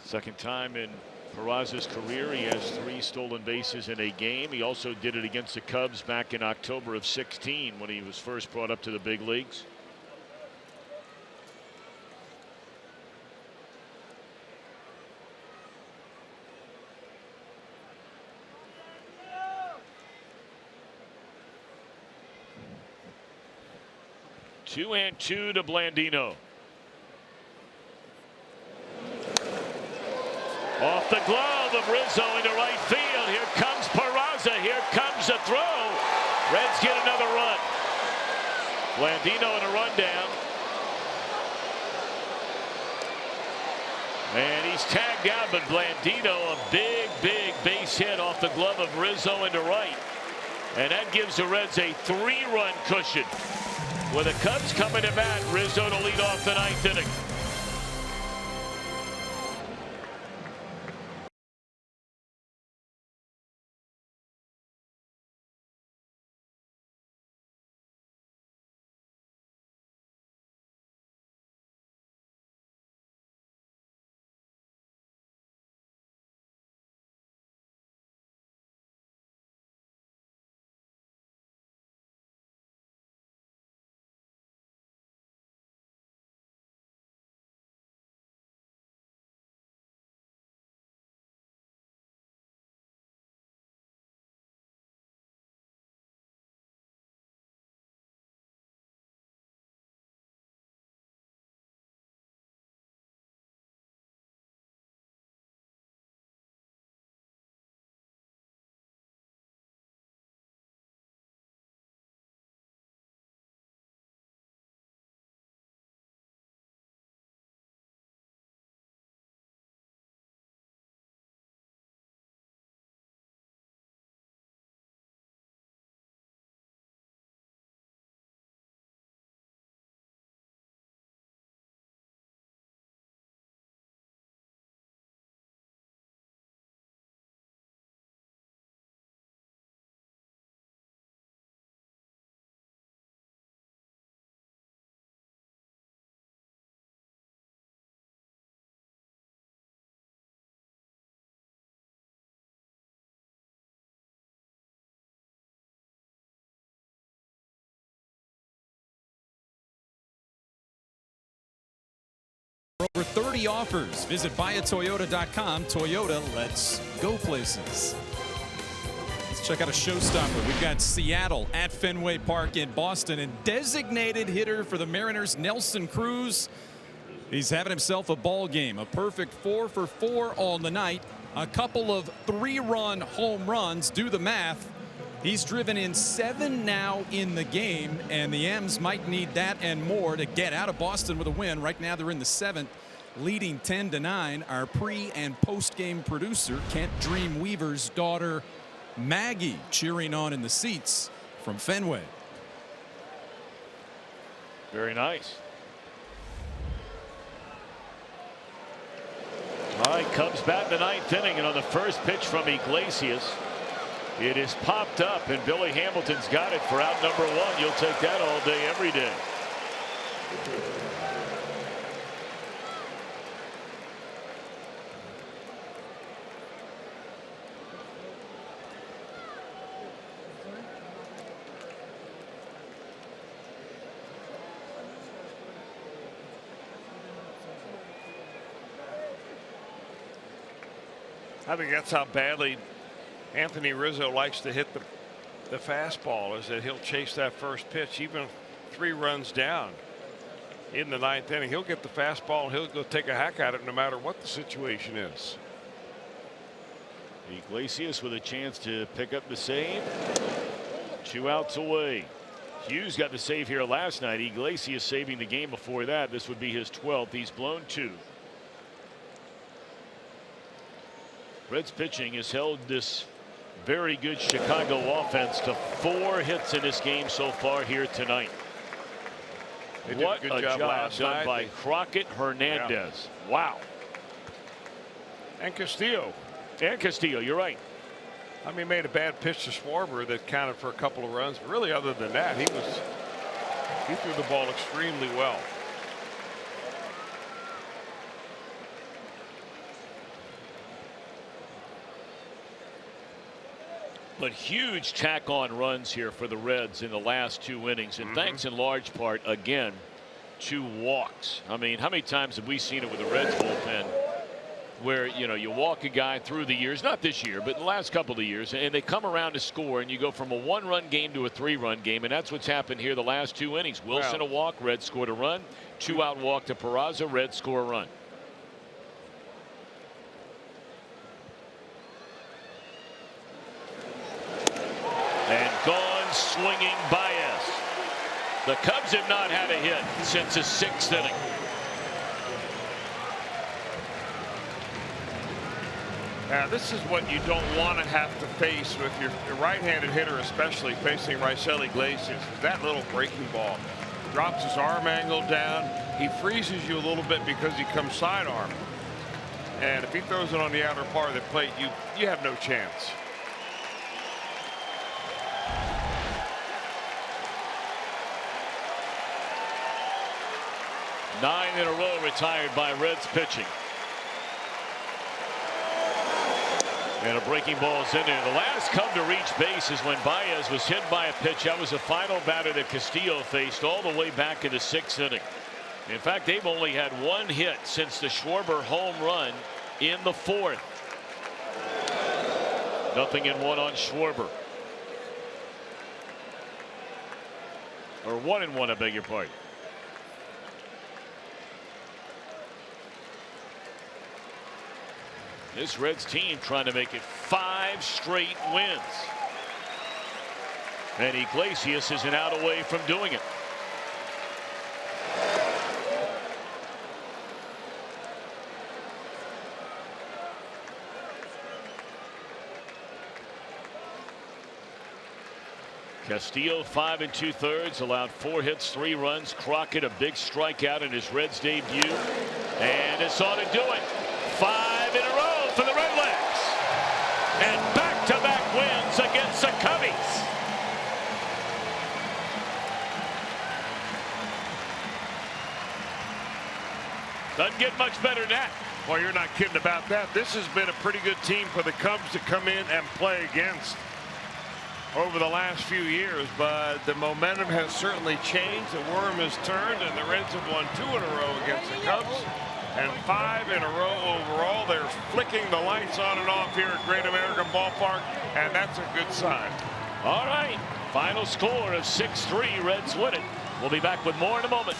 Second time in Peraza's career he has 3 stolen bases in a game. He also did it against the Cubs back in October of 16 when he was first brought up to the big leagues. Two and two to Blandino. Off the glove of Rizzo into right field. Here comes Peraza. Here comes a throw. Reds get another run. Blandino in a rundown. And he's tagged out, but Blandino, a big base hit off the glove of Rizzo into right. And that gives the Reds a 3-run cushion. With the Cubs coming to bat, Rizzo to lead off the 9th inning. For over 30 offers, visit buyatoyota.com. Toyota, let's go places. Let's check out a showstopper. We've got Seattle at Fenway Park in Boston, and designated hitter for the Mariners, Nelson Cruz. He's having himself a ball game. A perfect 4 for 4 on the night. A couple of 3-run home runs. Do the math. He's driven in 7 now in the game, and the M's might need that and more to get out of Boston with a win. Right now they're in the 7th, leading 10-9. Our pre- and post-game producer, Kent Dream Weaver's daughter, Maggie, cheering on in the seats from Fenway. Very nice. All right, Cubs bat in the 9th inning, and on the first pitch from Iglesias, it is popped up, and Billy Hamilton's got it for out number 1. You'll take that all day, every day. I think that's how badly Anthony Rizzo likes to hit the fastball, is that he'll chase that first pitch even 3 runs down in the 9th inning. He'll get the fastball and he'll go take a hack at it no matter what the situation is. Iglesias with a chance to pick up the save. 2 outs away. Hughes got the save here last night. Iglesias saving the game before that. This would be his 12th. He's blown 2. Reds pitching has held this very good Chicago offense to 4 hits in this game so far here tonight. What a job done by Crockett Hernandez. Yeah. Wow. And Castillo. And Castillo, you're right. I mean, made a bad pitch to Schwarber that counted for a couple of runs, but really other than that, he threw the ball extremely well. But huge tack on runs here for the Reds in the last 2 innings, and thanks in large part again to walks. I mean, how many times have we seen it with the Reds bullpen where, you know, you walk a guy through the years, not this year, but the last couple of years, and they come around to score, and you go from a 1-run game to a 3-run game, and that's what's happened here the last 2 innings. Wilson a walk, Reds scored a run. 2-out walk to Peraza, Reds score a run. And gone swinging Baez. The Cubs have not had a hit since the 6th inning. Now, this is what you don't want to have to face with your right-handed hitter, especially facing Raisel Iglesias. That little breaking ball drops his arm angle down. He freezes you a little bit because he comes sidearm. And if he throws it on the outer part of the plate, you have no chance. Nine in a row retired by Reds pitching. And a breaking ball is in there. The last Cub to reach base is when Baez was hit by a pitch. That was the final batter that Castillo faced all the way back in the 6th inning. In fact, they've only had 1 hit since the Schwarber home run in the 4th. 0-1 on Schwarber. Or 1-1, I beg your pardon. This Reds team trying to make it 5 straight wins. And Iglesias is an out away from doing it. Castillo 5 2/3, allowed 4 hits, 3 runs. Crockett a big strikeout in his Reds debut, and it's ought to do it. 5 in a row for the Redlegs, and back-to-back wins against the Cubbies. Doesn't get much better than that. Well, you're not kidding about that. This has been a pretty good team for the Cubs to come in and play against over the last few years, but the momentum has certainly changed. The worm has turned, and the Reds have won 2 in a row against the Cubs and 5 in a row overall. They're flicking the lights on and off here at Great American Ballpark, and that's a good sign. All right, final score of 6-3. Reds win it. We'll be back with more in a moment.